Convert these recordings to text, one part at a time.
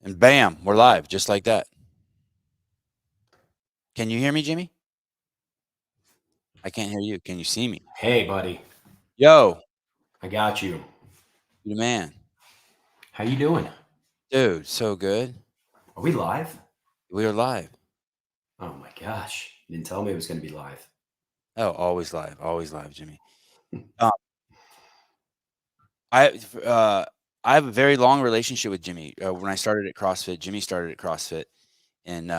And bam, we're live, just like that. Can you hear me, Jimmy? I can't hear you. Can you see me? Hey, buddy. Yo, I got you. you the man. How you doing? Dude, so good. Are we live? We are live. Oh my gosh. You didn't tell me it was going to be live. Oh, always live, Jimmy. I have a very long relationship with Jimmy. When I started at CrossFit, Jimmy started at CrossFit, and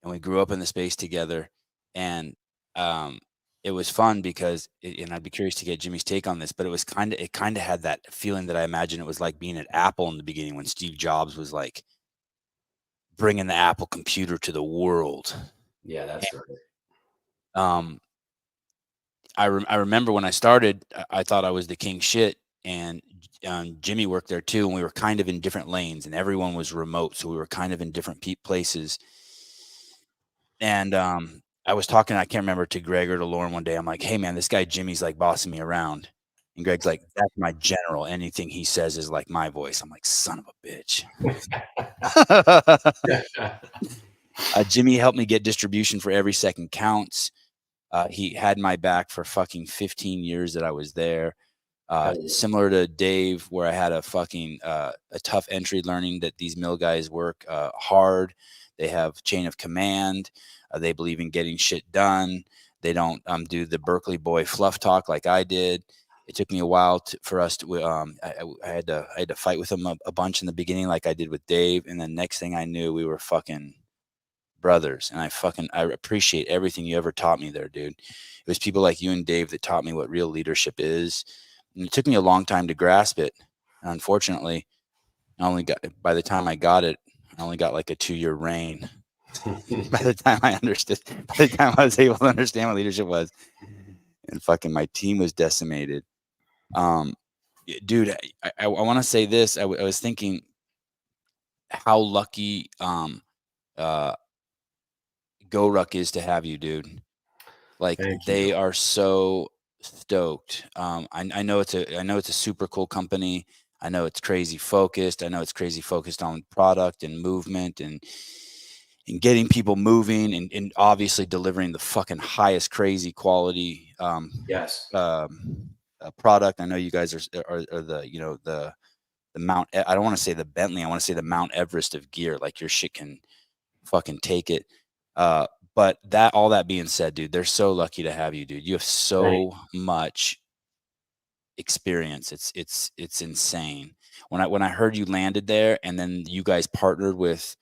we grew up in the space together. And it was fun because, and I'd be curious to get Jimmy's take on this, but it kind of had that feeling that I imagine it was like being at Apple in the beginning when Steve Jobs was like bringing the Apple computer to the world. Yeah, that's right. I remember when I started, I thought I was the king shit, and Jimmy worked there too, and we were kind of in different lanes, and everyone was remote, so we were kind of in different places. And I was talking, I can't remember, to Greg or to Lauren one day. I'm like, hey man, this guy Jimmy's like bossing me around. And Greg's like, that's my general. Anything he says is like my voice. I'm like, son of a bitch. Jimmy helped me get distribution for Every Second Counts. He had my back for fucking 15 years that I was there. Similar to Dave, where I had a fucking a tough entry, learning that these mill guys work hard. They have chain of command. They believe in getting shit done. They don't do the Berkeley boy fluff talk like I did. It took me a while for us to. I had to fight with them a bunch in the beginning, like I did with Dave, and then next thing I knew, we were fucking brothers. And I appreciate everything you ever taught me there, dude. It was people like you and Dave that taught me what real leadership is. And it took me a long time to grasp it. And unfortunately, by the time I got it, I only got like a 2-year reign. By the time I understood, by the time I was able to understand what leadership was, and fucking my team was decimated. Dude, I want to say this. I was thinking how lucky GoRuck is to have you, dude. Like, they are so stoked. I know it's a super cool company. I know it's crazy focused. I know it's crazy focused on product and movement and getting people moving and obviously delivering the fucking highest crazy quality product. I know you guys are the Mount. I don't want to say the Bentley. I want to say the Mount Everest of gear. Like, your shit can fucking take it. But all that being said, dude, they're so lucky to have you, dude. You have so much experience. It's insane. When I heard you landed there and then you guys partnered with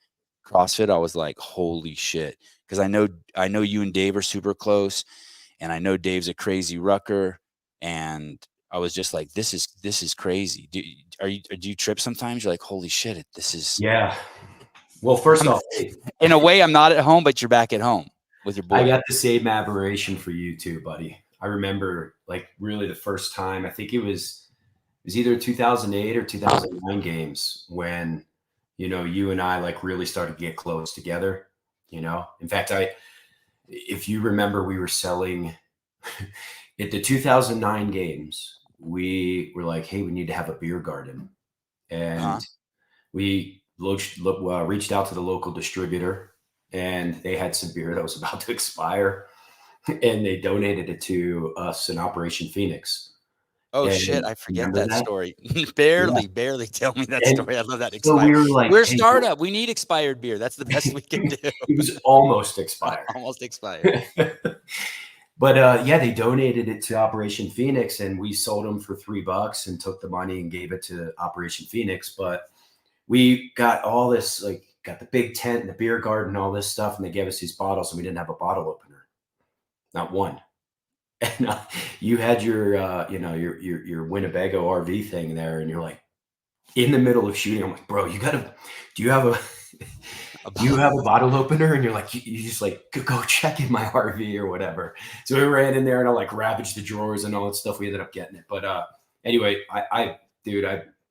CrossFit, I was like, holy shit. Because I know you and Dave are super close, and I know Dave's a crazy rucker, and I was just like, this is crazy. Do you trip sometimes? You're like, holy shit, this is. Yeah. Well, first off, in a way, I'm not at home, but you're back at home with your boy. I got the same admiration for you too, buddy. I remember, like, really the first time, I think it was either 2008 or 2009 games when, you and I like really started to get close together. In fact, if you remember, we were selling at the 2009 games. We were like, hey, we need to have a beer garden. And we reached out to the local distributor, and they had some beer that was about to expire, and they donated it to us in Operation Phoenix. Oh, shit, I forget that story. barely tell me that story. I love that. So we were like, we're a startup. We need expired beer. That's the best we can do. It was almost expired. Almost expired. But they donated it to Operation Phoenix, and we sold them for $3 and took the money and gave it to Operation Phoenix. But we got all this, like, got the big tent and the beer garden, all this stuff, and they gave us these bottles, and we didn't have a bottle opener, not one. And you had your Winnebago RV thing there, and you're like in the middle of shooting. I'm like, bro, do you have a bottle opener? And you're like, you just like go check in my RV or whatever. So we ran in there and I like ravaged the drawers and all that stuff. We ended up getting it. But anyway, I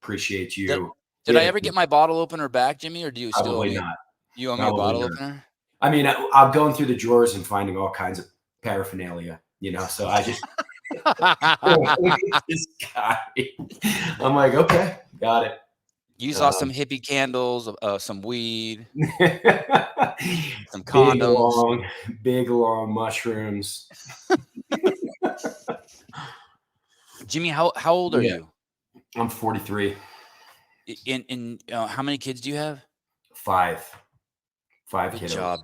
appreciate you. Did I ever get my bottle opener back, Jimmy, or do you still owe me? Not. You owe me a bottle opener? I mean, I'm going through the drawers and finding all kinds of paraphernalia, so I just this guy. I'm like, okay, got it. You saw some hippie candles, some weed, some big condoms. long mushrooms. Jimmy, how old are Yeah, you? I'm 43. In how many kids do you have? Five Good kiddos. job.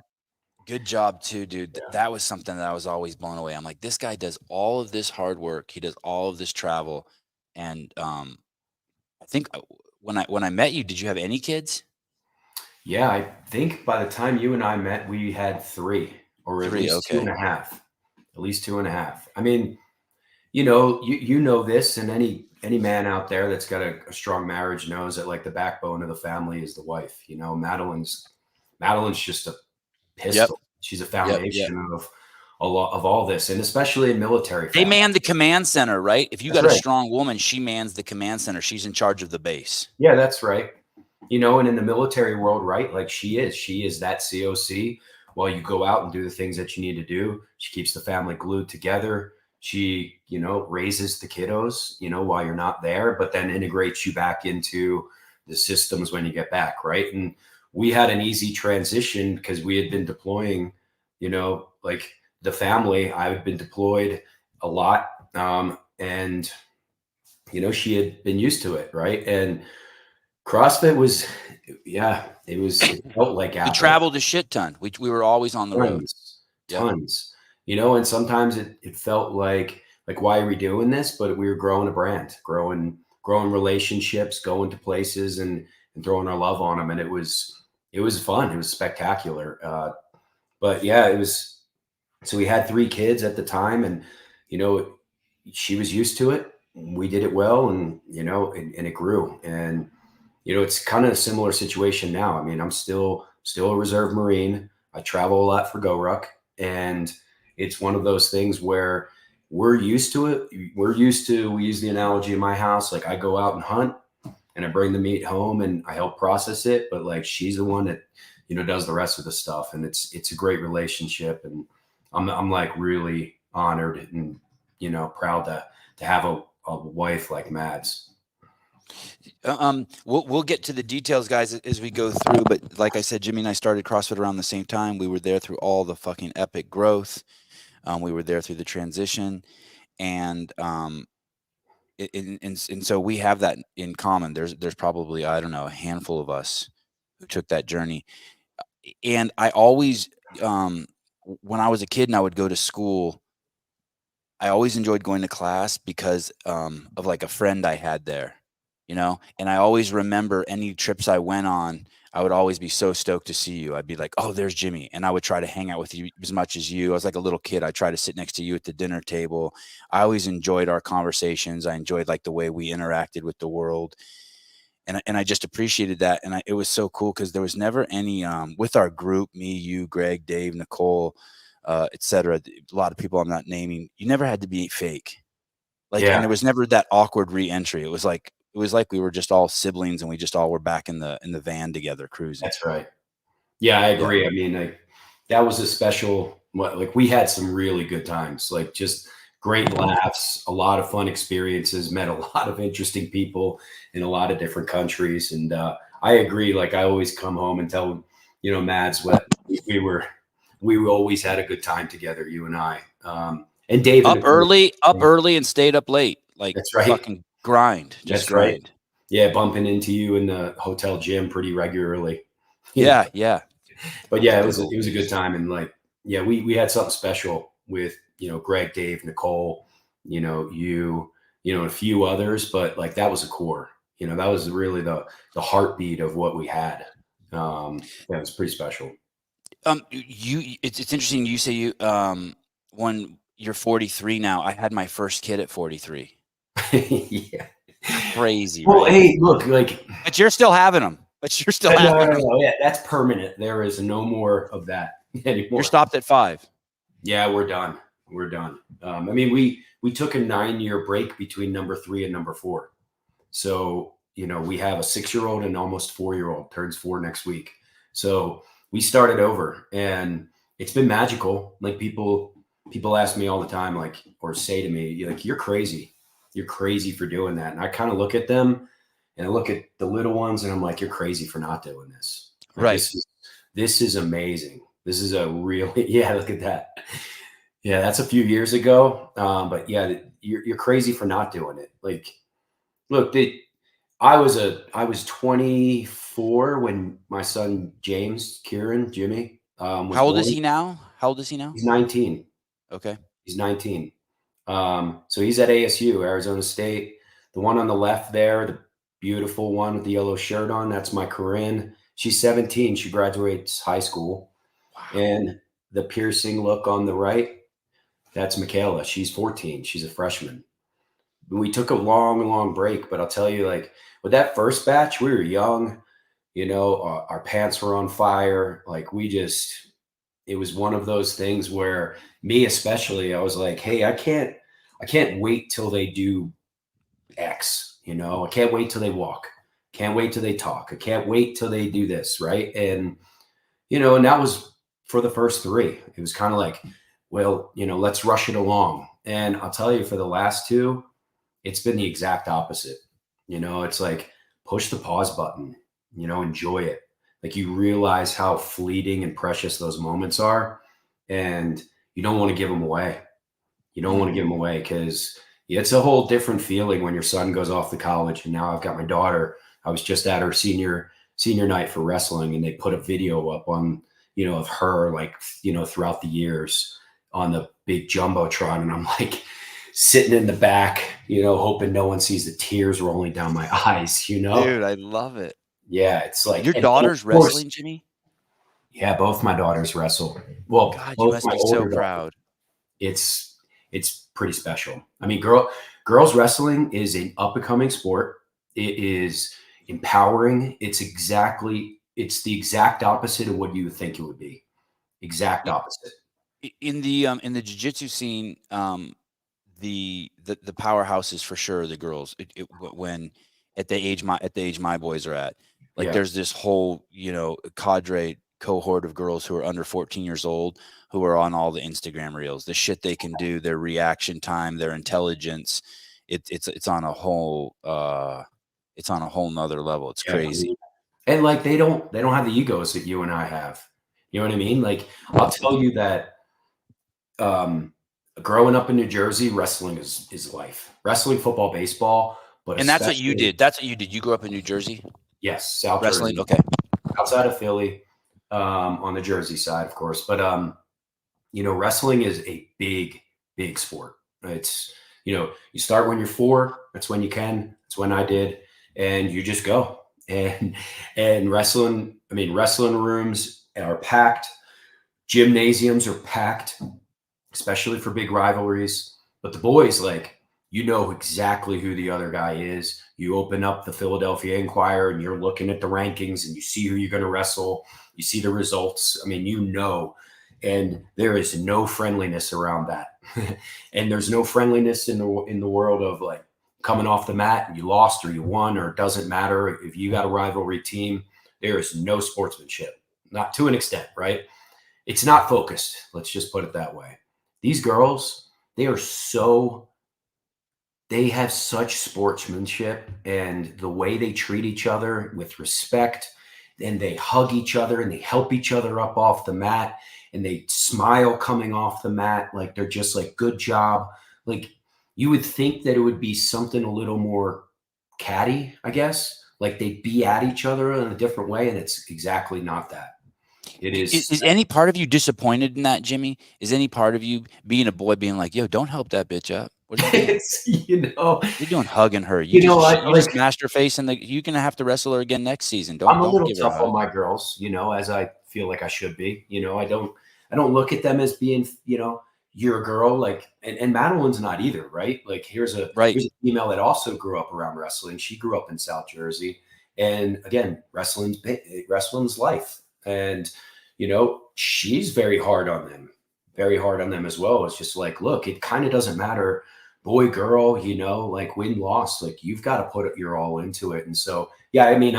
Good job too, dude. Yeah. That was something that I was always blown away. I'm like, this guy does all of this hard work. He does all of this travel. And I think when I met you, did you have any kids? Yeah, I think by the time you and I met, we had three, or at Three. least two and Okay. a half. At least two and a half. I mean, you know this, and any man out there that's got a strong marriage knows that like the backbone of the family is the wife. Madeline's just a Yep. pistol. She's a Yep. foundation of a lot of all this, and especially in military They families. man the command center, right? If you That's got a right. strong woman, she mans the command center. She's in charge of the base. Yeah, that's right. And in the military world, right? Like she is that COC. While you go out and do the things that you need to do, she keeps the family glued together. She, raises the kiddos, while you're not there, but then integrates you back into the systems when you get back, right? And we had an easy transition because we had been deploying, like the family. I had been deployed a lot, and she had been used to it, right? And CrossFit was, yeah, it felt like We Apple. traveled a shit ton. We were always on the road. Yep. Tons, and sometimes it felt like why are we doing this? But we were growing a brand, growing relationships, going to places and throwing our love on them. And it was fun. It was spectacular. But yeah, it was, so we had three kids at the time, and, she was used to it. We did it well, and, and it grew. And, it's kind of a similar situation now. I mean, I'm still a reserve Marine. I travel a lot for GoRuck, and it's one of those things where we're used to it. We use the analogy in my house. Like I go out and hunt and I bring the meat home and I help process it. But like, she's the one that, does the rest of the stuff. And it's a great relationship. And I'm like really honored and, proud to have a wife like Mads. We'll get to the details, guys, as we go through. But like I said, Jimmy and I started CrossFit around the same time. We were there through all the fucking epic growth. We were there through the transition, and so we have that in common. There's probably, I don't know, a handful of us who took that journey. And I always, when I was a kid and I would go to school, I always enjoyed going to class because of like a friend I had there, and I always remember any trips I went on, I would always be so stoked to see you. I'd be like, oh, there's Jimmy. And I would try to hang out with you as much as you. I was like a little kid. I tried to sit next to you at the dinner table. I always enjoyed our conversations. I enjoyed like the way we interacted with the world. And I just appreciated that. And it was so cool because there was never any, with our group, me, you, Greg, Dave, Nicole, et cetera, a lot of people I'm not naming, you never had to be fake. And there was never that awkward re-entry. It was like we were just all siblings and we just all were back in the van together cruising. That's right. Yeah, I agree. Yeah. I mean, that was a special, we had some really good times, like just great laughs, a lot of fun experiences, met a lot of interesting people in a lot of different countries. And I agree. Like I always come home and tell, Mads, what we always had a good time together, you and I. And David, up early and stayed up late. Like that's right. Fucking grind. Just that's grind. Right. Yeah, bumping into you in the hotel gym pretty regularly. Yeah. But yeah, it was a good time. And like, yeah, we had something special with, Greg, Dave, Nicole, you, a few others, but like that was a core, that was really the heartbeat of what we had. Yeah, it was pretty special. It's interesting. You say when you're 43 now, I had my first kid at 43. Yeah. Crazy. Well, right? Hey, look, but you're still having them. No, yeah, that's permanent. There is no more of that anymore. You're stopped at 5. Yeah, we're done. I mean, we took a 9-year break between number 3 and number 4. So, we have a 6-year-old and almost 4-year-old, turns 4 next week. So we started over and it's been magical. Like people ask me all the time, like, or say to me, like, you're crazy for doing that. And I kind of look at them And I look at the little ones and I'm like, you're crazy for not doing this. Like, Right. this is amazing. This is a really, yeah, look at that. Yeah, that's a few years ago. But yeah, you're crazy for not doing it. Like, look, I was 24 when my son Jimmy, was How old is born. he now? How old is he now? He's 19. Okay. He's 19. So he's at ASU, Arizona State. The one on the left there, the beautiful one with the yellow shirt on, that's my Corinne. She's 17. She graduates high school. Wow. And the piercing look on the right, that's Michaela. She's 14. She's a freshman. We took a long break, but I'll tell you, like, with that first batch, we were young, our pants were on fire. Like, it was one of those things where me, especially, I was like, hey, I can't wait till they do X, I can't wait till they walk. Can't wait till they talk. I can't wait till they do this. Right. And, and that was for the first three. It was kind of like, well, let's rush it along. And I'll tell you, for the last two, it's been the exact opposite. It's like, push the pause button, enjoy it. Like, you realize how fleeting and precious those moments are. And you don't want to give them away. You don't want to give them away, because it's a whole different feeling when your son goes off to college. And now I've got my daughter. I was just at her senior night for wrestling, and they put a video up on, of her, like, throughout the years on the big Jumbotron. And I'm like, sitting in the back, hoping no one sees the tears rolling down my eyes, Dude, I love it. Yeah, it's like, your daughter's wrestling, Jimmy? Yeah, both my daughters wrestle. Well, God, you both must my be so older proud. It's pretty special. I mean, girls wrestling is an up and coming sport. It is empowering. It's the exact opposite of what you would think it would be. Exact opposite. In the jiu-jitsu scene, the powerhouses for sure, the girls, when at the age my boys are at, like, Yeah. there's this whole, cohort of girls who are under 14 years old, who are on all the Instagram reels, the shit they can do, their reaction time, their intelligence. It's on a whole nother level. It's crazy. And like, they don't have the egos that you and I have. You know what I mean? Like, I'll tell you that, growing up in New Jersey, wrestling is life. Wrestling, football, baseball. And that's what you did. That's what you did. You grew up in New Jersey? Yes, South Wrestling. Jersey. Okay. Outside of Philly, on the Jersey side, of course. But wrestling is a big sport. It's, you start when you're 4. That's when you can. That's when I did, and you just go. And wrestling. I mean, wrestling rooms are packed. Gymnasiums are packed, especially for big rivalries. But the boys, like, exactly who the other guy is. You open up the Philadelphia Inquirer and you're looking at the rankings and you see who you're going to wrestle. You see the results. I mean, and there is no friendliness around that. And there's no friendliness in the world of, like, coming off the mat and you lost or you won, or it doesn't matter if you got a rivalry team. There is no sportsmanship, not to an extent, right? It's not focused. Let's just put it that way. These girls, they have such sportsmanship, and the way they treat each other with respect, and they hug each other and they help each other up off the mat, and they smile coming off the mat. Like, they're just like, good job. Like, you would think that it would be something a little more catty, I guess. Like, they'd be at each other in a different way. And it's exactly not that. It is. Is any part of you disappointed in that, Jimmy? Is any part of you, being a boy, being like, yo, don't help that bitch up? What are you doing? You're doing hugging her. You just smashed her face, and you're gonna have to wrestle her again next season. I'm a little give tough her a hug. on my girls, as I feel like I should be. I don't look at them as being, you're a girl. Like, and Madeline's not either, right? Like, here's a female that also grew up around wrestling. She grew up in South Jersey, and again, wrestling's life. And she's very hard on them as well. It's just like, look, it kind of doesn't matter, boy, girl, like, win, loss, like, you've got to put your all into it. And so, yeah, I mean,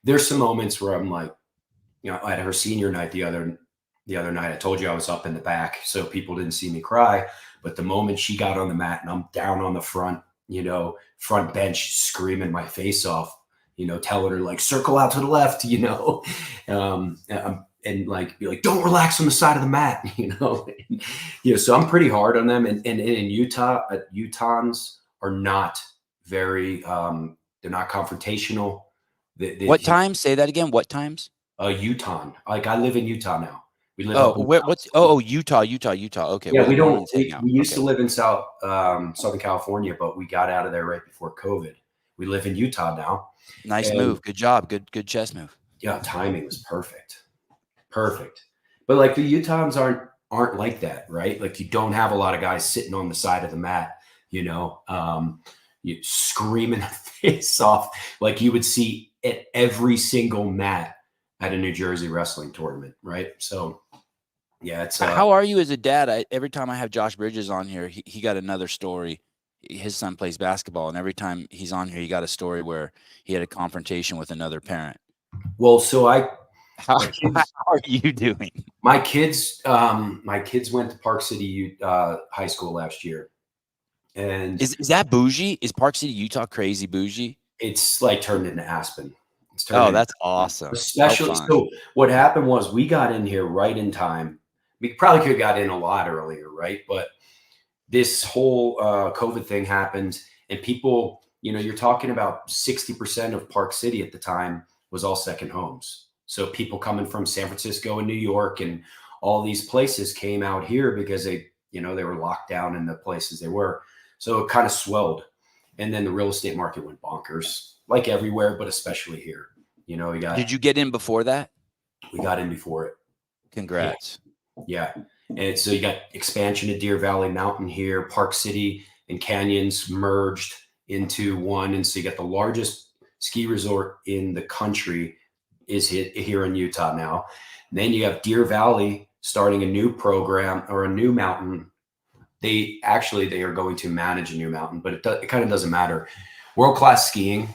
there's some moments where I'm like, at her senior night, the other night, I told you I was up in the back, so people didn't see me cry. But the moment she got on the mat and I'm down on the front, front bench screaming my face off, telling her like circle out to the left, and like be like, don't relax on the side of the mat, so I'm pretty hard on them. And in Utah, Utahns are not very, they're not confrontational. What times? Say that again. What times? Utah. Like I live in Utah now. We live Oh, up in what's Utah. Okay. Yeah, where the we don't. Mormons hang out. We used Okay. to live in Southern California, but we got out of there right before COVID. We live in Utah now. Nice And move. Good job. Good chess move. yeah, timing was perfect. But like the Utahns aren't like that, right? Like you don't have a lot of guys sitting on the side of the mat, you screaming their face off like you would see at every single mat at a New Jersey wrestling tournament, right? So yeah, it's how are you as a dad? Every time I have Josh Bridges on here, he got another story. His son plays basketball, and every time he's on here, he got a story where he had a confrontation with another parent. Well, so how are you doing? My kids went to Park City High School last year. And is that bougie? Is Park City, Utah crazy bougie? It's like turned into Aspen. That's awesome. Especially, so what happened was we got in here right in time. We probably could have got in a lot earlier, right? But this whole COVID thing happened, and people, you're talking about 60% of Park City at the time was all second homes. So people coming from San Francisco and New York and all these places came out here because they were locked down in the places they were. So it kind of swelled. And then the real estate market went bonkers, like everywhere, but especially here. Did you get in before that? We got in before it. Congrats. Yeah. And so you got expansion of Deer Valley Mountain here, Park City and Canyons merged into one. And so you got the largest ski resort in the country is here in Utah now. And then you have Deer Valley starting a new program or a new mountain. They are going to manage a new mountain, but it kind of doesn't matter. World-class skiing,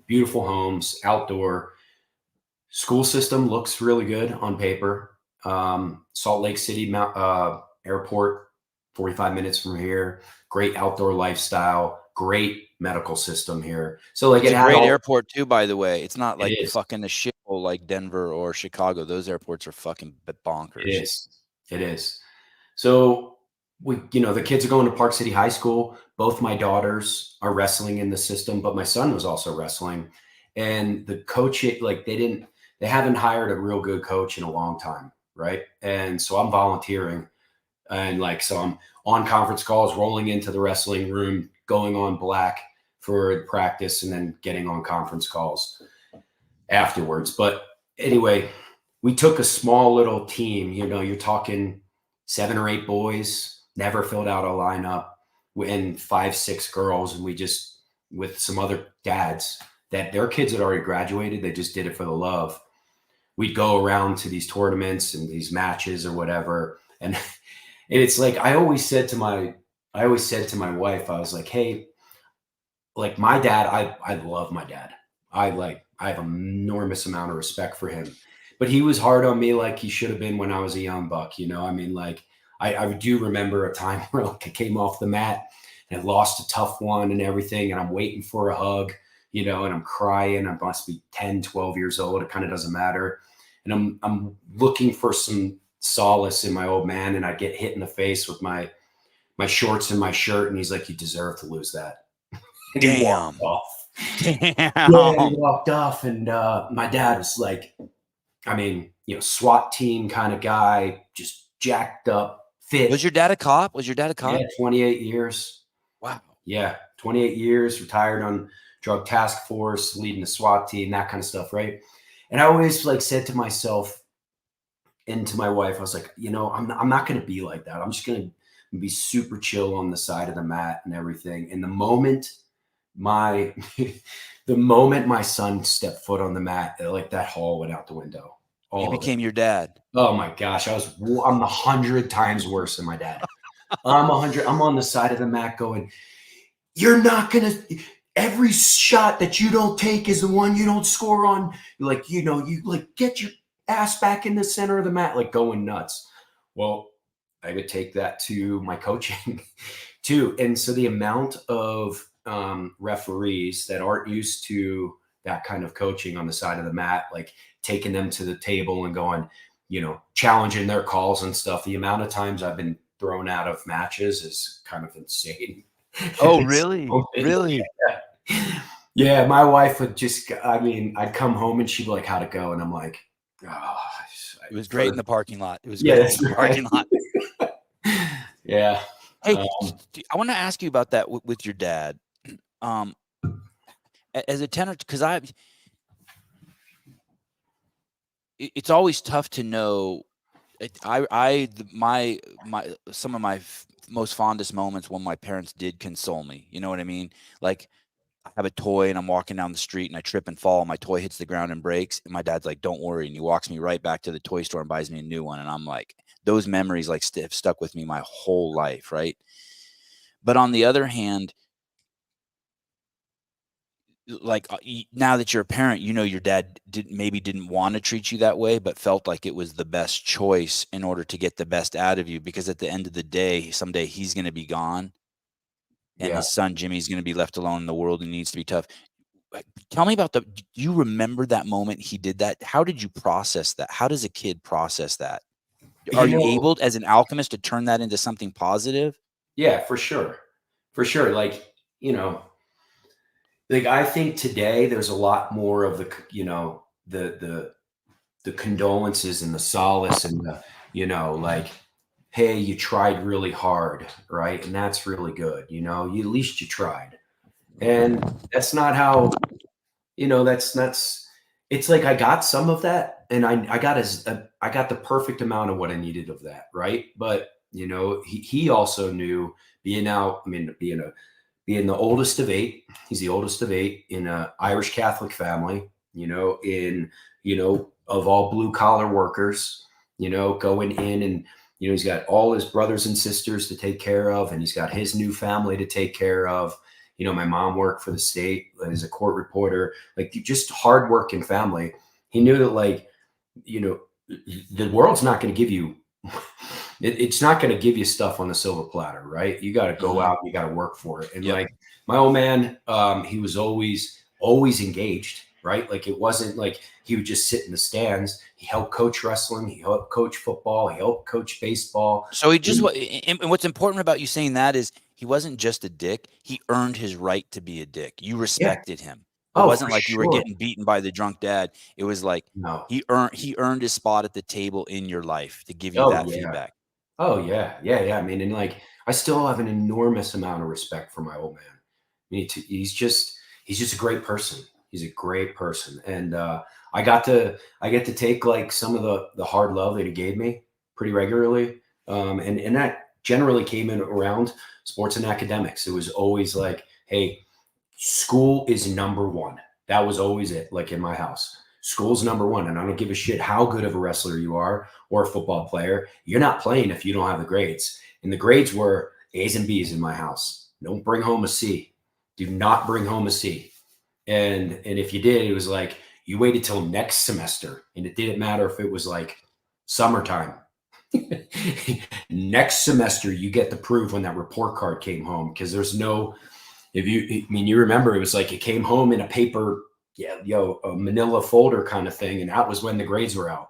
beautiful homes, outdoor. School system looks really good on paper. Salt Lake City Airport, 45 minutes from here. Great outdoor lifestyle. Great medical system here. So like it's a great airport too, by the way. It's not like fucking the shit like Denver or Chicago. Those airports are fucking bonkers. It is. So the kids are going to Park City High School. Both my daughters are wrestling in the system, but my son was also wrestling. And the coach, they haven't hired a real good coach in a long time. Right. And so I'm volunteering and so I'm on conference calls, rolling into the wrestling room, going on black for practice and then getting on conference calls afterwards. But anyway, we took a small little team, you're talking 7 or 8 boys, never filled out a lineup, and 5, 6 girls. And we just, with some other dads that their kids had already graduated, they just did it for the love. We'd go around to these tournaments and these matches or whatever. And it's like, I always said to my wife, I was like, hey, like my dad, I love my dad. I have an enormous amount of respect for him, but he was hard on me. Like he should have been when I was a young buck, I do remember a time where I came off the mat and I lost a tough one and everything. And I'm waiting for a hug, and I'm crying. I must be 10, 12 years old. It kind of doesn't matter. And I'm looking for some solace in my old man. And I get hit in the face with my shorts and my shirt. And he's like, you deserve to lose that. And he walked off. Yeah, he walked off. And my dad was like, SWAT team kind of guy, just jacked up, fit. Was your dad a cop? Yeah, 28 years. Wow. Yeah, 28 years, retired on drug task force, leading the SWAT team, that kind of stuff, right? And I always said to myself and to my wife, I was like, I'm not going to be like that. I'm just going to be super chill on the side of the mat and everything. And the moment my son stepped foot on the mat, that hall went out the window. He became your dad. Oh my gosh. I'm 100 times worse than my dad. I'm on the side of the mat going, you're not going to, every shot that you don't take is the one you don't score on. You get your ass back in the center of the mat, going nuts. Well, I would take that to my coaching too. And so the amount of referees that aren't used to that kind of coaching on the side of the mat, like taking them to the table and going, challenging their calls and stuff. The amount of times I've been thrown out of matches is kind of insane. Oh, really? Really? Yeah. My wife would I'd come home and she'd be like, how'd it go? And I'm like, oh, it was great in the parking lot. It was great in the parking lot. Yeah. Hey, I want to ask you about that with your dad. As a tenor, because it's always tough to know. Some of my most fondest moments when my parents did console me. You know what I mean? Like, I have a toy and I'm walking down the street and I trip and fall. And my toy hits the ground and breaks. And my dad's like, "Don't worry," and he walks me right back to the toy store and buys me a new one. And I'm like, those memories like have stuck with me my whole life, right? But on the other hand, like now that you're a parent, your dad didn't want to treat you that way, but felt like it was the best choice in order to get the best out of you, because at the end of the day, someday he's going to be gone and his son Jimmy's going to be left alone in the world and needs to be tough. Tell me about do you remember that moment he did that? How did you process that? How does a kid process that? Are you able as an alchemist to turn that into something positive? Yeah, for sure. For sure. Like, I think today there's a lot more of the condolences and the solace and like, hey, you tried really hard, right? And that's really good. At least you tried. And that's not how, it's like I got some of that, and I got the perfect amount of what I needed of that, right? But he also knew being the oldest of 8. He's the oldest of 8 in an Irish Catholic family, of all blue collar workers, going in and, he's got all his brothers and sisters to take care of, and he's got his new family to take care of. My mom worked for the state as a court reporter, like just hardworking family. He knew that, the world's not going to give you, it's not going to give you stuff on the silver platter, right? You got to go out, you got to work for it. And like my old man, he was always engaged, right? Like it wasn't like he would just sit in the stands. He helped coach wrestling, he helped coach football, he helped coach baseball. So and what's important about you saying that is he wasn't just a dick. He earned his right to be a dick. You respected him. It wasn't like you were getting beaten by the drunk dad. It was like he earned his spot at the table in your life to give you that feedback. Oh yeah. I mean, and like I still have an enormous amount of respect for my old man. He's just a great person. He's a great person, and I get to take like some of the hard love that he gave me pretty regularly, and that generally came in around sports and academics. It was always like, hey, school is number one. That was always it. Like in my house, school's number one, and I don't give a shit how good of a wrestler you are or a football player. You're not playing if you don't have the grades. And the grades were A's and B's in my house. Don't bring home a C. Do not bring home a C. And if you did, it was like you waited till next semester, and it didn't matter if it was like summertime. Next semester, you get to prove when that report card came home, because there's no. You remember it was like it came home in a paper, a manila folder kind of thing, and that was when the grades were out.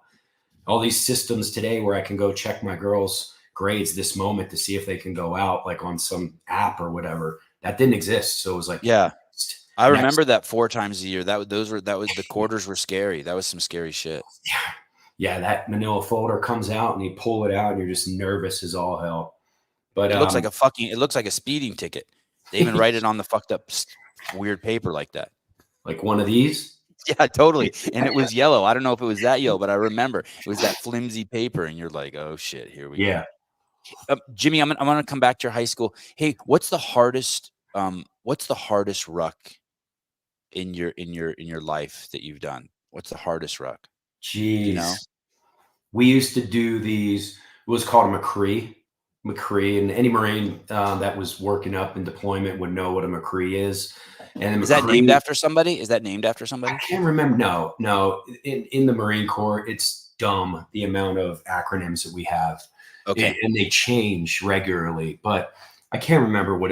All these systems today where I can go check my girls' grades this moment to see if they can go out, like on some app or whatever, that didn't exist. So it was like, I remember that 4 times a year. The quarters were scary. That was some scary shit. Yeah. That manila folder comes out and you pull it out and you're just nervous as all hell. But it looks like a speeding ticket. They even write it on the fucked up weird paper like that. Like one of these? Yeah, totally. And it was yellow. I don't know if it was that yellow, but I remember it was that flimsy paper, and you're like, oh shit, here we go. Jimmy, I'm gonna come back to your high school. Hey, what's the hardest ruck in your life that you've done? What's the hardest ruck? Jeez. We used to do these, it was called a McCree, and any Marine that was working up in deployment would know what a McCree is. And is that named after somebody? I can't remember. No. In the Marine Corps, it's dumb the amount of acronyms that we have. Okay. And they change regularly, but I can't remember what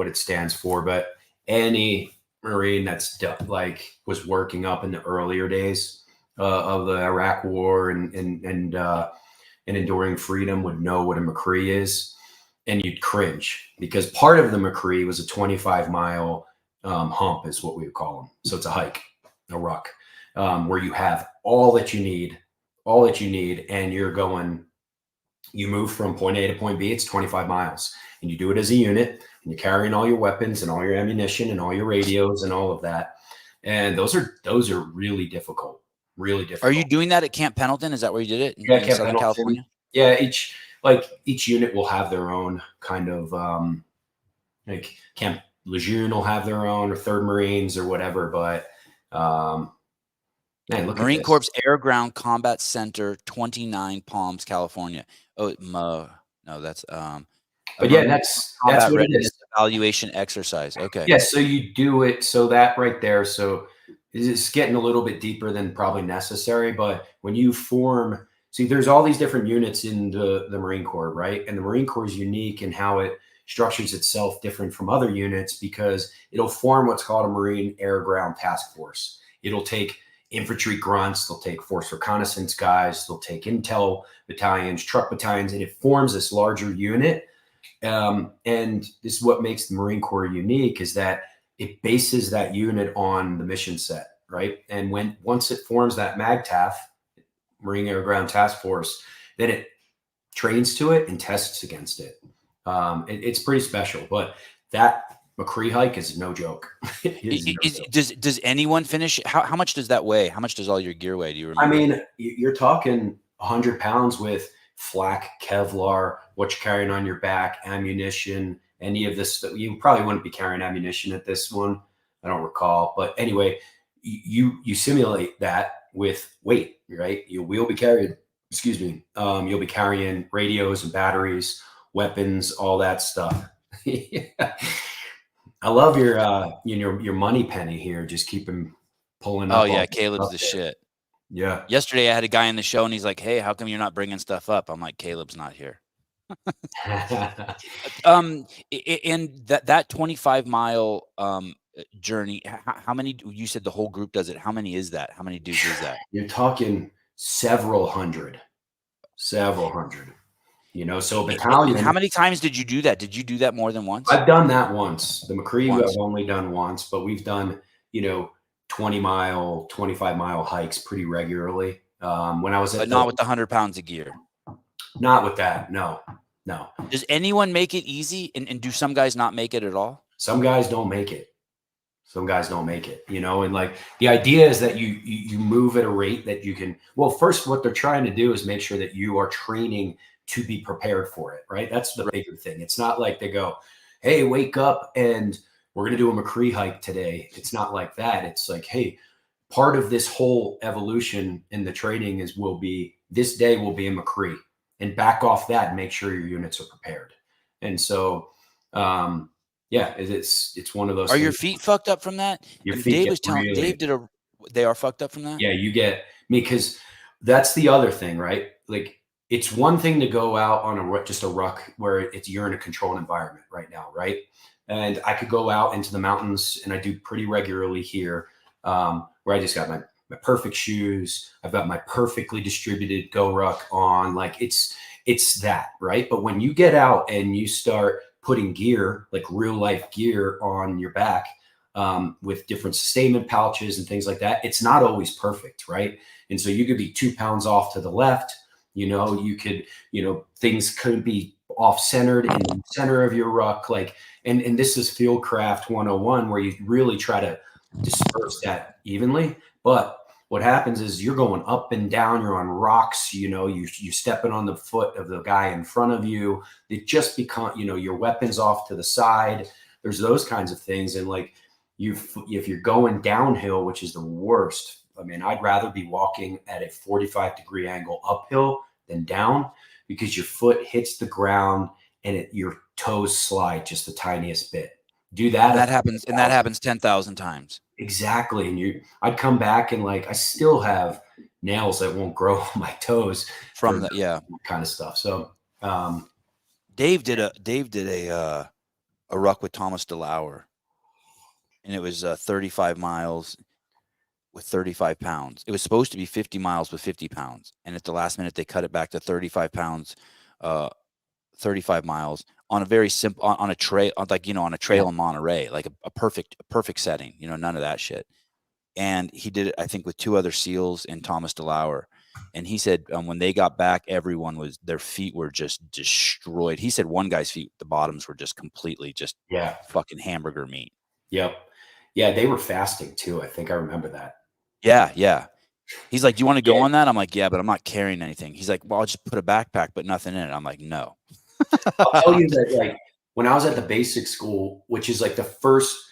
it stands for. But any Marine that's like was working up in the earlier days of the Iraq War and enduring freedom would know what a McCree is, and you'd cringe because part of the McCree was a 25-mile hump, is what we would call them. So it's a hike, a ruck, where you have all that you need, and you move from point A to point B. It's 25 miles, and you do it as a unit, and you're carrying all your weapons and all your ammunition and all your radios and all of that. And those are really difficult. Really difficult. Are you doing that at Camp Pendleton? Is that where you did it? Yeah, in Camp Southern Pendleton. California? Yeah, each unit will have their own kind of like Camp Lejeune will have their own, or 3rd Marines or whatever. But man, look Marine at this. Corps Air Ground Combat Center, 29 Palms, California. Oh, no, that's but yeah, that's what it is. Evaluation exercise. Okay. Yeah, so you do it. So that right there. So it's getting a little bit deeper than probably necessary. But when you form, see, there's all these different units in the Marine Corps, right? And the Marine Corps is unique in how it structures itself different from other units because it'll form what's called a Marine Air Ground Task Force. It'll take infantry grunts, they'll take force reconnaissance guys, they'll take intel battalions, truck battalions, and it forms this larger unit. And this is what makes the Marine Corps unique, is that it bases that unit on the mission set, right? And once it forms that MAGTAF, Marine Air Ground Task Force, then it trains to it and tests against it. It's pretty special, but that McCree hike is no joke. Does anyone finish? How much does that weigh? How much does all your gear weigh? Do you remember? I mean, you're talking 100 pounds with flak, Kevlar, what you're carrying on your back, ammunition, any of this stuff. You probably wouldn't be carrying ammunition at this one. I don't recall. But anyway, you simulate that with weight, right? You'll be carrying, you'll be carrying radios and batteries, weapons, all that stuff. I love your money penny here. Just keep him pulling up. Oh yeah, Caleb's the shit. Yeah. Yesterday I had a guy in the show and he's like, "Hey, how come you're not bringing stuff up?" I'm like, "Caleb's not here." And that 25-mile journey, how many, you said the whole group does it. How many is that? How many dudes is that? You're talking several hundred, so battalion. How many times did you do that? Did you do that more than once? I've done that once. The McCree I've only done once, but we've done, 20-mile, 25-mile hikes pretty regularly. When I was but not with the 100 pounds of gear. Not with that. No. Does anyone make it easy? And do some guys not make it at all? Some guys don't make it. And like the idea is that you move at a rate that you can, well, first what they're trying to do is make sure that you are training to be prepared for it, right? That's the bigger thing. It's not like they go, "Hey, wake up and we're going to do a McCree hike today." It's not like that. It's like, hey, part of this whole evolution in the training this day will be a McCree, and back off that and make sure your units are prepared. And so, it's one of those. Are your feet fucked up from that? Your feet Dave was telling Dave they are fucked up from that? Yeah, you get me, because that's the other thing, right? Like, it's one thing to go out on just a ruck where you're in a controlled environment right now, right? And I could go out into the mountains, and I do pretty regularly here, where I just got my perfect shoes. I've got my perfectly distributed GoRuck on. Like it's that, right? But when you get out and you start putting gear, like real life gear on your back, with different sustainment pouches and things like that, it's not always perfect, right? And so you could be 2 pounds off to the left. You could, things could be off centered in the center of your ruck. Like, and this is Fieldcraft 101, where you really try to disperse that evenly. But what happens is you're going up and down, you're on rocks, you're stepping on the foot of the guy in front of you. It just become, your weapon's off to the side. There's those kinds of things. And like if you're going downhill, which is the worst, I mean, I'd rather be walking at a 45-degree angle uphill than down, because your foot hits the ground and your toes slide just the tiniest bit. Do that. That happens 10,000 times. Exactly. And I'd come back and like, I still have nails that won't grow on my toes from that kind of stuff. So, Dave did a ruck with Thomas DeLauer. and it was 35 miles with 35 pounds. It was supposed to be 50 miles with 50 pounds. And at the last minute, they cut it back to 35 pounds, 35 miles on a very simple, on a trail, like, on a trail in Monterey, like a perfect setting, none of that shit. And he did it, I think, with 2 other SEALs and Thomas DeLauer. And he said when they got back, their feet were just destroyed. He said one guy's feet, the bottoms were just completely just fucking hamburger meat. Yep. Yeah, they were fasting too. I think I remember that. Yeah. He's like, do you want to go on that? I'm like, yeah, but I'm not carrying anything. He's like, well, I'll just put a backpack, but nothing in it. I'm like, no. I'll tell you that, like, when I was at the basic school, which is like the first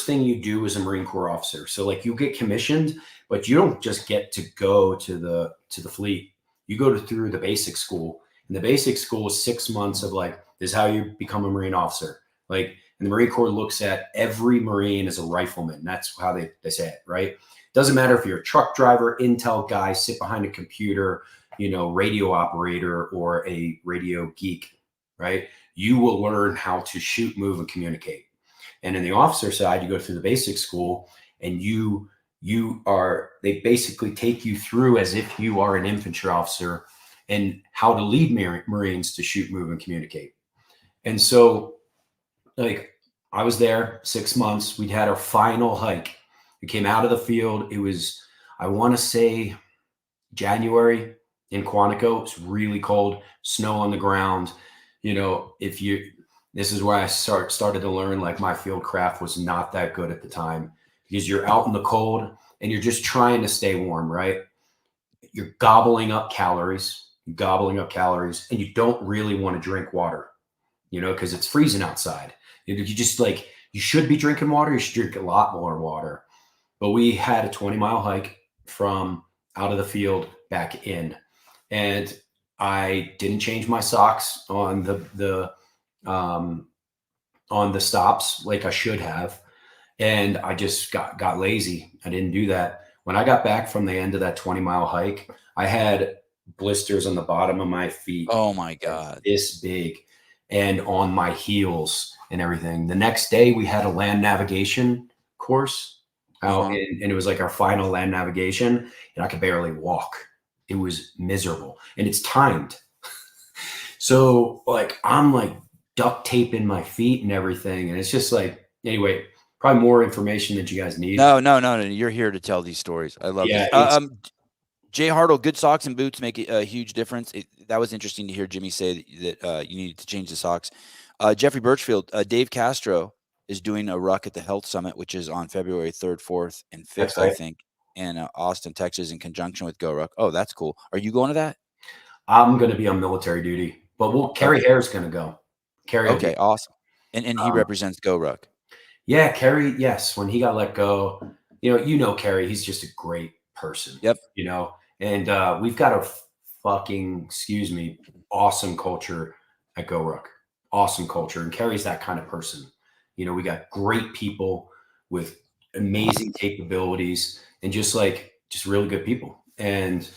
thing you do as a Marine Corps officer. So like you get commissioned, but you don't just get to go to the fleet. You go through the basic school, and the basic school is 6 months of like, this is how you become a Marine officer. Like, and the Marine Corps looks at every Marine as a rifleman. That's how they say it, right? Doesn't matter if you're a truck driver, intel guy, sit behind a computer, radio operator, or a radio geek, right? You will learn how to shoot, move, and communicate. And in the officer side, you go through the basic school, and they basically take you through as if you are an infantry officer and how to lead Marines to shoot, move, and communicate. And so, like, I was there 6 months. We'd had our final hike. We came out of the field. It was, I want to say, January in Quantico. It was really cold, snow on the ground. This is where I started to learn, like, my field craft was not that good at the time, because you're out in the cold and you're just trying to stay warm, right? You're gobbling up calories, and you don't really want to drink water, because it's freezing outside. You just, like, you should be drinking water. You should drink a lot more water. But we had a 20-mile hike from out of the field back in, and I didn't change my socks on the stops like I should have. And I just got lazy. I didn't do that. When I got back from the end of that 20-mile hike, I had blisters on the bottom of my feet. Oh my God. This big, and on my heels and everything. The next day we had a land navigation course out, and it was like our final land navigation, and I could barely walk. It was miserable, and it's timed. So, like, I'm like duct taping my feet and everything, and it's just like, anyway, probably more information that you guys need. No. You're here to tell these stories. I love these. Jay Hartle, good socks and boots make a huge difference. That was interesting to hear Jimmy say that you needed to change the socks. Jeffrey Birchfield, Dave Castro is doing a ruck at the Health Summit, which is on February 3rd, 4th, and 5th, right, I think, in Austin, Texas, in conjunction with GoRuck. Oh, that's cool. Are you going to that? I'm going to be on military duty, but Kerry Hare's going to go. Kerry. Okay, awesome. And he represents GoRuck. Yeah, Kerry. Yes, when he got let go, Kerry. He's just a great person. Yep. And we've got a fucking, awesome culture at GoRuck. Awesome culture, and Kerry's that kind of person. We got great people with amazing capabilities, and just really good people. And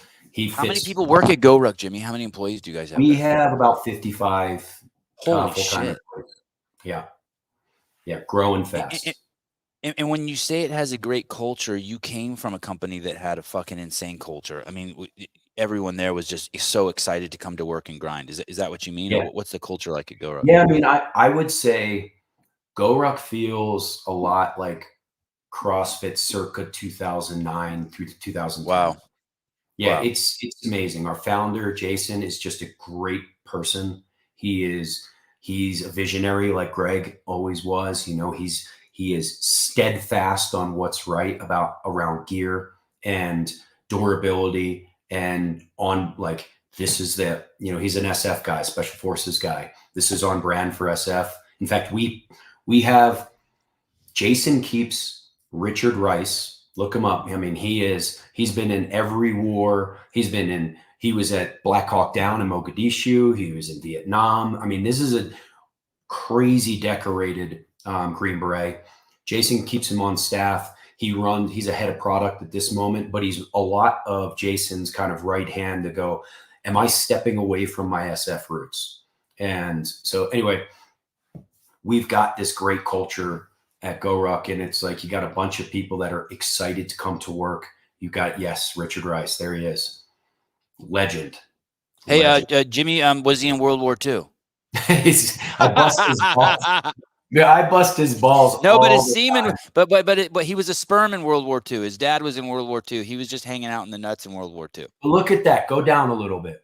How many people work at GoRuck, Jimmy? How many employees do you guys have? We have about 55. Holy shit! Yeah, growing fast. And when you say it has a great culture, you came from a company that had a fucking insane culture. I mean, everyone there was just so excited to come to work and grind. Is that what you mean? Yeah. Or what's the culture like at GoRuck? Yeah, I mean, I would say GoRuck feels a lot like CrossFit circa 2009 through 2010. Wow. Yeah, wow. It's amazing. Our founder, Jason, is just a great person. He's a visionary like Greg always was. He is steadfast on what's right around gear and durability, and on, like, this is he's an SF guy, special forces guy. This is on brand for SF. In fact, we have, Jason keeps Richard Rice. Look him up. I mean, he's been in every war. He was at Black Hawk Down in Mogadishu. He was in Vietnam. I mean, this is a crazy decorated Green Beret. Jason keeps him on staff. He's a head of product at this moment, but he's a lot of Jason's kind of right hand to go, am I stepping away from my SF roots? And so anyway, we've got this great culture. at GoRuck, and it's like you got a bunch of people that are excited to come to work. You got, yes, Richard Rice. There he is. Legend. Hey, Jimmy, was he in World War II? I bust his balls. Yeah, I bust his balls. No, but all his the semen, time. but he was a sperm in World War II. His dad was in World War II. He was just hanging out in the nuts in World War II. Look at that. Go down a little bit.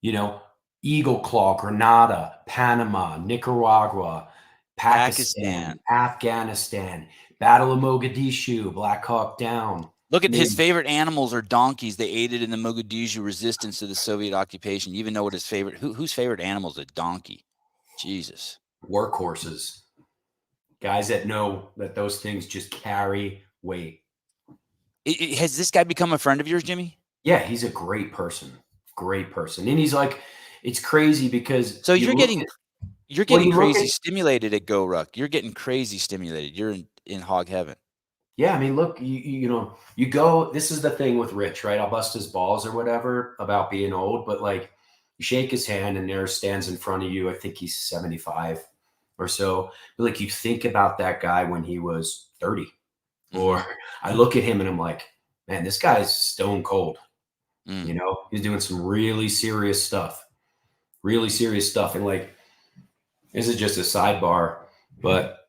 You know, Eagle Claw, Grenada, Panama, Nicaragua, Pakistan, Afghanistan, Battle of Mogadishu, Black Hawk Down. Look at his favorite animals are donkeys. They aided in the Mogadishu resistance to the Soviet occupation. You even know what his favorite, whose favorite animal is a donkey? Jesus. Workhorses. Guys that know that those things just carry weight. Has this guy become a friend of yours, Jimmy? Yeah, he's a great person. Great person. And he's like, it's crazy because so you're getting crazy stimulated at GoRuck. You're getting crazy stimulated. You're in hog heaven. Yeah, I mean, look, you know, you go, this is the thing with Rich, right? I'll bust his balls or whatever about being old, but like you shake his hand and there stands in front of you. I think he's 75 or so. But like you think about that guy when he was 30, or I look at him and I'm like, man, this guy's stone cold. You know, he's doing some really serious stuff. And like, this is just a sidebar, but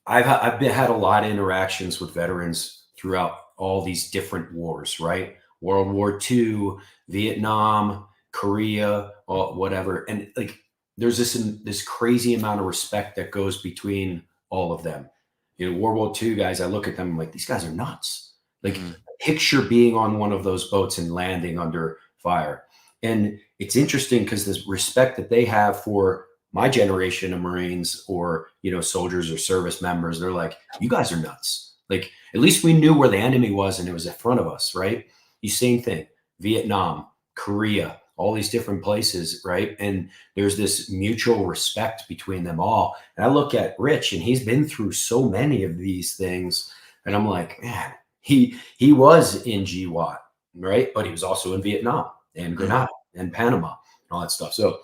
I've had a lot of interactions with veterans throughout all these different wars, right? World War II, Vietnam, Korea, whatever. And like, there's this crazy amount of respect that goes between all of them. You know, World War II guys, I look at them, I'm like, these guys are nuts. Like, picture being on one of those boats and landing under fire. And it's interesting because this respect that they have for my generation of Marines or, you know, soldiers or service members, they're like, you guys are nuts. Like, at least we knew where the enemy was and it was in front of us, right? The same thing, Vietnam, Korea, all these different places, right? And there's this mutual respect between them all. And I look at Rich and he's been through so many of these things. And I'm like, man, he was in GWAT, right? But he was also in Vietnam and Grenada and Panama and all that stuff. So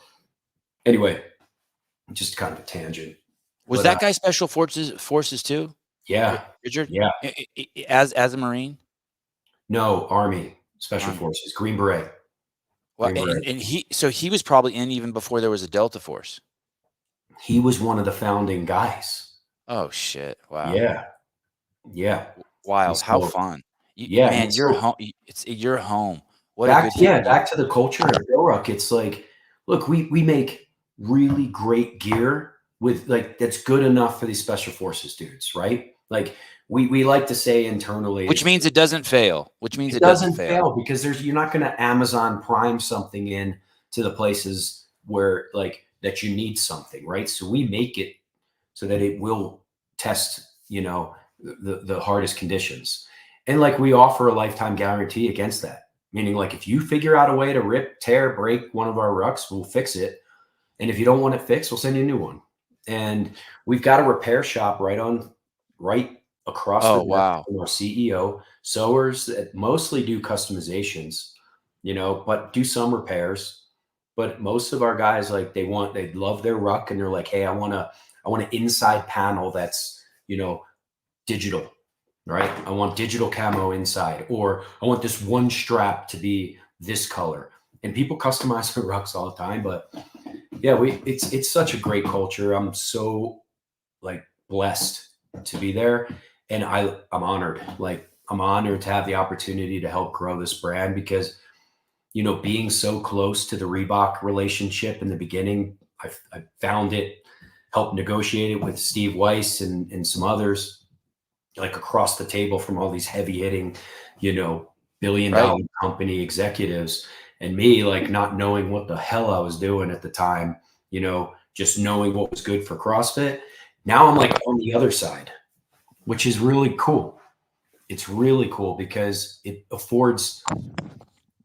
anyway, just kind of a tangent. Was that guy special forces too? Yeah. Richard? Yeah. As a Marine? No, Army, Special Forces, Green Beret. Well, and he was probably in even before there was a Delta Force. He was one of the founding guys. Oh shit. Wow. Yeah. Yeah. Wild. How fun. Man, you're home. You're home. What back to the culture of GoRuck. It's like, look, we make really great gear with like that's good enough for these special forces dudes, right? Like we like to say internally, which means it doesn't fail. Which means it doesn't fail because you're not going to Amazon Prime something in to the places where like that you need something, right? So we make it so that it will test, you know, the hardest conditions, and like we offer a lifetime guarantee against that. Meaning, like, if you figure out a way to rip, tear, break one of our rucks, we'll fix it. And if you don't want it fixed, we'll send you a new one. And we've got a repair shop right across the desk from our CEO. Sewers that mostly do customizations, you know, but do some repairs. But most of our guys, like, they love their ruck, and they're like, hey, I want an inside panel that's, you know, digital. Right? I want digital camo inside, or I want this one strap to be this color. And people customize their rucks all the time. But yeah, it's such a great culture. I'm so like blessed to be there. And I'm honored. Like, I'm honored to have the opportunity to help grow this brand because, you know, being so close to the Reebok relationship in the beginning, I found it, helped negotiate it with Steve Weiss and some others, like across the table from all these heavy hitting, you know, billion-dollar company executives, and me like not knowing what the hell I was doing at the time, you know, just knowing what was good for CrossFit. Now I'm like on the other side, which is really cool. It's really cool because it affords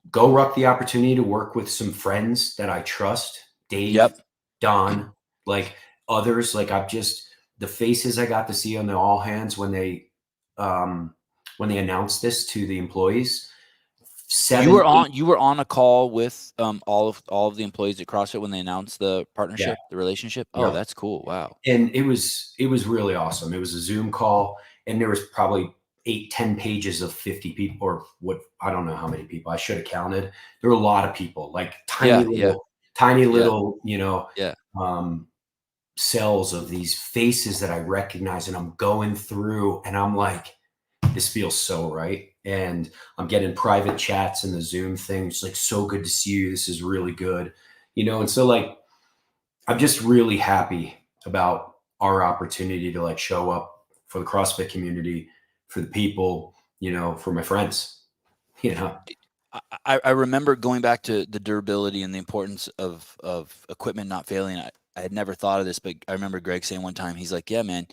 GoRuck the opportunity to work with some friends that I trust, Dave, Don, like others, like the faces I got to see on the all hands when they announced this to the employees, 7, You were on a call with all of the employees at CrossFit when they announced the partnership, the relationship. Oh, yeah. that's cool. Wow. And it was really awesome. It was a Zoom call, and there was probably 8-10 pages of 50 people, or what, I don't know how many people. I should have counted. There were a lot of people, like tiny little, Yeah. cells of these faces that I recognize, and I'm going through, and I'm like, this feels so right. And I'm getting private chats in the Zoom thing. It's like, so good to see you. This is really good, and so like, I'm just really happy about our opportunity to like show up for the CrossFit community, for the people, for my friends, I remember going back to the durability and the importance of equipment not failing. I had never thought of this, but I remember Greg saying one time, he's like, yeah, man,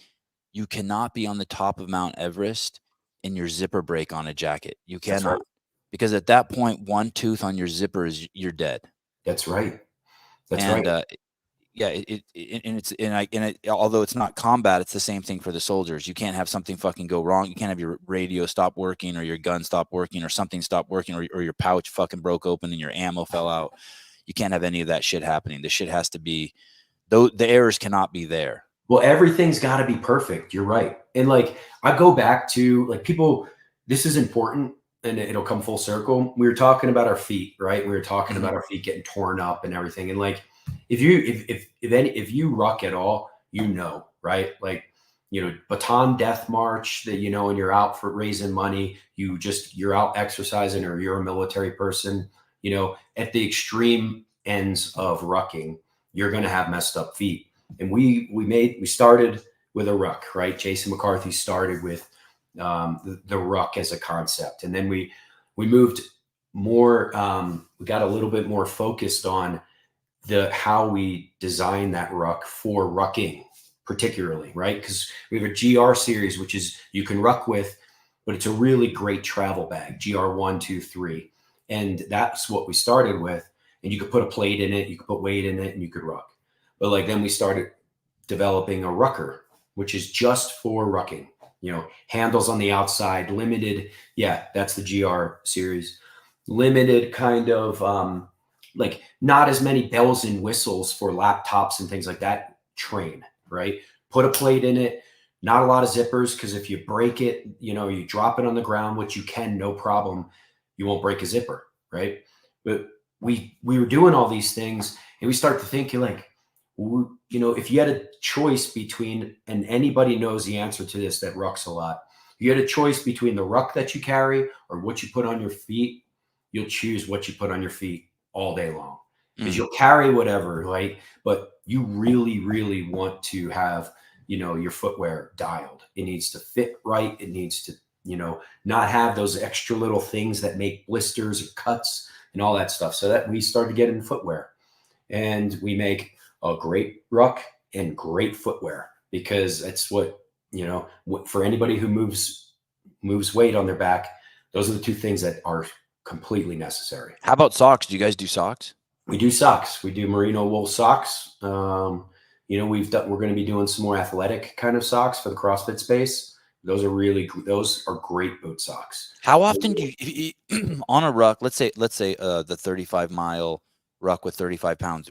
you cannot be on the top of Mount Everest and your zipper break on a jacket. You That's right. cannot. Because at that point, one tooth on your zipper is you're dead. That's right. That's And right. yeah, although it's not combat, it's the same thing for the soldiers. You can't have something fucking go wrong. You can't have your radio stop working, or your gun stop working, or something stop working, or your pouch fucking broke open and your ammo fell out. You can't have any of that shit happening. The shit has to be, though the errors cannot be there. Well, everything's got to be perfect. You're right. And like, I go back to like people, this is important, and it'll come full circle. We were talking about our feet, right? We were talking about our feet getting torn up and everything. And like, if you ruck at all, right? Like, baton death march that, and you're out for raising money, you're out exercising, or you're a military person, at the extreme ends of rucking, you're going to have messed up feet. And we started with a ruck, right? Jason McCarthy started with the ruck as a concept. And then we moved more, we got a little bit more focused on how we design that ruck for rucking, particularly, right? Because we have a GR series, which is you can ruck with, but it's a really great travel bag, GR 1, 2, 3. And that's what we started with. And you could put a plate in it, you could put weight in it, and you could ruck. But like, then we started developing a rucker, which is just for rucking, handles on the outside, limited. Yeah, that's the GR series. Limited kind of, like, not as many bells and whistles for laptops and things like that. Train, right? Put a plate in it. Not a lot of zippers, because if you break it, you drop it on the ground, which you can, no problem. You won't break a zipper, right? But we were doing all these things, and we start to think, like, if you had a choice between, and anybody knows the answer to this that rucks a lot, you had a choice between the ruck that you carry or what you put on your feet, you'll choose what you put on your feet all day long, because you'll carry whatever, right? But you really, really want to have, your footwear dialed. It needs to fit right. It needs to, not have those extra little things that make blisters or cuts and all that stuff. So that we started getting footwear, and we make a great ruck and great footwear, because it's what, for anybody who moves weight on their back, those are the two things that are completely necessary. How about socks? Do you guys do socks? We do socks. We do merino wool socks. We're going to be doing some more athletic kind of socks for the CrossFit space. Those are great boot socks. How often do you on a ruck? Let's say the 35-mile ruck with 35 pounds.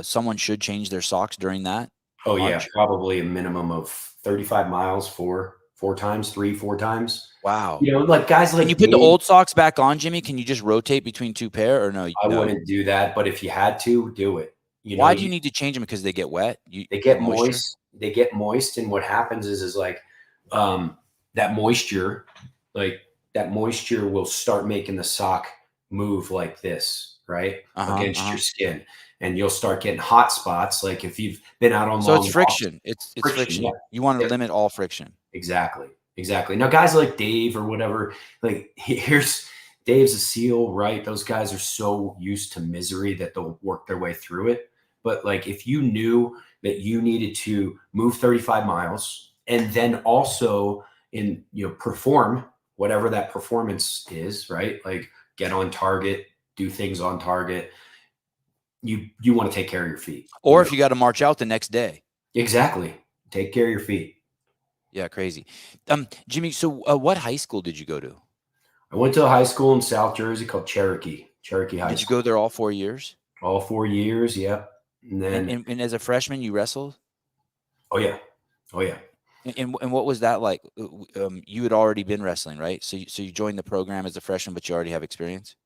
Someone should change their socks during that. Oh yeah, probably a minimum of 35 miles, four times, 4 times. Wow. Like guys like. Can you put the old socks back on, Jimmy? Can you just rotate between two pair, or no? I wouldn't do that, but if you had to, do it. Why do you need to change them? Because they get wet. They get moist. They get moist, and what happens is like that moisture will start making the sock move like this, right, against your skin, and you'll start getting hot spots. Like if you've been out on long it's friction. walks, it's friction. Yeah. You want to limit all friction. Exactly. Now, guys like Dave or whatever, like Dave's a SEAL, right? Those guys are so used to misery that they'll work their way through it. But like, if you knew that you needed to move 35 miles and then also perform whatever that performance is, right? Like get on target, do things on target. You want to take care of your feet. Or if you got to march out the next day. Exactly. Take care of your feet. Yeah, crazy. Jimmy, so what high school did you go to? I went to a high school in South Jersey called Cherokee High Did you School. go there all 4 years? All 4 years, yep. And then, And as a freshman, you wrestled? oh yeah, oh yeah. And what was that like? You had already been wrestling, right? So you joined the program as a freshman, but you already have experience?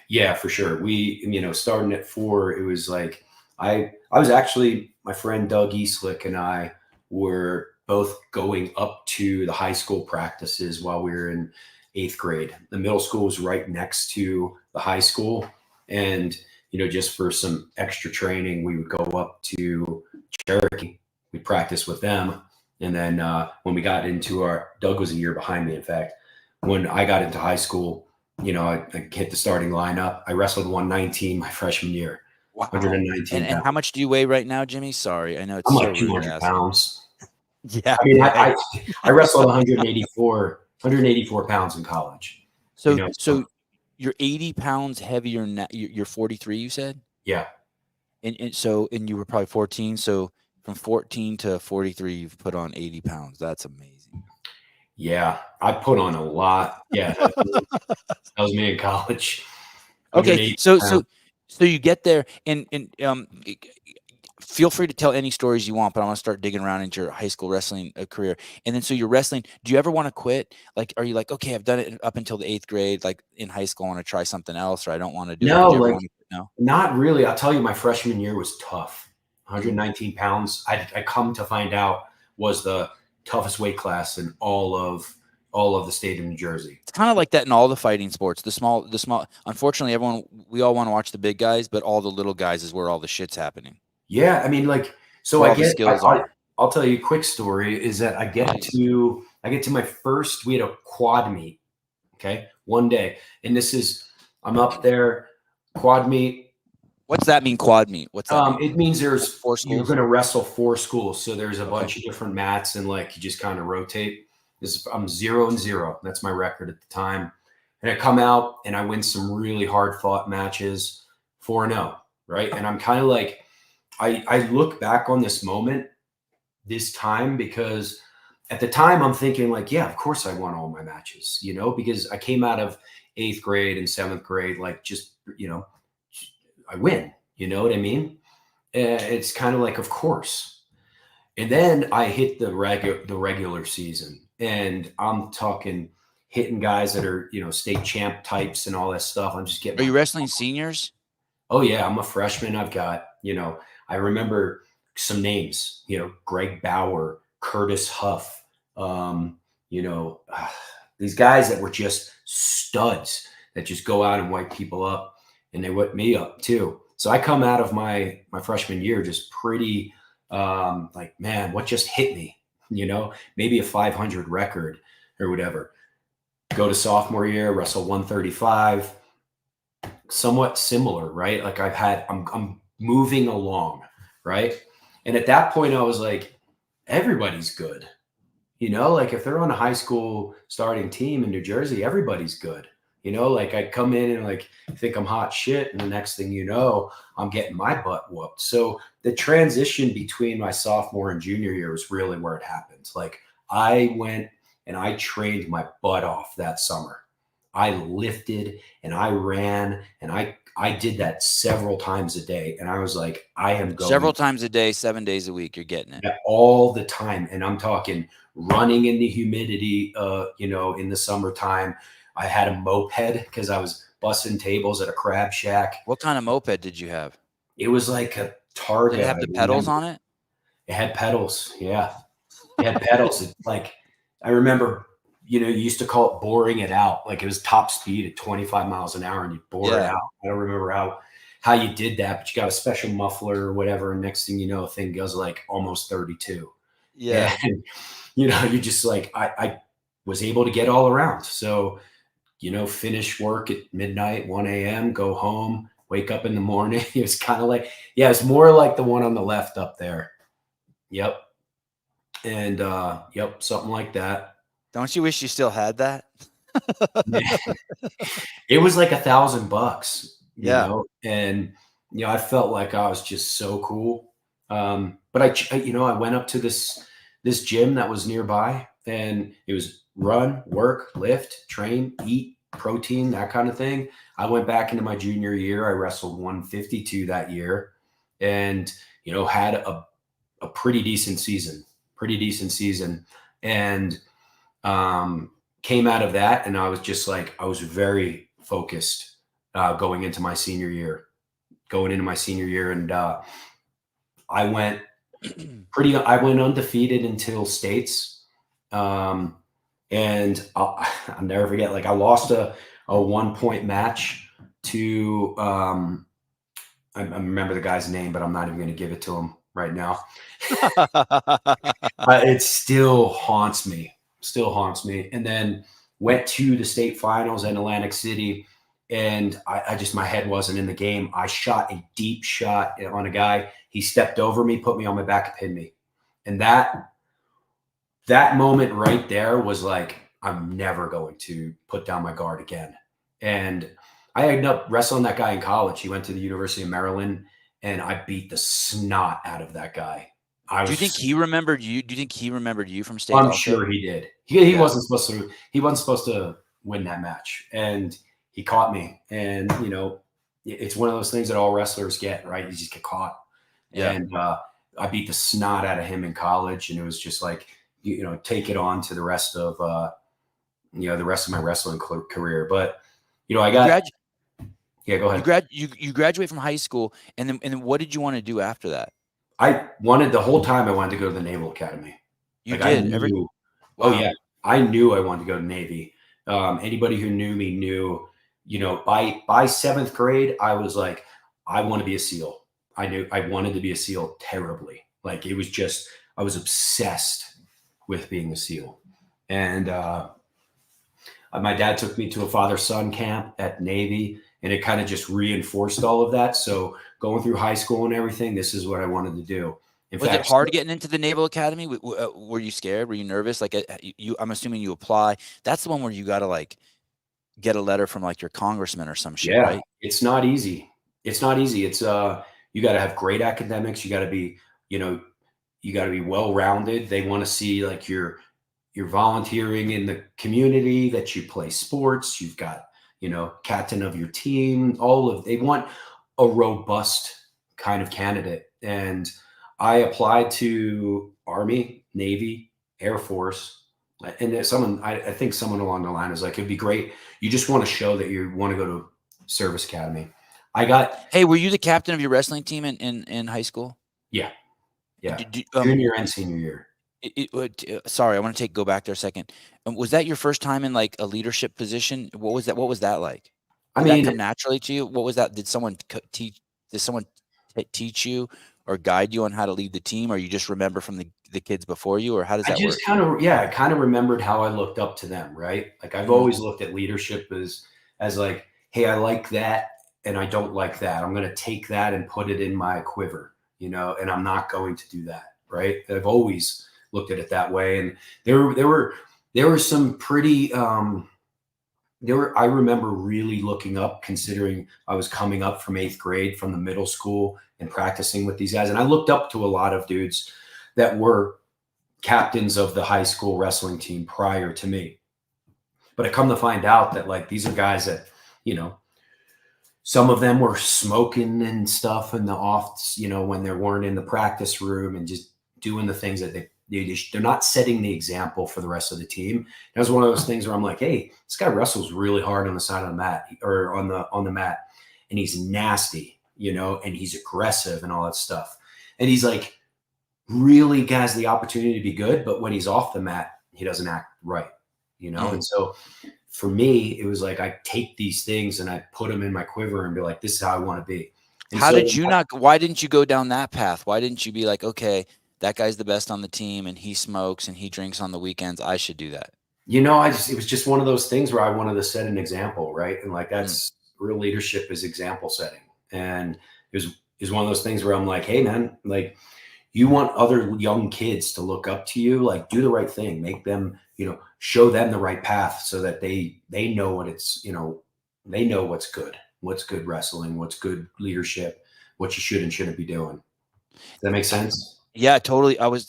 Yeah, for sure. We, starting at 4, it was like I was actually, my friend Doug Eastlick and I were both going up to the high school practices while we were in 8th grade. The middle school was right next to the high school, and just for some extra training, we would go up to Cherokee. We'd practice with them, and then when we got into Doug was a year behind me, in fact. When I got into high school, I hit the starting lineup. I wrestled 119 my freshman year. Wow. 119 And how much do you weigh right now, Jimmy? Sorry, I know it's I'm so like rude to 200 ask. pounds. Yeah. I mean, I wrestled 184 pounds in college. So you're 80 pounds heavier now. You're 43, you said? Yeah. And you were probably 14. So from 14 to 43, you've put on 80 pounds. That's amazing. Yeah. I put on a lot. Yeah. That was me in college. Okay. So you get there and feel free to tell any stories you want, but I want to start digging around into your high school wrestling career. And then, so you're wrestling. Do you ever want to quit? Like, are you like, okay, I've done it up until the 8th grade. Like in high school, I want to try something else, or I don't want to do it. No, Did you ever like, want to quit? No. not really. I'll tell you, my freshman year was tough. 119 pounds. I come to find out was the toughest weight class in all of the state of New Jersey. It's kind of like that in all the fighting sports. The small. Unfortunately, we all want to watch the big guys, but all the little guys is where all the shit's happening. Yeah, I mean, like, so Where all the skills are. I'll tell you a quick story is that I get to my first, we had a quad meet, okay, one day. And I'm up there, quad meet. What's that mean, quad meet? What's that mean? It means there's like 4 schools? You're going to wrestle 4 schools. So there's a bunch of different mats, and like you just kind of rotate. I'm 0-0. That's my record at the time. And I come out and I win some really hard fought matches, 4-0, right? And I'm kind of like, I look back on this moment, this time, because at the time I'm thinking like, yeah, of course I won all my matches, because I came out of 8th grade and 7th grade, like just, I win, you know what I mean? It's kind of like, of course. And then I hit the regular season, and I'm talking hitting guys that are, state champ types and all that stuff. I'm just getting. Are you wrestling seniors? Oh yeah, I'm a freshman. I've got, I remember some names, Greg Bauer, Curtis Huff, these guys that were just studs that just go out and wipe people up, and they whip me up too. So I come out of my freshman year just pretty like, man, what just hit me? Maybe a 500 record or whatever. Go to sophomore year, wrestle 135. Somewhat similar, right? Like I'm moving along, right? And at that point, I was like, everybody's good. Like if they're on a high school starting team in New Jersey, everybody's good. Like I come in and like think I'm hot shit, and the next thing you know, I'm getting my butt whooped. So the transition between my sophomore and junior year was really where it happened. Like I went and I trained my butt off that summer. I lifted and I ran and I did that several times a day. And I was like, I am going several times a day, 7 days a week. You're getting it all the time. And I'm talking running in the humidity, in the summertime. I had a moped because I was busting tables at a crab shack. What kind of moped did you have? It was like a Targa. Did it have the pedals on it? It had pedals. Yeah. It had pedals. Like I remember, you used to call it boring it out. Like it was top speed at 25 miles an hour and you bore it out. I don't remember how you did that, but you got a special muffler or whatever. And next thing you know, the thing goes like almost 32. Yeah. And, you just like, I was able to get all around. So, finish work at midnight, 1 a.m., go home, wake up in the morning. It was kind of like, yeah, it's more like the one on the left up there. Yep. And, something like that. Don't you wish you still had that? It was like $1,000, you Yeah. know? And, I felt like I was just so cool. But I went up to this gym that was nearby, and it was run, work, lift, train, eat, protein, that kind of thing. I went back into my junior year. I wrestled 152 that year, and had a pretty decent season, and came out of that, and I was just like, I was very focused going into my senior year, and I went undefeated until states. And I'll never forget, like I lost a 1-point match to, I remember the guy's name, but I'm not even going to give it to him right now. It still haunts me. And then went to the state finals in Atlantic City, and I just, my head wasn't in the game. I shot a deep shot on a guy. He stepped over me, put me on my back, and pinned me. And that moment right there was like, I'm never going to put down my guard again. And I ended up wrestling that guy in college. He went to the University of Maryland, and I beat the snot out of that guy. Do you think he remembered you? Do you think he remembered you from state? I'm sure he did. He wasn't supposed to win that match, and he caught me. And it's one of those things that all wrestlers get, right? You just get caught. Yeah. And I beat the snot out of him in college, and it was just like, take it on to the rest of my wrestling career. But I got go ahead. You graduate from high school, and then what did you want to do after that? The whole time I wanted to go to the Naval Academy. You did? Wow. Oh yeah, I knew I wanted to go to Navy. Anybody who knew me knew, by 7th grade, I was like, I want to be a SEAL. I knew I wanted to be a SEAL terribly. Like, it was just, I was obsessed with being a SEAL. And my dad took me to a father-son camp at Navy, and it kind of just reinforced all of that. So going through high school and everything, this is what I wanted to do. Was it hard getting into the Naval Academy? Were you scared? Were you nervous? Like, I'm assuming you apply. That's the one where you got to like get a letter from like your congressman or some shit, right? It's not easy. It's you got to have great academics. You got to be, well-rounded. They want to see like you're volunteering in the community, that you play sports. You've got, captain of your team, they want a robust kind of candidate. And I applied to Army, Navy, Air Force, and I think someone along the line was like, it'd be great. You just want to show that you want to go to Service Academy. Hey, were you the captain of your wrestling team in high school? Yeah. Junior and senior year. Sorry, I want to go back there a second. Was that your first time in like a leadership position? What was that like? Did that come naturally to you? What was that? Did someone teach you or guide you on how to lead the team, or you just remember from the kids before you, or how does that work? I kind of remembered how I looked up to them, right? Like, I've always looked at leadership as like, hey, I like that and I don't like that. I'm going to take that and put it in my quiver, and I'm not going to do that, right? I've always looked at it that way. And there were some pretty I remember really looking up, considering I was coming up from 8th grade from the middle school and practicing with these guys. And I looked up to a lot of dudes that were captains of the high school wrestling team prior to me. But I come to find out that like, these are guys that, some of them were smoking and stuff in the offs, when they weren't in the practice room, and just doing the things that they're not setting the example for the rest of the team. That was one of those things where I'm like, hey, this guy wrestles really hard on the side of the mat, or on the mat, and he's nasty, and he's aggressive and all that stuff. And he's like, really has the opportunity to be good, but when he's off the mat, he doesn't act right, And so for me, it was like, I take these things and I put them in my quiver and be like, this is how I want to be. And why didn't you go down that path? Why didn't you be like, okay, that guy's the best on the team and he smokes and he drinks on the weekends, I should do that? It was just one of those things where I wanted to set an example, right? And like, that's real leadership, is example setting. And it was one of those things where I'm like, hey man, like, you want other young kids to look up to you, like, do the right thing, make them, show them the right path, so that they know what it's, they know what's good wrestling, what's good leadership, what you should and shouldn't be doing. Does that make sense? Yeah, totally. I was,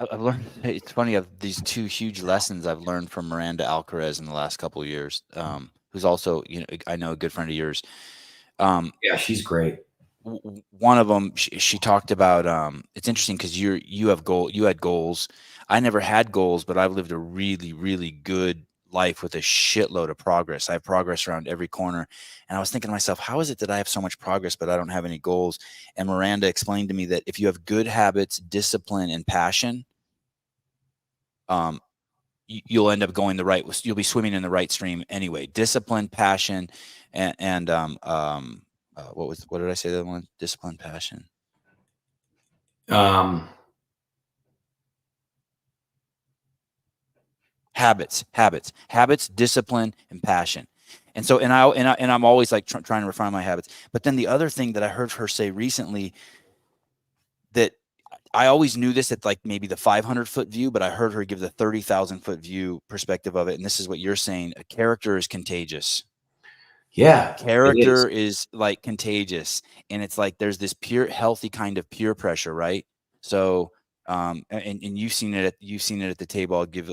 I've learned. It's funny. I've these two huge lessons I've learned from Miranda Alcaraz in the last couple of years. Who's also, I know, a good friend of yours. Yeah, she's great. One of them, she talked about. It's interesting because you had goals. I never had goals, but I've lived a really, really good life with a shitload of progress. I have progress around every corner. And I was thinking to myself, how is it that I have so much progress, but I don't have any goals? And Miranda explained to me that if you have good habits, discipline, and passion, you'll end up going you'll be swimming in the right stream anyway. Discipline, passion, and what did I say that one? Discipline, passion. Habits, discipline, and passion. And so, and I'm always like trying to refine my habits. But then the other thing that I heard her say recently, that I always knew this at like maybe the 500-foot view, but I heard her give the 30,000-foot view perspective of it. And this is what you're saying: a character is contagious. Yeah, Character is like contagious, and it's like there's this pure, healthy kind of peer pressure, right? So, and you've seen it at the table. I'll give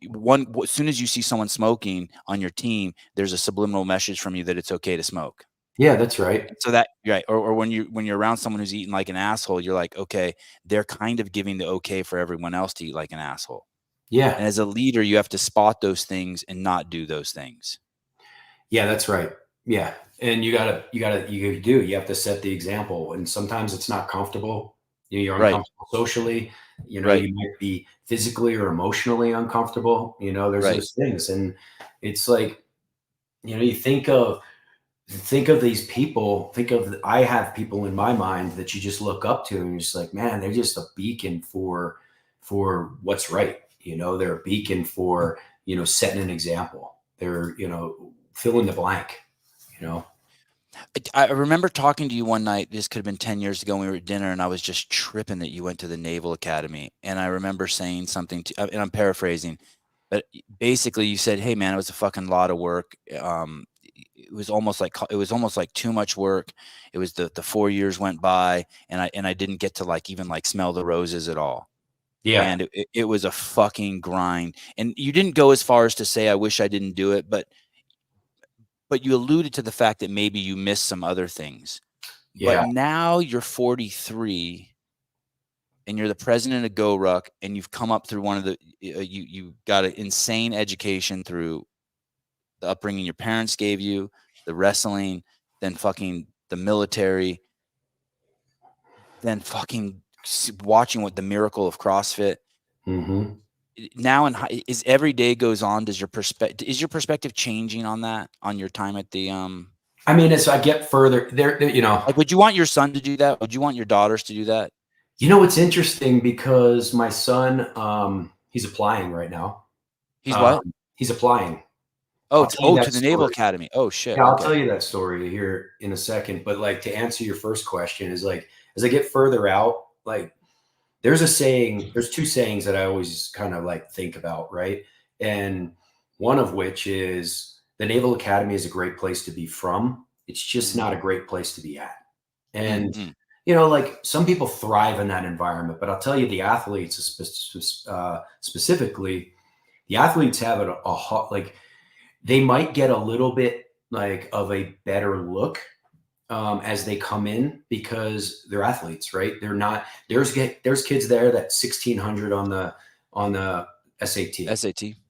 one. As soon as you see someone smoking on your team, there's a subliminal message from you that it's okay to smoke. Yeah, that's right. So that right, or when you're around someone who's eating like an asshole, you're like, okay, they're kind of giving the okay for everyone else to eat like an asshole. Yeah, and as a leader, you have to spot those things and not do those things. Yeah, that's right. Yeah. And you have to set the example. And sometimes it's not comfortable. You're uncomfortable socially, you might be physically or emotionally uncomfortable, there's those things. And it's like, you think of these people, I have people in my mind that you just look up to and you're just like, man, they're just a beacon for what's right. They're a beacon for, setting an example. They're, fill in the blank, I remember talking to you one night. This could have been 10 years ago when we were at dinner, and I was just tripping that you went to the Naval Academy. And I remember saying something and I'm paraphrasing, but basically you said, hey man, it was a fucking lot of work. It was almost like too much work. It was the 4 years went by, and I didn't get to like even like smell the roses at all. Yeah. And it was a fucking grind. And you didn't go as far as to say, I wish I didn't do it, but you alluded to the fact that maybe you missed some other things. Yeah. But now you're 43 and you're the president of GoRuck, and you've come up through one of the you got an insane education through the upbringing your parents gave you, the wrestling, then fucking the military, then fucking watching what the miracle of CrossFit. Mm-hmm. Now, as every day goes on, is your perspective changing on that, on your time at the I mean, as I get further there, like, would you want your son to do that? Would you want your daughters to do that? It's interesting because my son, he's applying right now. He's what? He's applying. To the Naval Academy. Oh shit. Yeah, I'll tell you that story here in a second. But like, to answer your first question is like, as I get further out, like there's two sayings that I always kind of like think about. Right. And one of which is the Naval Academy is a great place to be from. It's just not a great place to be at. And, like some people thrive in that environment, but I'll tell you, the athletes specifically, the athletes have like, they might get a little bit like of a better look as they come in because they're athletes, right? They're not, there's kids there that 1600 on the SAT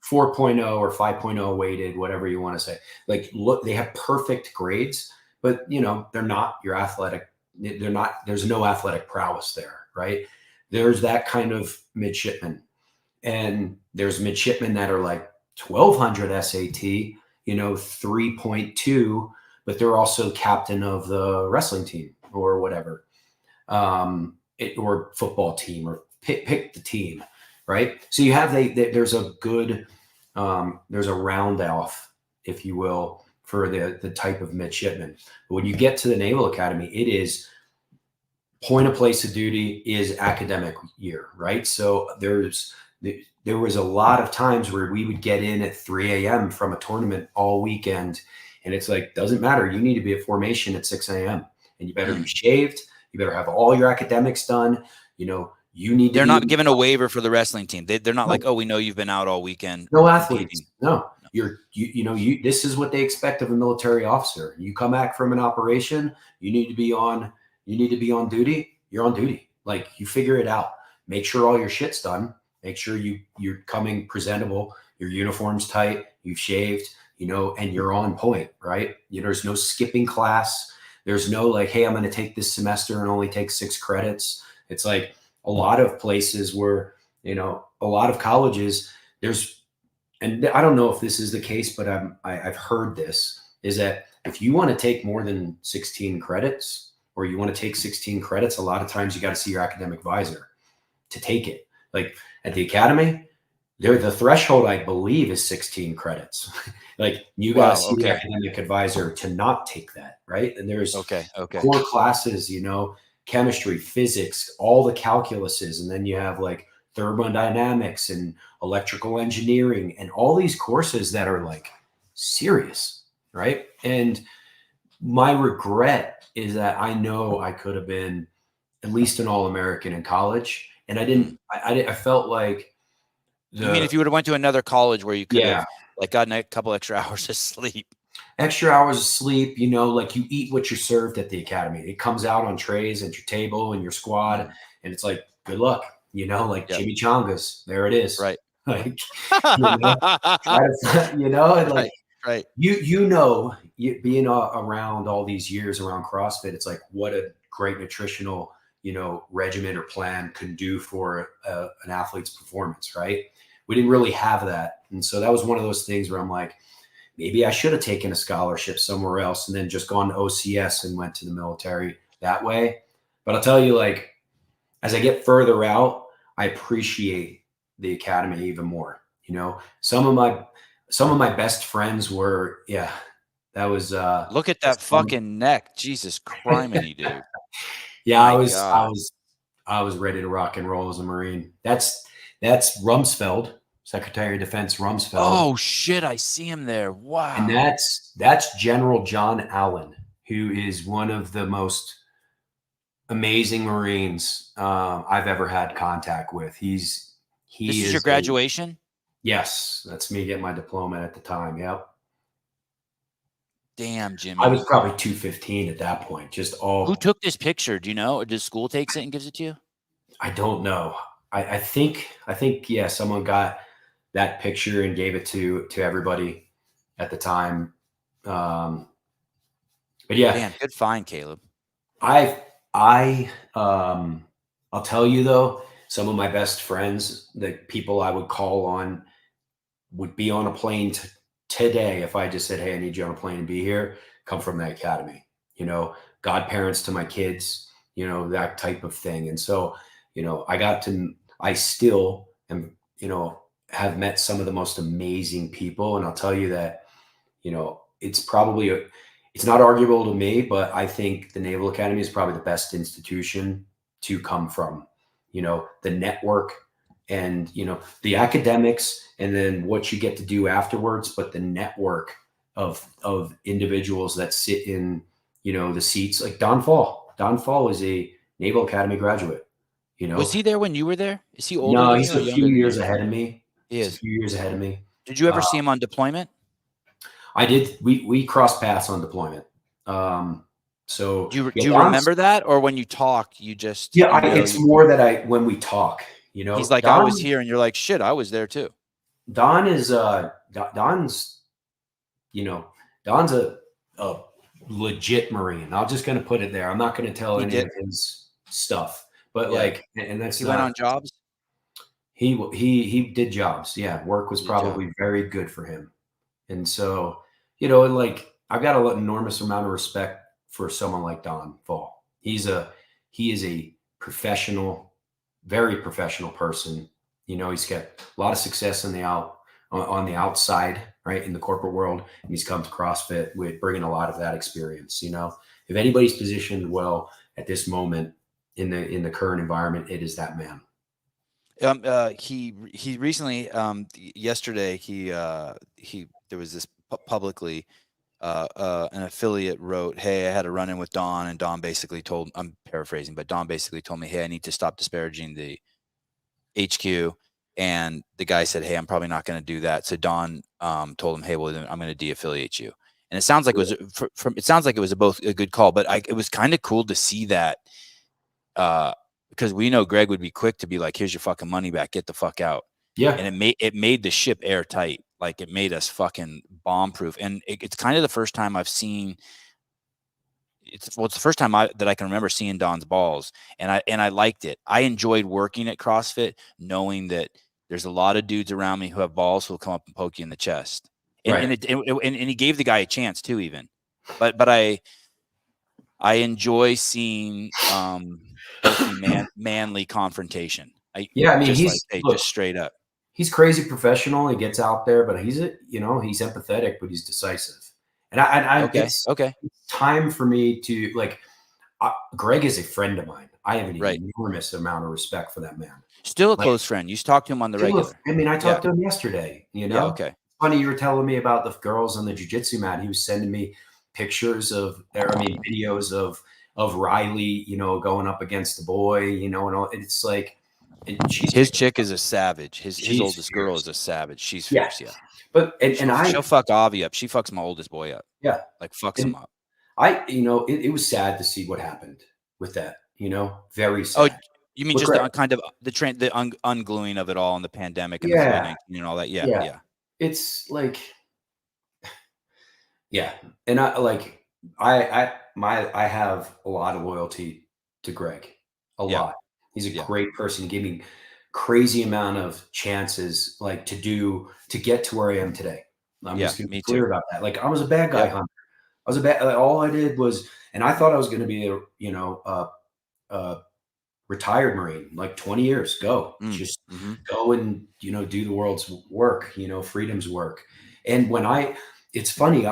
4.0 or 5.0 weighted, whatever you want to say. Like, look, they have perfect grades, but they're not your athletic. There's no athletic prowess there, right? There's that kind of midshipman, and there's midshipmen that are like 1200 SAT, 3.2, but they're also captain of the wrestling team or whatever, or football team, or pick the team, right? So you have there's a good, there's a round off, if you will, for the type of midshipman. But when you get to the Naval Academy, it is point of place of duty is academic year, right? So there was a lot of times where we would get in at 3 a.m. from a tournament all weekend. And it's like, doesn't matter. You need to be at formation at 6 a.m. and you better be shaved. You better have all your academics done. You need to They're be not given a waiver for the wrestling team. They're not like, oh, we know you've been out all weekend. No athletes. Competing. No, this is what they expect of a military officer. You come back from an operation, you need to be on duty. You're on duty. Like, you figure it out. Make sure all your shit's done. Make sure you're coming presentable. Your uniform's tight. You've shaved, and you're on point, right? There's no skipping class. There's no like, hey, I'm going to take this semester and only take 6 credits. It's like a lot of places where, a lot of colleges, and I don't know if this is the case, but I've heard this, is that if you want to take more than 16 credits, or you want to take 16 credits, a lot of times you got to see your academic advisor to take it. Like at the academy, the threshold, I believe, is 16 credits. Like, you got to see the academic advisor to not take that, right? And there's core classes, chemistry, physics, all the calculuses, and then you have like thermodynamics and electrical engineering and all these courses that are like serious, right? And my regret is that I know I could have been at least an All-American in college, and I didn't. I felt like you mean if you would have went to another college where you could have like gotten a couple extra hours of sleep? Extra hours of sleep, like you eat what you're served at the academy. It comes out on trays at your table and your squad, and it's like, good luck, like chimichangas. There it is. Right. Like, and like, right. Being around all these years around CrossFit, it's like, what a great nutritional, regimen or plan can do for an athlete's performance, right? We didn't really have that. And so that was one of those things where I'm like, maybe I should have taken a scholarship somewhere else and then just gone to OCS and went to the military that way. But I'll tell you, like, as I get further out, I appreciate the academy even more. Some of my best friends were, that was look at that fucking neck. Jesus criminy, dude. Yeah, I was ready to rock and roll as a Marine. That's Rumsfeld, Secretary of Defense Rumsfeld. Oh shit, I see him there. Wow. And that's General John Allen, who is one of the most amazing Marines I've ever had contact with. This is your graduation? Yes, that's me getting my diploma at the time. Yep. Damn, Jimmy. I was probably 215 at that point. Who took this picture? Do you know? Or does school takes it and gives it to you? I don't know. I think someone got that picture and gave it to everybody at the time. But yeah, damn, good find, Caleb. I'll tell you though, some of my best friends, the people I would call on, would be on a plane today if I just said, hey, I need you on a plane and be here, come from the academy, godparents to my kids, that type of thing. And so, I still am, have met some of the most amazing people. And I'll tell you that, it's not arguable to me, but I think the Naval Academy is probably the best institution to come from, the network and, the academics, and then what you get to do afterwards, but the network of individuals that sit in, the seats. Like Don Fall. Don Fall is a Naval Academy graduate. Was he there when you were there? Is he older? No, he's a few years ahead of me. He is a few years ahead of me. Did you ever see him on deployment? I did. We crossed paths on deployment. So do you remember that, or when you talk, you just it's more that when we talk, he's like, Don, I was here, and you're like, shit, I was there too. Don is Don's a legit Marine. I'm just gonna put it there. I'm not gonna tell any of his stuff, but and that's he went on jobs. He did jobs. Yeah, work was probably very good for him, and so and like, I've got an enormous amount of respect for someone like Don Fall. He is a professional, very professional person. He's got a lot of success on the outside, right, in the corporate world, and he's come to CrossFit with bringing a lot of that experience. If anybody's positioned well at this moment in the current environment, it is that man. He recently, yesterday, there was this publicly, an affiliate wrote, "Hey, I had a run-in with Don, and Don basically told, I'm paraphrasing, but Don basically told me, hey, I need to stop disparaging the HQ." And the guy said, "Hey, I'm probably not going to do that." So Don told him, "Hey, well, then I'm going to de-affiliate you." And it sounds like it sounds like it was both a good call, but it was kind of cool to see that, because we know Greg would be quick to be like, "Here's your fucking money back, get the fuck out." Yeah. And it made the ship airtight. Like, it made us fucking bomb proof. And it's kind of the first time I've seen. It's the first time that I can remember seeing Don's balls, and I liked it. I enjoyed working at CrossFit, knowing that there's a lot of dudes around me who have balls who'll come up and poke you in the chest, and Right. and he gave the guy a chance too, even. But I enjoy seeing healthy manly confrontation. Yeah. I mean, Just like, hey, just straight up. he's crazy professional. He gets out there, but he's he's empathetic, but he's decisive. And it's Okay, time for me to Greg is a friend of mine. I have an right. enormous amount of respect for that man. Still a Like, close friend. You talk to him on the regular. I mean, I Yeah, talked to him yesterday, yeah. Okay. Funny, you were telling me about the girls on the jiu-jitsu mat. He was sending me pictures videos of Riley, going up against the boy, and all. It's like, His chick is a savage. His she's oldest girl fierce. is a savage. She's Yeah. fierce, yeah. But I She'll fuck Avi up. She fucks my oldest boy up. yeah, Like, fucks him and up. it was sad to see what happened with that. Very Oh, sad. you mean But just Greg, the kind of the ungluing of it all, and the pandemic and the yeah, COVID-19 and all that? Yeah, yeah. yeah, It's like, yeah, and I have a lot of loyalty to Greg, a yeah, lot. He's a yeah, great person. He gave me crazy amount of chances, like to get to where I am today. I'm yeah. just gonna be Me too. clear about that. Like, I was a bad guy Yep. hunter. I was a bad. Like, all I did was, and I thought I was going to be a retired Marine, like 20 years. Just Mm-hmm. go and do the world's work. Freedom's work. And it's funny.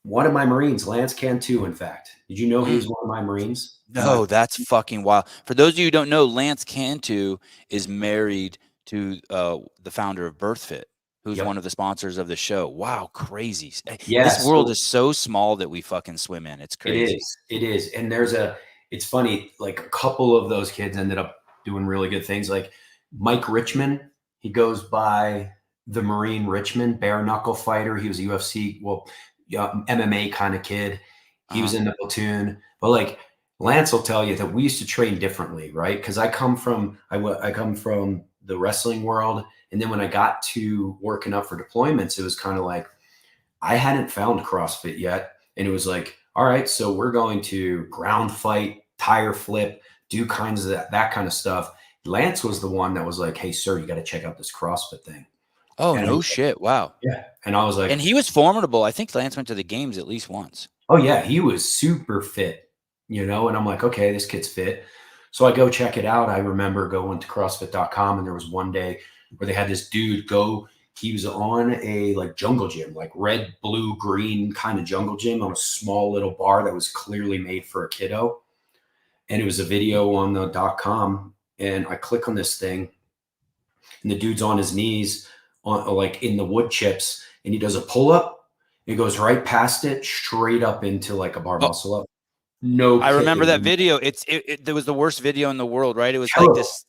One of my Marines, Lance Cantu, in fact. Did you know he Mm. was one of my Marines? No, that's fucking wild. For those of you who don't know, Lance Cantu is married to the founder of BirthFit, who's Yep. one of the sponsors of the show. Wow, crazy. Yeah. This world So is so small that we fucking swim in. It's it crazy. is. It is. And it's funny, like a couple of those kids ended up doing really good things. Like Mike Richmond, he goes by the Marine Richmond, bare knuckle fighter. He was a UFC, MMA kind of kid. He was in the platoon. But like Lance will tell you that we used to train differently, right? Because I come from the wrestling world. And then when I got to working up for deployments, it was kind of like I hadn't found CrossFit yet. And it was like, all right, so we're going to ground fight, tire flip, do kinds of that kind of stuff. Lance was the one that was like, hey, sir, you got to check out this CrossFit thing. Oh, And no shit. Wow. yeah. And I was like, And he was formidable. I think Lance went to the games at least once. oh, yeah, he was super fit, and I'm like, okay, this kid's fit. So I go check it out. I remember going to CrossFit.com, and there was one day where they had this dude go. He was on a like jungle gym, like red, blue, green kind of jungle gym on a small little bar that was clearly made for a kiddo. And it was a video on the .com. And I click on this thing, and the dude's on his knees on like in the wood chips, and he does a pull up. He goes right past it, straight up into like a bar Oh, muscle up. No I remember that kidding. video. It was the worst video in the world, right? It was like Terrible. this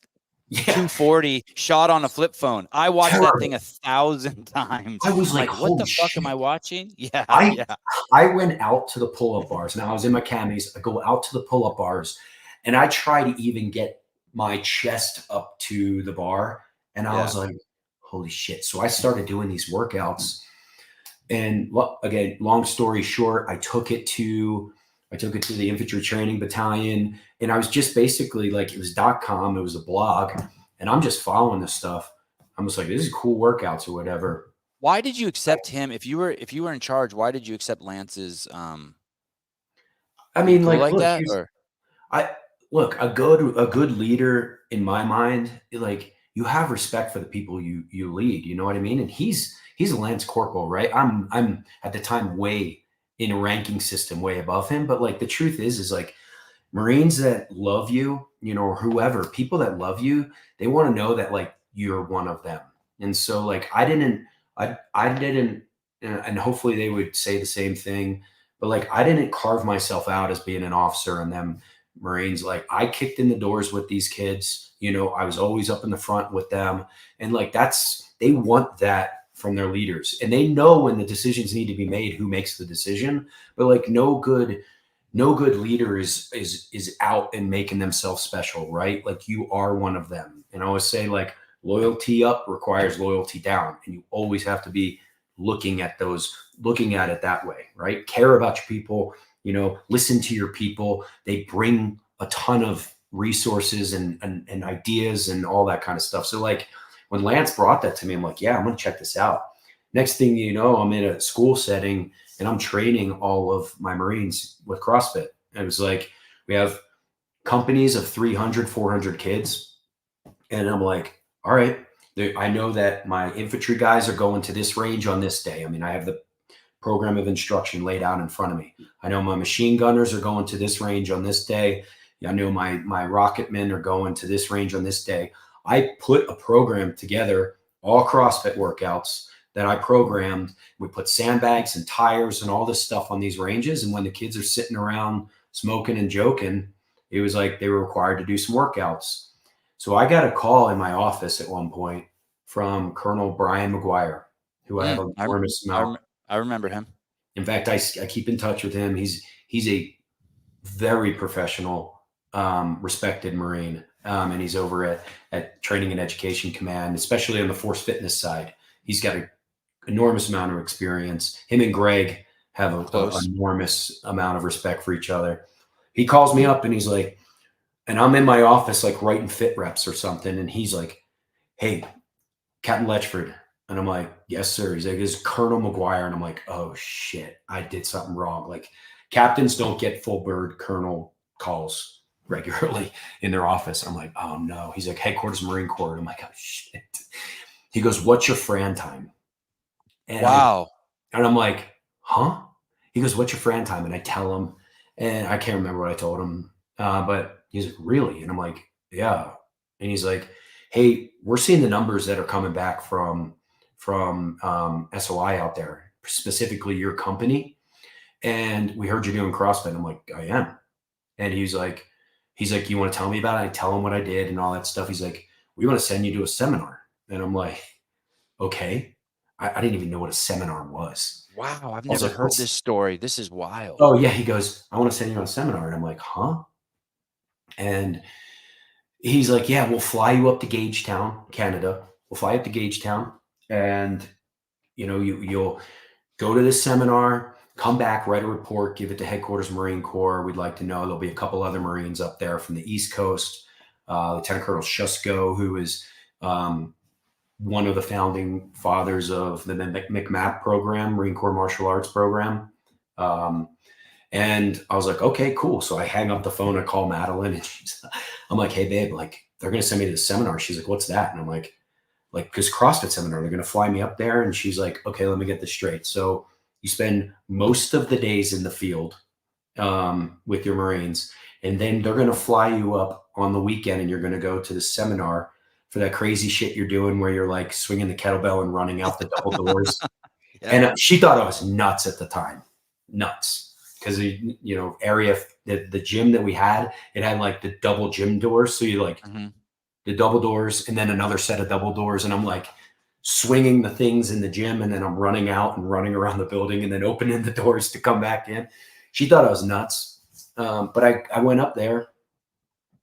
Yeah. 240 shot on a flip phone. I watched Terrible. that thing 1,000 times. I was like, what the fuck shit. am I watching? Yeah, I yeah. I went out to the pull-up bars. Now I was in my camis. I go out to the pull-up bars, and I try to even get my chest up to the bar. And I was like, holy shit. So I started doing these workouts. And again, long story short, I took it to the infantry training battalion. And I was just basically like, it was .com, it was a blog. And I'm just following this stuff. I'm just like, this is cool workouts or whatever. Why did you accept him? If you were in charge, why did you accept Lance's I mean, cool like, look, that? Or a good leader in my mind, like you have respect for the people you lead, you know what I mean? And he's a Lance Corporal, right? I'm at the time way in a ranking system way above him. But like the truth is like Marines that love you, or whoever, people that love you, they want to know that like you're one of them. And so like I didn't and hopefully they would say the same thing. But like, I didn't carve myself out as being an officer in them Marines. Like, I kicked in the doors with these kids, you know, I was always up in the front with them. And like, they want that from their leaders, and they know when the decisions need to be made, who makes the decision. But like, no good leader is out and making themselves special, right? Like, you are one of them. And I always say, like, loyalty up requires loyalty down, and you always have to be looking at it that way, right? Care about your people, you know, listen to your people. They bring a ton of resources and ideas and all that kind of stuff. So like, when Lance brought that to me, I'm like, yeah, I'm going to check this out. Next thing you know, I'm in a school setting and I'm training all of my Marines with CrossFit. And it was like, we have companies of 300, 400 kids. And I'm like, all right, I know that my infantry guys are going to this range on this day. I mean, I have the program of instruction laid out in front of me. I know my machine gunners are going to this range on this day. I know my rocket men are going to this range on this day. I put a program together, all CrossFit workouts that I programmed. We put sandbags and tires and all this stuff on these ranges. And when the kids are sitting around smoking and joking, it was like they were required to do some workouts. So I got a call in my office at one point from Colonel Brian McGuire, who I have an enormous amount. I remember him. In fact, I keep in touch with him. He's a very professional, respected Marine. And he's over at Training and Education Command, especially on the force fitness side. He's got an enormous amount of experience. Him and Greg have an enormous amount of respect for each other. He calls me up and he's like, and I'm in my office, like writing fit reps or something. And he's like, hey, Captain Letchford. And I'm like, yes, sir. He's like, it's Colonel McGuire. And I'm like, oh shit, I did something wrong. Like, captains don't get full bird colonel calls regularly in their office. I'm like, oh no. He's like, headquarters Marine Corps. And I'm like, oh shit. He goes, what's your Fran time? And wow. And I'm like, huh? He goes, what's your Fran time? And I tell him, and I can't remember what I told him. But he's like, really? And I'm like, yeah. And he's like, hey, we're seeing the numbers that are coming back from SOI out there, specifically your company. And we heard you're doing CrossFit. I'm like, I am. And he's like, you want to tell me about it? I tell him what I did and all that stuff. He's like, we want to send you to a seminar. And I'm like, okay. I didn't even know what a seminar was. Wow. I've never heard this story. This is wild. Oh yeah. He goes, I want to send you on a seminar. And I'm like, huh? And he's like, yeah, we'll fly you up to Gagetown, Canada. We'll fly up to Gagetown. And, you know, you'll go to this seminar, come back, write a report, give it to headquarters Marine Corps. We'd like to know. There'll be a couple other Marines up there from the East Coast. Lieutenant Colonel Shusko, who is one of the founding fathers of the MCMAP program, Marine Corps Martial Arts program. And I was like, okay, cool. So I hang up the phone, I call Madeline, and I'm like, hey babe, like they're going to send me to the seminar. She's like, what's that? And I'm like, because CrossFit seminar, they're going to fly me up there. And she's like, okay, let me get this straight. So you spend most of the days in the field with your Marines, and then they're going to fly you up on the weekend and you're going to go to the seminar for that crazy shit you're doing where you're like swinging the kettlebell and running out the double doors. Yeah. And she thought I was nuts at the time. Nuts. Because, you know, the gym that we had, it had like the double gym doors. So you like the double doors and then another set of double doors. And I'm like swinging the things in the gym and then I'm running out and running around the building and then opening the doors to come back in. She thought I was nuts. But I went up there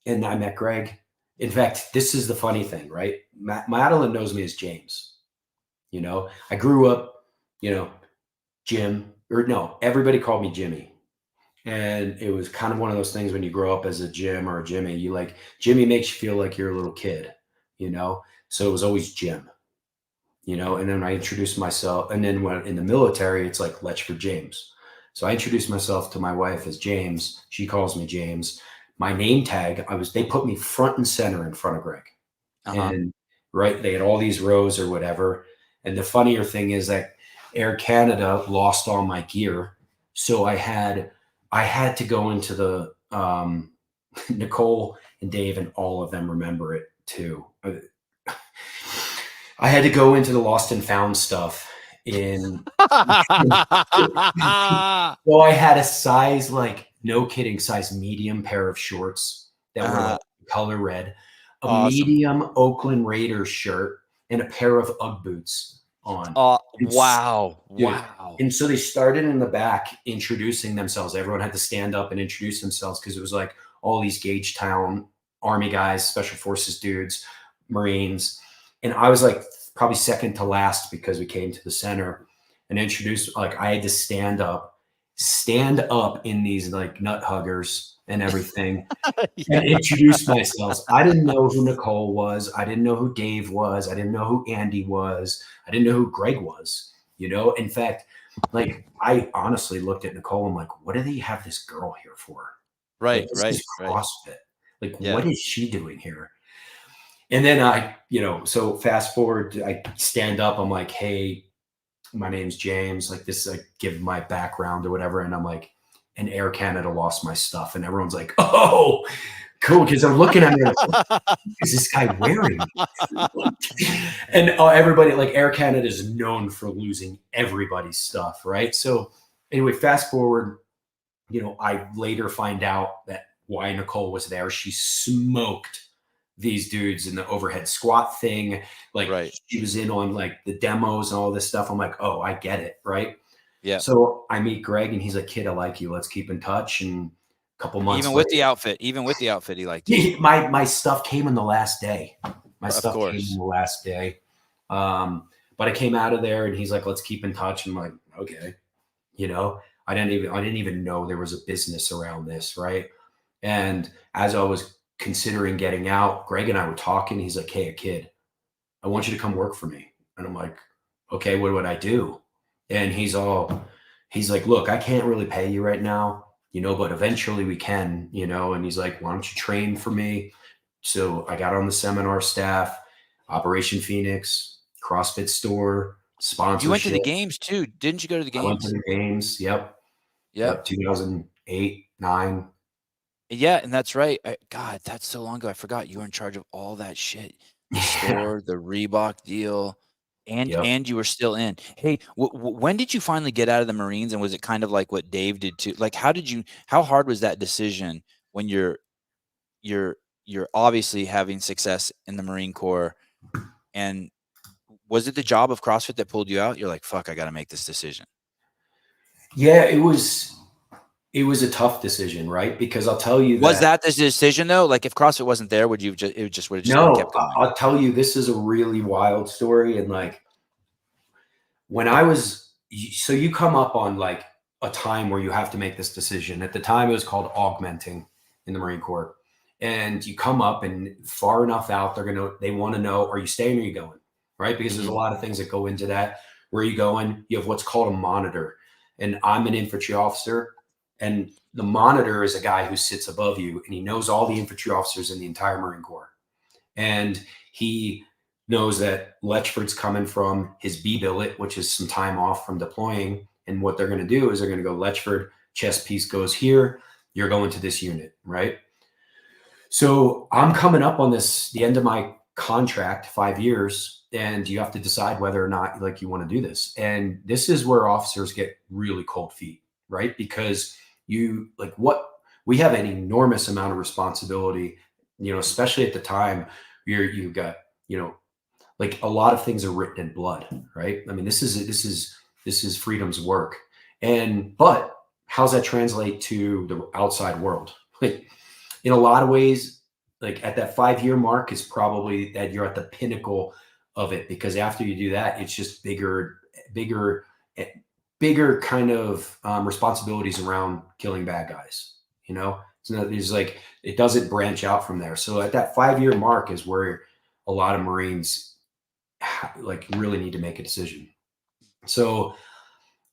and I met Greg. In fact, this is the funny thing, right? Madeline knows me as James. You know, I grew up, you know, everybody called me Jimmy. And it was kind of one of those things when you grow up as a Jim or a Jimmy, you like, Jimmy makes you feel like you're a little kid, you know? So it was always Jim, you know? And then I introduced myself. And then when in the military, it's like Letchford James. So I introduced myself to my wife as James. She calls me James. My name tag, they put me front and center in front of Greg. And right, they had all these rows or whatever. And the funnier thing is that Air Canada lost all my gear. So I had to go into the, Nicole and Dave and all of them remember it too. I had to go into the lost and found stuff in. So I had a size, like, no kidding, size medium pair of shorts that were like color red, a medium Oakland Raiders shirt, and a pair of Ugg boots on. Wow. Dude, Wow. and so they started in the back introducing themselves. Everyone had to stand up and introduce themselves because it was like all these Gage Town Army guys, Special Forces dudes, Marines. And I was like probably second to last because we came to the center and introduced, like, I had to stand up in these like nut huggers and everything and introduce myself. I didn't know who Nicole was. I didn't know who Dave was. I didn't know who Andy was. I didn't know who Greg was, you know? In fact, like, I honestly looked at Nicole. I'm like, what do they have this girl here for? Right, Like, this right, is right. CrossFit. Like, what is she doing here? And then I, so fast forward, I stand up. I'm like, hey, my name's James. Like, this, like, give my background or whatever. And I'm like, and Air Canada lost my stuff. And everyone's like, oh, cool. Because they're looking at me like, what is this guy wearing? And everybody, like, Air Canada is known for losing everybody's stuff, right? So anyway, fast forward, I later find out that why Nicole was there. She smoked these dudes in the overhead squat thing. Like, she was in on like the demos and all this stuff. I'm like, oh, I get it. Right. Yeah. So I meet Greg and he's like, kid, I like you. Let's keep in touch. And a couple months even with the outfit, he liked you. My stuff came in the last day. But I came out of there and he's like, let's keep in touch. And I'm like, okay. I didn't even know there was a business around this. Right. And as I was considering getting out, Greg and I were talking. He's like, hey, kid, I want you to come work for me. And I'm like, okay, what would I do? And he's like, look, I can't really pay you right now, but eventually we can, and he's like, why don't you train for me? So I got on the seminar staff, Operation Phoenix, CrossFit store, sponsorship. You went to the games too. Didn't you go to the games? I went to the games. Yep. 2008, 9. Yeah, and that's right. God, that's so long ago. I forgot you were in charge of all that shit. The store, the Reebok deal, and you were still in. Hey, when did you finally get out of the Marines? And was it kind of like what Dave did too? Like, how hard was that decision when you're obviously having success in the Marine Corps? And was it the job of CrossFit that pulled you out? You're like, fuck, I got to make this decision. Yeah, it was a tough decision, right? Because I'll tell you, was that the decision though? Like, if CrossFit wasn't there, would you would have just kept going? I'll tell you, this is a really wild story. And like, when so you come up on like a time where you have to make this decision. At the time, it was called augmenting in the Marine Corps. And you come up and far enough out, they want to know, are you staying or are you going? Right? Because there's a lot of things that go into that. Where are you going? You have what's called a monitor. And I'm an infantry officer. And the monitor is a guy who sits above you, and he knows all the infantry officers in the entire Marine Corps. And he knows that Letchford's coming from his B billet, which is some time off from deploying. And what they're going to do is they're going to go, Letchford, chest piece goes here. You're going to this unit, right? So I'm coming up on the end of my contract, 5 years, and you have to decide whether or not like you want to do this. And this is where officers get really cold feet, right? Because we have an enormous amount of responsibility, especially at the time you've got, like, a lot of things are written in blood, right? I mean, this is freedom's work. But how's that translate to the outside world? Like, in a lot of ways, like at that 5-year mark is probably that you're at the pinnacle of it, because after you do that, it's just bigger kind of responsibilities around killing bad guys, So there's like, it doesn't branch out from there. So at that 5-year mark is where a lot of Marines like really need to make a decision. So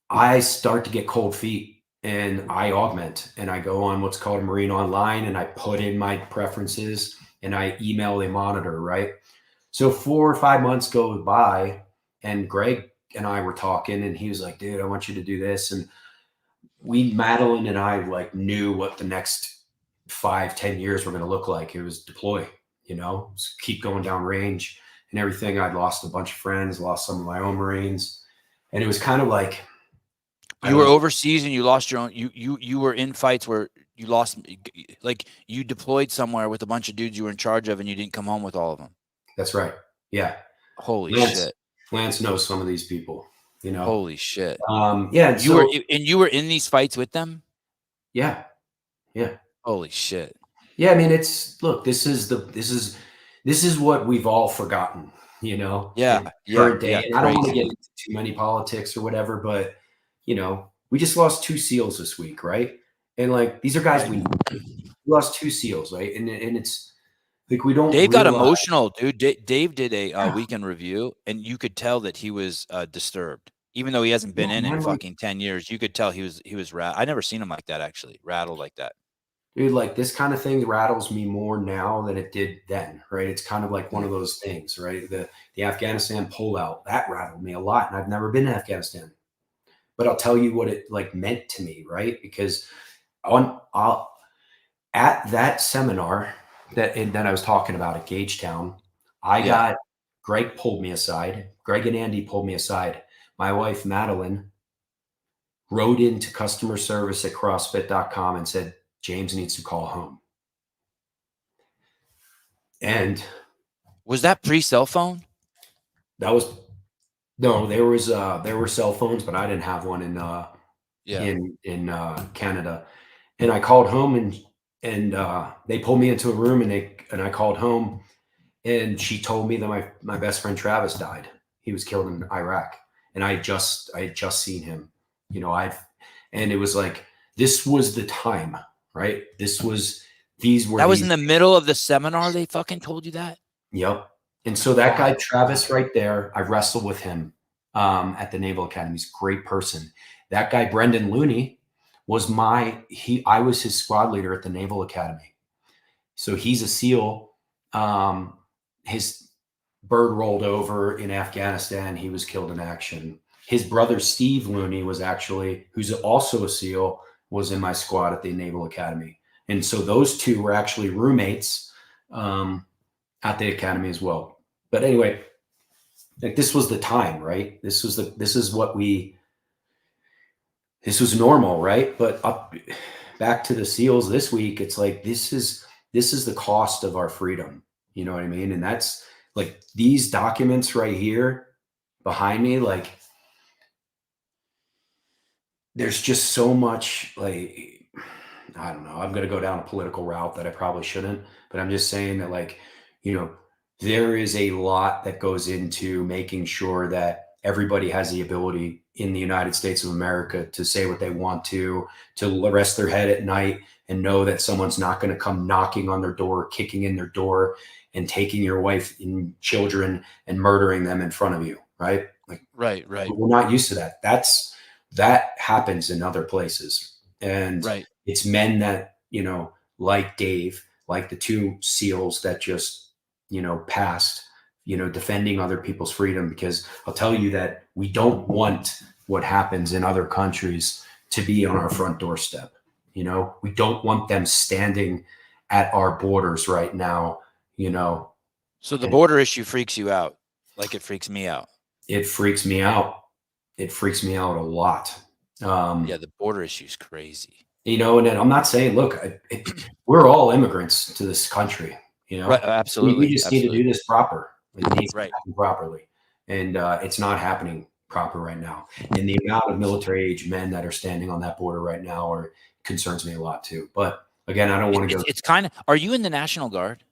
I start to get cold feet and I augment and I go on what's called a Marine Online and I put in my preferences and I email a monitor, right? So 4 or 5 months go by and Greg and I were talking and he was like, dude, I want you to do this. And Madeline and I like knew what the next 5-10 years were going to look like. It was deploy, keep going down range and everything. I'd lost a bunch of friends, lost some of my own Marines. And it was kind of like, you were overseas and you lost your own. You were in fights where you lost, like you deployed somewhere with a bunch of dudes you were in charge of, and you didn't come home with all of them. That's right. Yeah. Holy Lance, shit. Lance knows some of these people, you know. Holy shit. Yeah. And you were in these fights with them. Yeah. Yeah. Holy shit. Yeah. I mean, this is what we've all forgotten, you know. Yeah. Current day. Yeah. And I don't want to get into too many politics or whatever, but you know, we just lost 2 SEALs this week, right? And like these are guys we lost 2 SEAls, right? And it's like we don't. Dave got emotional, dude. Dave did a weekend review, and you could tell that he was disturbed, even though he hasn't been in fucking 10 years. You could tell he was I never seen him like that, actually, rattled like that. Dude, like this kind of thing rattles me more now than it did then, right? It's kind of like one of those things, right? The Afghanistan pullout, that rattled me a lot, and I've never been to Afghanistan. But I'll tell you what it like meant to me, right? Because at that seminar that I was talking about at Gagetown, Greg pulled me aside. Greg and Andy pulled me aside. My wife, Madeline, wrote into customer service at CrossFit.com and said, James needs to call home. And was that pre-cell phone? There were cell phones, but I didn't have one in Canada. And I called home and they pulled me into a room and I called home and she told me that my best friend Travis died. He was killed in Iraq. And I had just seen him, you know, and it was like, this was the time, right? That was in the middle of the seminar. They fucking told you that. Yep. And so that guy, Travis, right there, I wrestled with him at the Naval Academy. He's a great person. That guy, Brendan Looney, was I was his squad leader at the Naval Academy. So he's a SEAL. His bird rolled over in Afghanistan. He was killed in action. His brother, Steve Looney, who's also a SEAL, was in my squad at the Naval Academy. And so those two were actually roommates at the academy as well. But anyway, like this was the time, right? This was normal, right? But back to the SEALs this week, it's like this is the cost of our freedom. You know what I mean? And that's like these documents right here behind me, like there's just so much, like, I don't know. I'm going to go down a political route that I probably shouldn't, but I'm just saying that, like, you know, there is a lot that goes into making sure that everybody has the ability in the United States of America to say what they want to rest their head at night and know that someone's not going to come knocking on their door, kicking in their door and taking your wife and children and murdering them in front of you. Right. Like, right. We're not used to that. That happens in other places. And it's men that, you know, like Dave, like the 2 SEALs that just, you know, passed, you know, defending other people's freedom, because I'll tell you that we don't want what happens in other countries to be on our front doorstep. You know, we don't want them standing at our borders right now, you know. So the border issue freaks you out like it freaks me out. It freaks me out. It freaks me out a lot. The border issue is crazy. You know, and I'm not saying, look, we're all immigrants to this country. You know, absolutely. We just need to do this proper. It needs to happen properly. And it's not happening proper right now. And the amount of military age men that are standing on that border right now concerns me a lot too. But again, I don't want to go. It's kind of, are you in the National Guard?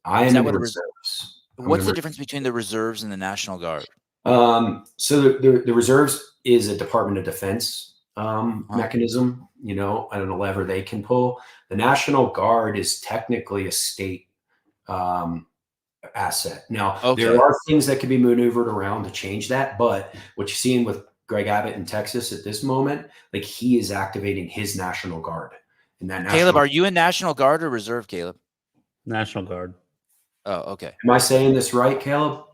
I am in the reserves. What's the difference between the reserves and the National Guard? So the reserves is a Department of Defense mechanism, you know, and a lever they can pull. The National Guard is technically a state asset. Now, there are things that can be maneuvered around to change that, but what you're seeing with Greg Abbott in Texas at this moment, like he is activating his National Guard. And that Caleb, are you in National Guard or Reserve, Caleb? National Guard. Oh, okay. Am I saying this right, Caleb?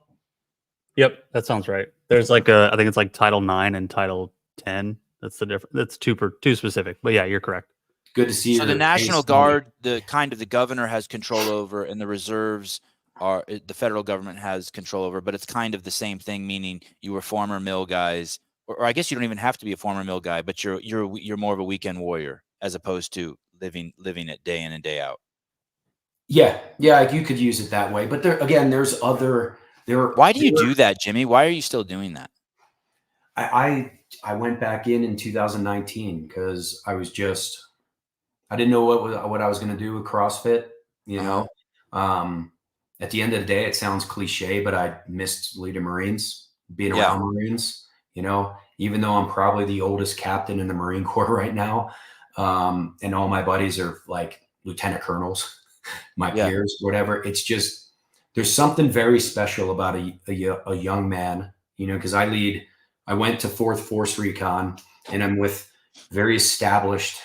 Yep, that sounds right. There's like I think it's like Title 9 and Title 10. That's the difference. That's too specific. But yeah, you're correct. Good to see you. So the National Guard, the governor has control over, and the reserves are the federal government has control over, but it's kind of the same thing, meaning you were former mill guys or I guess you don't even have to be a former mill guy, but you're more of a weekend warrior as opposed to living it day in and day out. Yeah, like you could use it that way, but there's other. Why do you do that, Jimmy? Why are you still doing that? I went back in 2019 because I didn't know what I was going to do with CrossFit. You know, at the end of the day, it sounds cliche, but I missed leading Marines, being around Marines. You know, even though I'm probably the oldest captain in the Marine Corps right now, and all my buddies are like lieutenant colonels. My peers, whatever. It's just, there's something very special about a young man, you know, because I went to 4th Force Recon, and I'm with very established,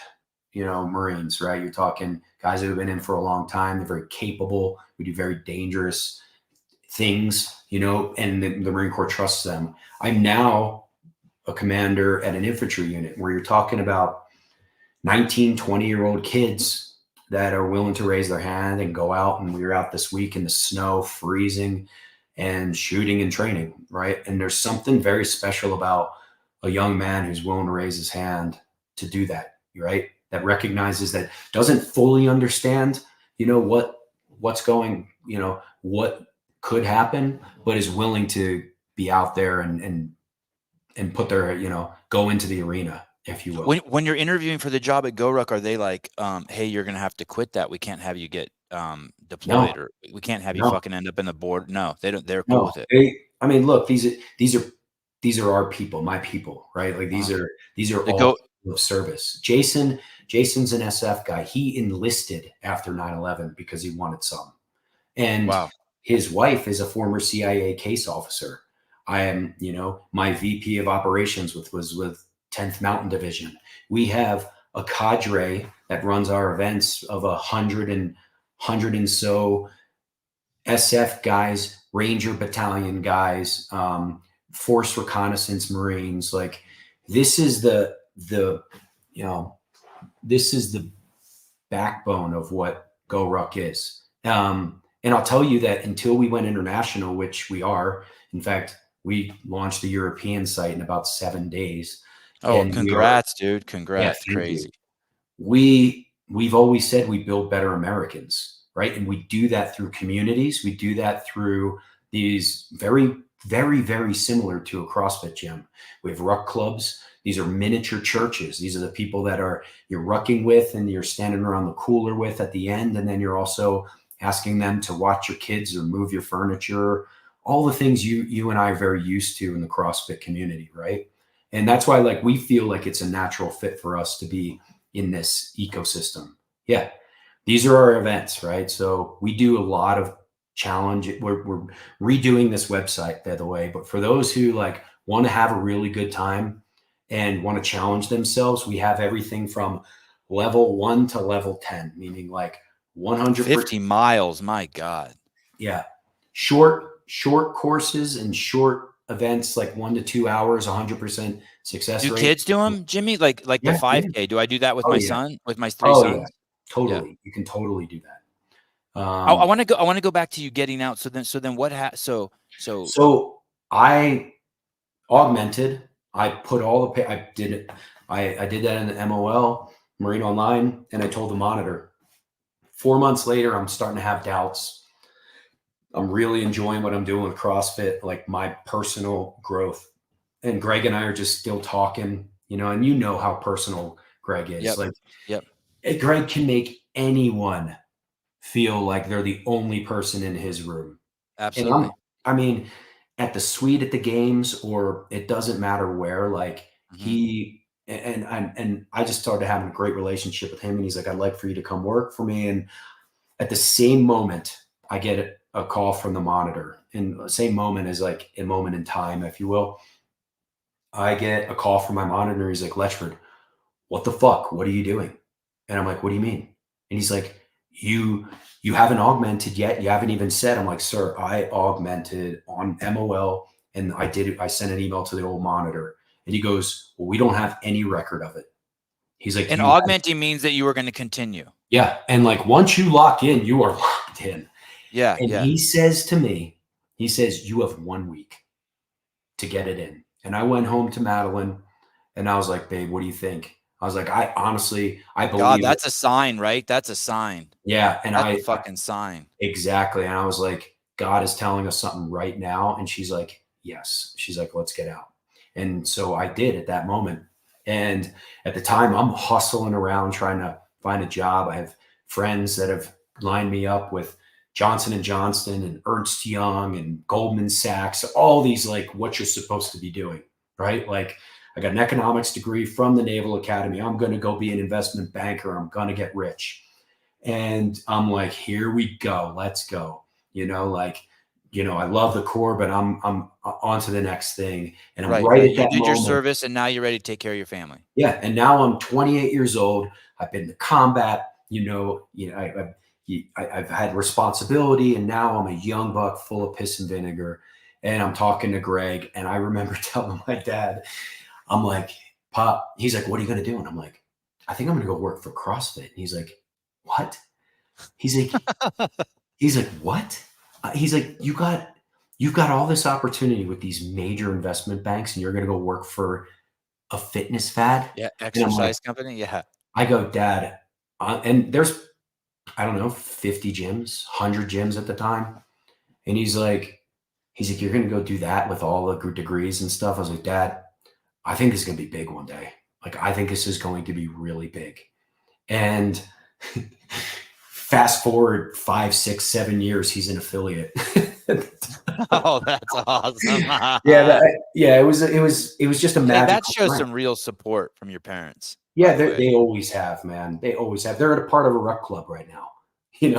you know, Marines, right? You're talking guys that have been in for a long time. They're very capable. We do very dangerous things, you know, and the Marine Corps trusts them. I'm now a commander at an infantry unit where you're talking about 19, 20-year-old kids that are willing to raise their hand and go out. And we were out this week in the snow, freezing and shooting and training, right? And there's something very special about a young man who's willing to raise his hand to do that, right? That recognizes, that doesn't fully understand, you know, what's going, you know, what could happen, but is willing to be out there and put their, you know, go into the arena, if you will. When you're interviewing for the job at GoRuck, are they like, hey, you're going to have to quit that. We can't have you get deployed, or we can't have you fucking end up in the board. No, they don't. They're cool with it. I mean, look, these are our people, my people, right? Like these are all of service. Jason's an SF guy. He enlisted after 9/11 because he wanted some. And his wife is a former CIA case officer. I am, you know, my VP of operations was with 10th Mountain Division. We have a cadre that runs our events of 100 and so SF guys, Ranger Battalion guys, Force Reconnaissance Marines. Like this is the you know, this is the backbone of what GoRuck is. And I'll tell you that until we went international, which we are, in fact, we launched the European site in about 7 days. Oh, and congrats, dude. Congrats. Yeah, crazy. We've always said we build better Americans, right? And we do that through communities. We do that through these very, very, very similar to a CrossFit gym. We have ruck clubs. These are miniature churches. These are the people that you're rucking with and you're standing around the cooler with at the end. And then you're also asking them to watch your kids or move your furniture, all the things you and I are very used to in the CrossFit community, right? And that's why, like, we feel like it's a natural fit for us to be in this ecosystem. Yeah. These are our events, right? So we do a lot of challenge. We're redoing this website, by the way, but for those who like want to have a really good time and want to challenge themselves, we have everything from level 1 to level 10, meaning like 150 miles. My God. Yeah. Short courses and short events, like 1 to 2 hours, 100% success rate. Do kids do them, Jimmy? Like the 5K? Yeah. Do I do that with my son, with my 3 sons? Yeah. Totally. Yeah. You can totally do that. I want to go back to you getting out. So then what So I augmented. I put all the I did it. I did that in the MOL, Marine Online, and I told the monitor. 4 months later, I'm starting to have doubts. I'm really enjoying what I'm doing with CrossFit, like my personal growth. And Greg and I are just still talking, you know, and you know how personal Greg is. Greg can make anyone feel like they're the only person in his room. Absolutely. I mean, at the suite at the games, or it doesn't matter where, like he and I just started having a great relationship with him. And he's like, I'd like for you to come work for me. And at the same moment, I get a call from the monitor, and the same moment is like a moment in time, if you will. I get a call from my monitor. He's like, Letchford, what the fuck? What are you doing? And I'm like, what do you mean? And he's like, you haven't augmented yet. You haven't even said. I'm like, sir, I augmented on MOL, and I sent an email to the old monitor. And he goes, well, we don't have any record of it. He's like, and augmenting means that you were going to continue. Yeah. And like, once you lock in, you are locked in. Yeah. And he says to me, you have 1 week to get it in. And I went home to Madeline and I was like, babe, what do you think? I was like, I honestly, I believe God, that's a sign, right? That's a sign. Yeah. And That's a fucking sign. exactly. And I was like, God is telling us something right now. And she's like, yes. She's like, let's get out. And so I did at that moment. And at the time, I'm hustling around trying to find a job. I have friends that have lined me up with Johnson & Johnson and Ernst Young and Goldman Sachs, all these like what you're supposed to be doing, right? Like I got an economics degree from the Naval Academy. I'm going to go be an investment banker. I'm going to get rich. And I'm like, here we go. Let's go. I love the Corps, but I'm on to the next thing. And I'm right at that You did your moment. service and now you're ready to take care of your family. Yeah. And now I'm 28 years old. I've been to combat, I've had responsibility, and now I'm a young buck full of piss and vinegar. And I'm talking to Greg. And I remember telling my dad, I'm like, Pop, he's like, what are you going to do? And I'm like, I think I'm going to go work for CrossFit. And he's like, what? He's like, what? He's like, you've got all this opportunity with these major investment banks and you're going to go work for a fitness fad? Yeah. Exercise company. Yeah. I go, Dad, and there's, I don't know, 50 gyms, 100 gyms at the time. And he's like, you're going to go do that with all the degrees and stuff. I was like, Dad, I think this is going to be big one day. Like, I think this is going to be really big. And fast forward 5, 6, 7 years, he's an affiliate. Oh, that's awesome. It was just a magic. That shows some real support from your parents. Yeah, they always have, man. They always have. They're at a part of a ruck club right now, and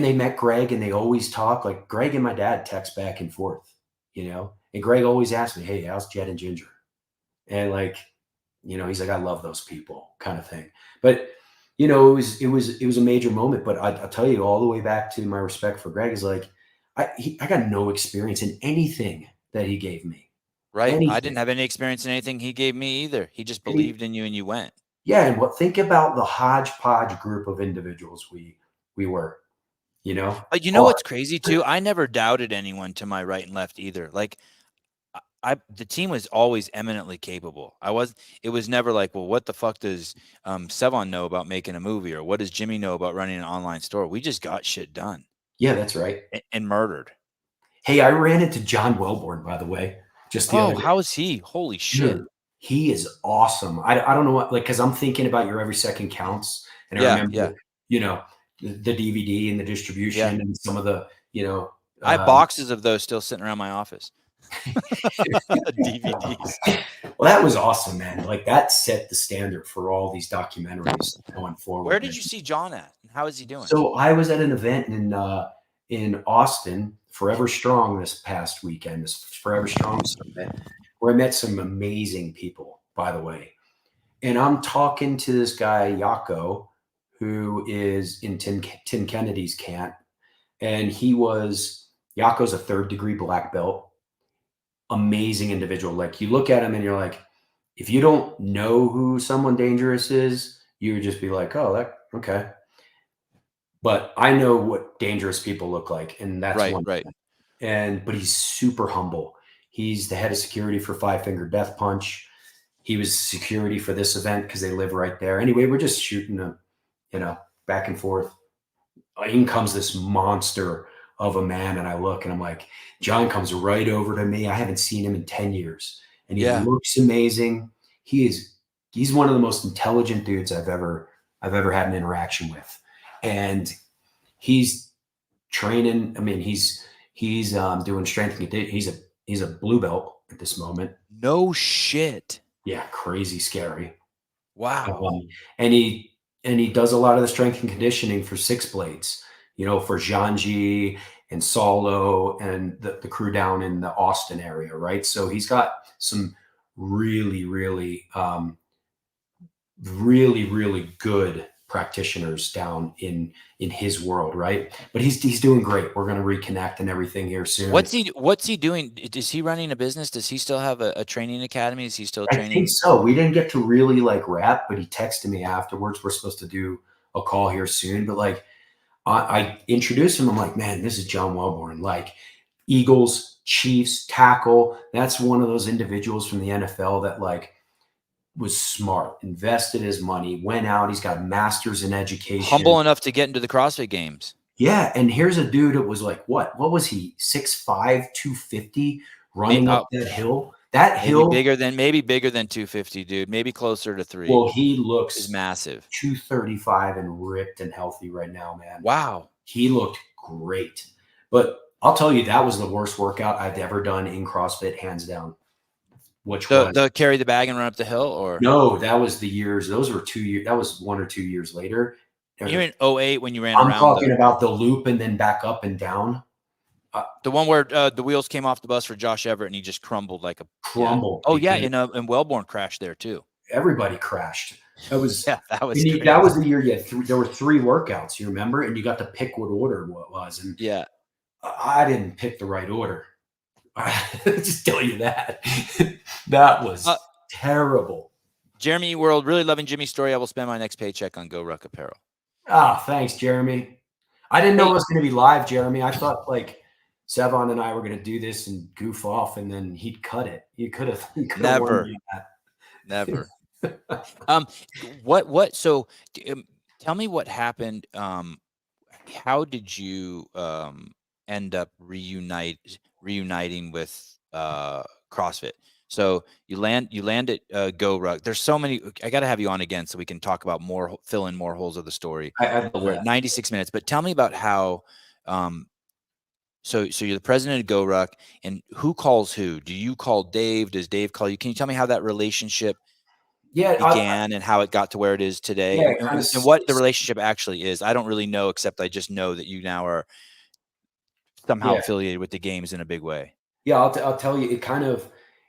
they met Greg and they always talk. Like Greg and my dad text back and forth, and Greg always asks me, hey, how's Jet and Ginger? And he's like, I love those people kind of thing. But, it was a major moment, but I'll tell you all the way back to my respect for Greg is like, I got no experience in anything that he gave me. Right. Anything. I didn't have any experience in anything he gave me either. He just believed in you and you went. Yeah. And think about the hodgepodge group of individuals we were, But what's crazy too? I never doubted anyone to my right and left either. Like the team was always eminently capable. It was never like, well, what the fuck does Sevan know about making a movie? Or what does Jimmy know about running an online store? We just got shit done. Yeah, that's right. And murdered. Hey, I ran into John Wellborn, by the way. Just the other day. How is he? Holy shit. Dude, he is awesome. I don't know what, because I'm thinking about your Every Second Counts. And I remember, the DVD and the distribution and some of the, I have boxes of those still sitting around my office. DVDs. Well, that was awesome, man. Like that set the standard for all these documentaries going forward. Where did you see John at? And how is he doing? So I was at an event in Austin, Forever Strong, this past weekend, this Forever Strong Summit, where I met some amazing people, by the way. And I'm talking to this guy, Yako, who is in Tim Kennedy's camp. And Yako's a 3rd degree black belt. Amazing individual. Like you look at him and you're like, if you don't know who someone dangerous is, you would just be like, oh, okay. But I know what dangerous people look like. And that's one thing. But he's super humble. He's the head of security for Five Finger Death Punch. He was security for this event because they live right there. Anyway, we're just shooting back and forth. In comes this monster of a man. And I look and I'm like, John comes right over to me. I haven't seen him in 10 years. And he looks amazing. He's one of the most intelligent dudes I've ever had an interaction with. And he's training. I mean, he's doing strength and conditioning. He's a blue belt at this moment. No shit. Yeah, crazy scary. Wow. And he does a lot of the strength and conditioning for Six Blades, for Janji and Solo and the crew down in the Austin area, right? So he's got some really, really, really, really good practitioners down in his world, right? But he's doing great. We're going to reconnect and everything here soon. What's he doing? Is he running a business? Does he still have a training academy? Is he still training? I think so. We didn't get to really wrap, but he texted me afterwards. We're supposed to do a call here soon, but I introduced him. I'm like, man, this is John Wellborn, Eagles, Chiefs, tackle. That's one of those individuals from the NFL that like was smart, invested his money, went out. He's got a master's in education. Humble enough to get into the CrossFit games. Yeah. And here's a dude that was like, what was he? 6'5", 250 running up that hill. That hill maybe bigger than 250, dude. Maybe closer to 3. Well, he looks is massive. 235 and ripped and healthy right now, man. Wow. He looked great. But I'll tell you, that was the worst workout I've ever done in CrossFit, hands down. Which the carry the bag and run up the hill, or no? That was the years. Those were 2 years. That was 1 or 2 years later. You're in 08 when you ran I'm around. talking about the loop and then back up and down. The one where the wheels came off the bus for Josh Everett and he just crumbled like a crumble. Yeah. Oh yeah, and Wellborn crashed there too. Everybody crashed. That was that was that was the year you had there were 3 workouts. You remember, and you got to pick what order it was. And yeah, I didn't pick the right order. Just tell you that. That was terrible. Jeremy World, really loving Jimmy's story. I will spend my next paycheck on GoRuck apparel. Thanks, Jeremy. I didn't know it was going to be live, Jeremy. I thought like Sevan and I were going to do this and goof off, and then he'd cut it. He could have never. What? So, tell me what happened. How did you end up reuniting with CrossFit? So you land at GoRuck. There's so many. I got to have you on again so we can talk about fill in more holes of the story. We're at 96 minutes, but tell me about how. So you're the president of GoRuck, and who calls who? Do you call Dave? Does Dave call you? Can you tell me how that relationship began and how it got to where it is today, and what the relationship actually is? I don't really know, except I just know that you now are somehow affiliated with the games in a big way. Yeah, I'll tell you.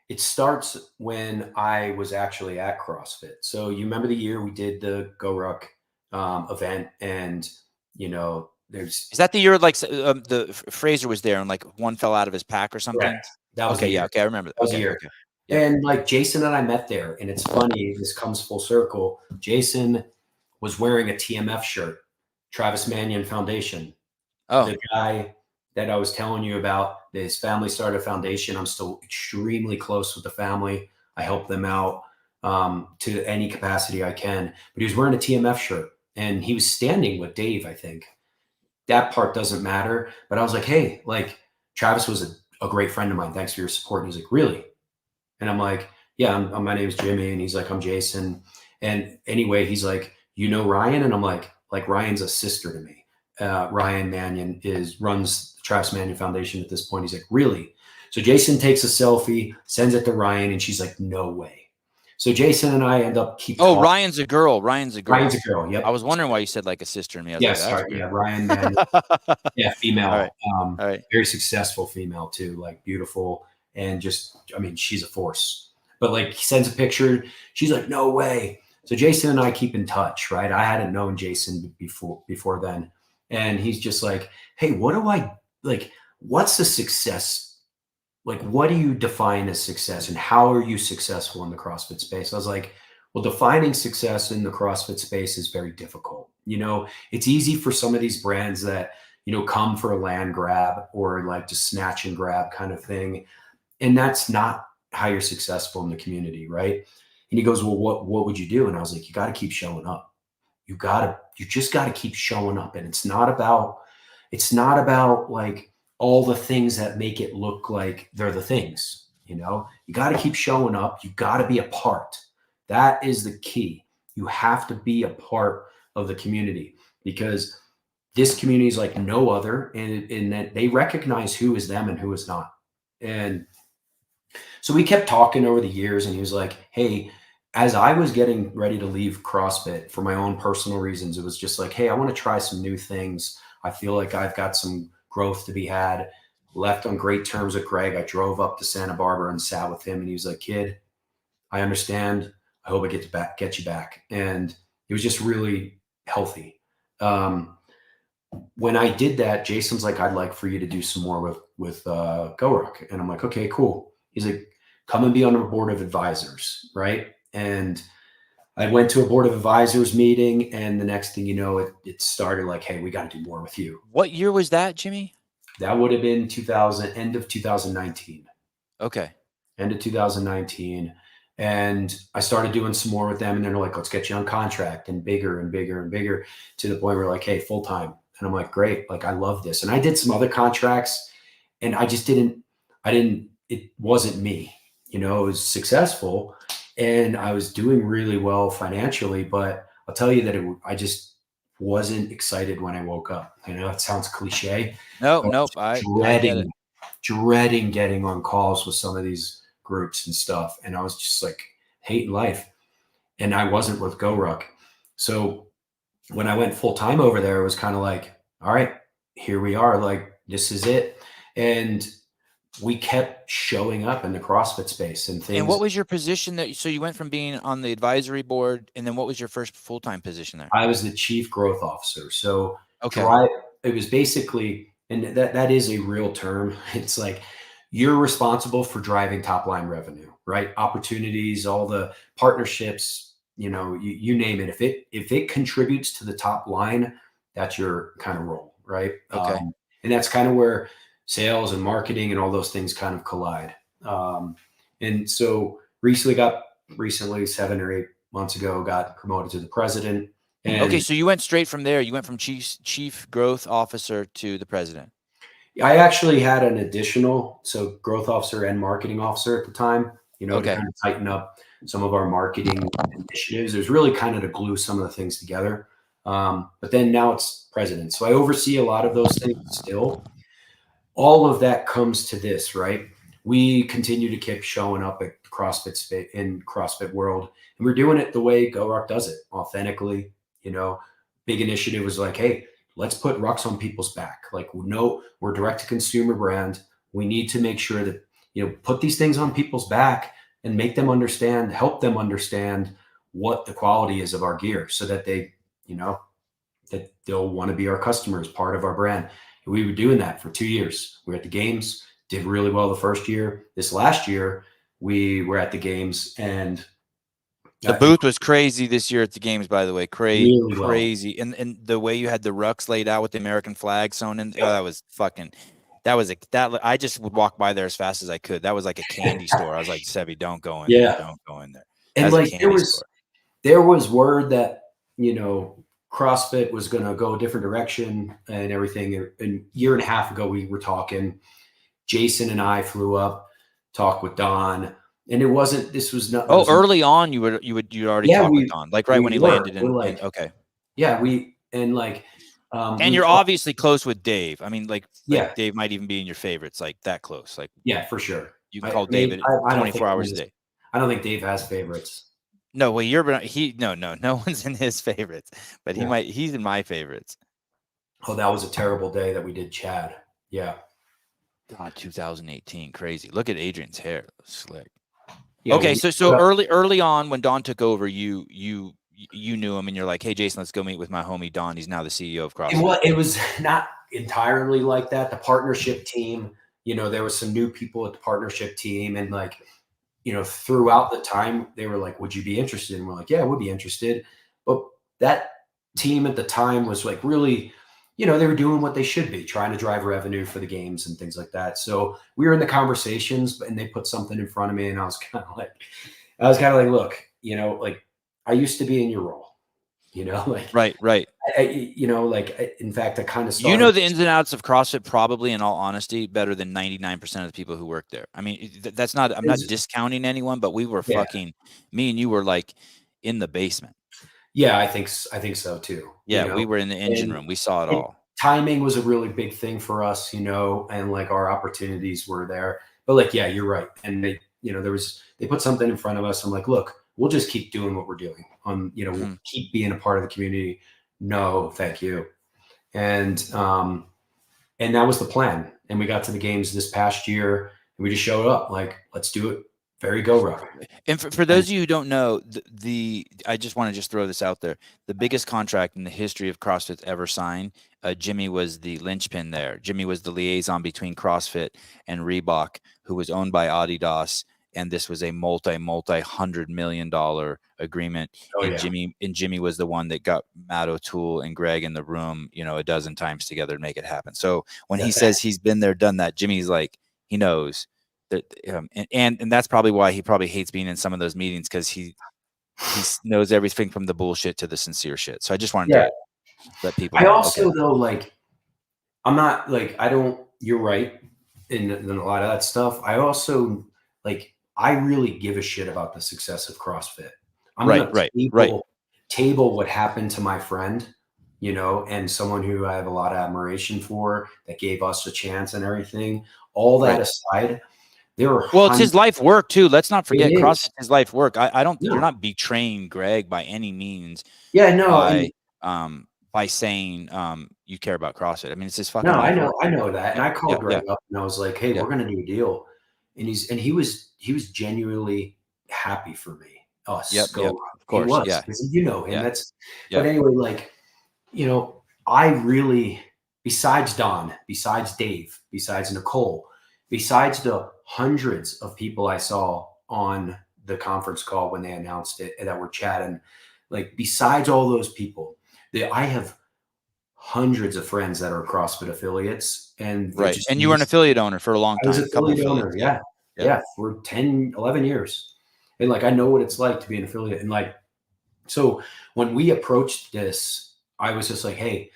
It starts when I was actually at CrossFit. So you remember the year we did the GoRuck event, and is that the year like the Fraser was there and like one fell out of his pack or something? Correct. That was okay. I remember that. That was a year. Okay. Yeah. And like Jason and I met there, and it's funny. This comes full circle. Jason was wearing a TMF shirt, Travis Manion Foundation. Oh, the guy that I was telling you about. His family started a foundation. I'm still extremely close with the family. I help them out to any capacity I can. But he was wearing a TMF shirt, and he was standing with Dave, I think. That part doesn't matter. But I was like, hey, like Travis was a great friend of mine. Thanks for your support. And he's like, really? And I'm like, yeah, my name's Jimmy. And he's like, I'm Jason. And anyway, he's like, you know Ryan? And I'm like Ryan's a sister to me. Ryan Manion runs the Travis Manion Foundation at this point. He's like, really? So Jason takes a selfie, sends it to Ryan, and she's like, no way. So Jason and I end up keep. Oh, Ryan's a girl. Ryan's a girl. Yep. I was wondering why you said like a sister to me. Sorry. Yeah, Ryan Manion. Yeah, female. All right. Very successful female too, like beautiful, and she's a force. But like he sends a picture, she's like, no way. So Jason and I keep in touch, right? I hadn't known Jason before then. And he's just like, hey, what's the success? Like, what do you define as success, and how are you successful in the CrossFit space? I was like, well, defining success in the CrossFit space is very difficult. It's easy for some of these brands that, come for a land grab or like just snatch and grab kind of thing. And that's not how you're successful in the community, right? And he goes, well, what would you do? And I was like, you got to keep showing up. You just got to keep showing up. And it's not about like all the things that make it look like they're the things, you got to keep showing up. You got to be a part. That is the key. You have to be a part of the community, because this community is like no other. And in that they recognize who is them and who is not. And so we kept talking over the years, and he was like, hey, as I was getting ready to leave CrossFit for my own personal reasons, it was just like, hey, I want to try some new things. I feel like I've got some growth to be had. Left on great terms with Greg. I drove up to Santa Barbara and sat with him, and he was like, kid, I understand. I hope I get you back. And it was just really healthy. When I did that, Jason's like, I'd like for you to do some more with GoRuck. And I'm like, okay, cool. He's like, come and be on a board of advisors, right? And I went to a board of advisors meeting, and the next thing you know, it started like, hey, we got to do more with you. What year was that, Jimmy? That would have been end of 2019. Okay. End of 2019. And I started doing some more with them, and they're like, let's get you on contract, and bigger and bigger and bigger, to the point where like, hey, full time. And I'm like, great. Like, I love this. And I did some other contracts, and I just it wasn't me, it was successful and I was doing really well financially, but I'll tell you that I just wasn't excited when I woke up. I know it sounds cliche. Nope. I get it. Dreading getting on calls with some of these groups and stuff. And I was just like hating life. And I wasn't with GoRuck. So when I went full time over there, it was kind of like, all right, here we are. Like, this is it. And we kept showing up in the CrossFit space and things. And what was your position so you went from being on the advisory board, and then what was your first full-time position there? I was the chief growth officer. So okay. It was basically, and that is a real term. It's like, you're responsible for driving top line revenue, right? Opportunities, all the partnerships, you name it. If it contributes to the top line, that's your kind of role, right? Okay. And that's kind of where sales and marketing and all those things kind of collide. And so recently 7 or 8 months ago, got promoted to the president. And okay. So you went straight from there. You went from chief growth officer to the president. I actually had an additional, so growth officer and marketing officer at the time, to kind of tighten up some of our marketing initiatives. There's really kind of to glue some of the things together. But then now it's president. So I oversee a lot of those things still. All of that comes to this, right? We continue to keep showing up at CrossFit space in CrossFit world, and we're doing it the way GoRuck does it, authentically. Big initiative was like, hey, let's put rucks on people's back. Like, we're direct to consumer brand. We need to make sure that, put these things on people's back and make them understand, help them understand what the quality is of our gear, so that they, that they'll want to be our customers, part of our brand. And we were doing that for 2 years. We were at the games, did really well the first year. This last year, we were at the games, and the booth was crazy this year at the games, by the way. Crazy. Well. And the way you had the rucks laid out with the American flag sewn in, that was fucking, I just would walk by there as fast as I could. That was like a candy store. I was like, Sevi, don't go in there. Don't go in there. And like, there was word that, CrossFit was going to go a different direction and everything. And a year and a half ago, we were talking. Jason and I flew up, talked with Don, and it wasn't. This was not. Oh, early on, you already talked with Don, like right when he landed in. Okay. Yeah, and you're obviously close with Dave. I mean, like Dave might even be in your favorites, like that close. Like, yeah, for sure. You can call David 24 hours a day. I don't think Dave has favorites. No, well, no one's in his favorites, but he's in my favorites. Oh, that was a terrible day that we did Chad. Yeah. God, 2018, crazy. Look at Adrian's hair, slick. Yeah, okay, so early on when Don took over, you knew him, and you're like, hey, Jason, let's go meet with my homie Don. He's now the CEO of CrossFit. It was not entirely like that. The partnership team, there was some new people at the partnership team, and like, throughout the time, they were like, would you be interested? And we're like, yeah, I would be interested. But that team at the time was like really, they were doing what they should be, trying to drive revenue for the games and things like that. So we were in the conversations, and they put something in front of me, and I was kind of like, look, like, I used to be in your role, like, right. In fact, I kind of started. The ins and outs of CrossFit, probably, in all honesty, better than 99% of the people who work there. I mean, I'm not discounting anyone, but we were me and you were like in the basement. Yeah, I think so too. Yeah, we were in the engine room. We saw it all. Timing was a really big thing for us, and like our opportunities were there. But like, yeah, you're right. And they, they put something in front of us. I'm like, look, we'll just keep doing what we're doing. We'll keep being a part of the community. No, thank you. And that was the plan. And we got to the games this past year, and we just showed up like, let's do it. Very GoRuck. And for those of you who don't know, I just want to throw this out there. The biggest contract in the history of CrossFit ever signed, Jimmy was the linchpin there. Jimmy was the liaison between CrossFit and Reebok, who was owned by Adidas. and this was a multi-$100 million agreement. Jimmy was the one that got Matt O'Toole and Greg in the room, a dozen times together to make it happen. So when he says he's been there, done that, Jimmy's like, he knows that, and that's probably why he probably hates being in some of those meetings, because he knows everything from the bullshit to the sincere shit. So I just wanted to let people know. I also though, like, I'm not like, you're right in a lot of that stuff. I also I really give a shit about the success of CrossFit. I'm gonna table what happened to my friend, and someone who I have a lot of admiration for, that gave us a chance and everything. All that aside, there are it's his life work too. Let's not forget CrossFit is his life work. You're not betraying Greg by any means. By saying you care about CrossFit. I mean, it's his fucking life work. I know that. And I called Greg up and I was like, hey, we're gonna do a deal. And he was genuinely happy for me. Of course. He was, him. But anyway, I really, besides Don, besides Dave, besides Nicole, besides the hundreds of people I saw on the conference call when they announced it and that were chatting, besides all those people, I have hundreds of friends that are CrossFit affiliates. And and you were an affiliate owner for a long time. I was an affiliate owner, for 10, 11 years. And I know what it's like to be an affiliate. And so when we approached this, I was just like, hey,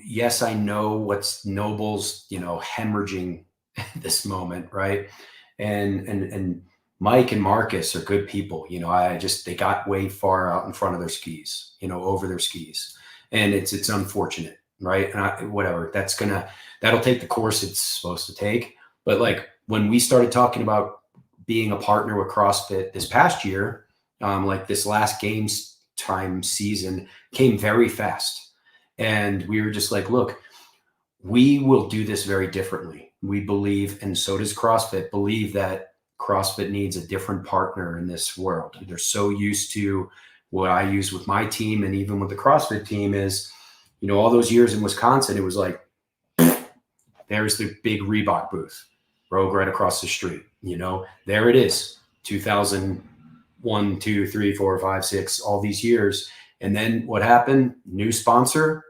yes, I know what's Noble's, hemorrhaging this moment. Right. And Mike and Marcus are good people. They got way far out in front of their skis, over their skis. And it's unfortunate. Right. And whatever, that'll take the course it's supposed to take. But when we started talking about being a partner with CrossFit this past year, this last games time season came very fast. And we were just like, look, we will do this very differently. We believe, and so does CrossFit, believe that CrossFit needs a different partner in this world. They're so used to what I use with my team and even with the CrossFit team is, all those years in Wisconsin, it was like, there's the big Reebok booth, rogue right across the street. There it is, 2001, 2, 3, 4, 5, 6, all these years. And then what happened? New sponsor,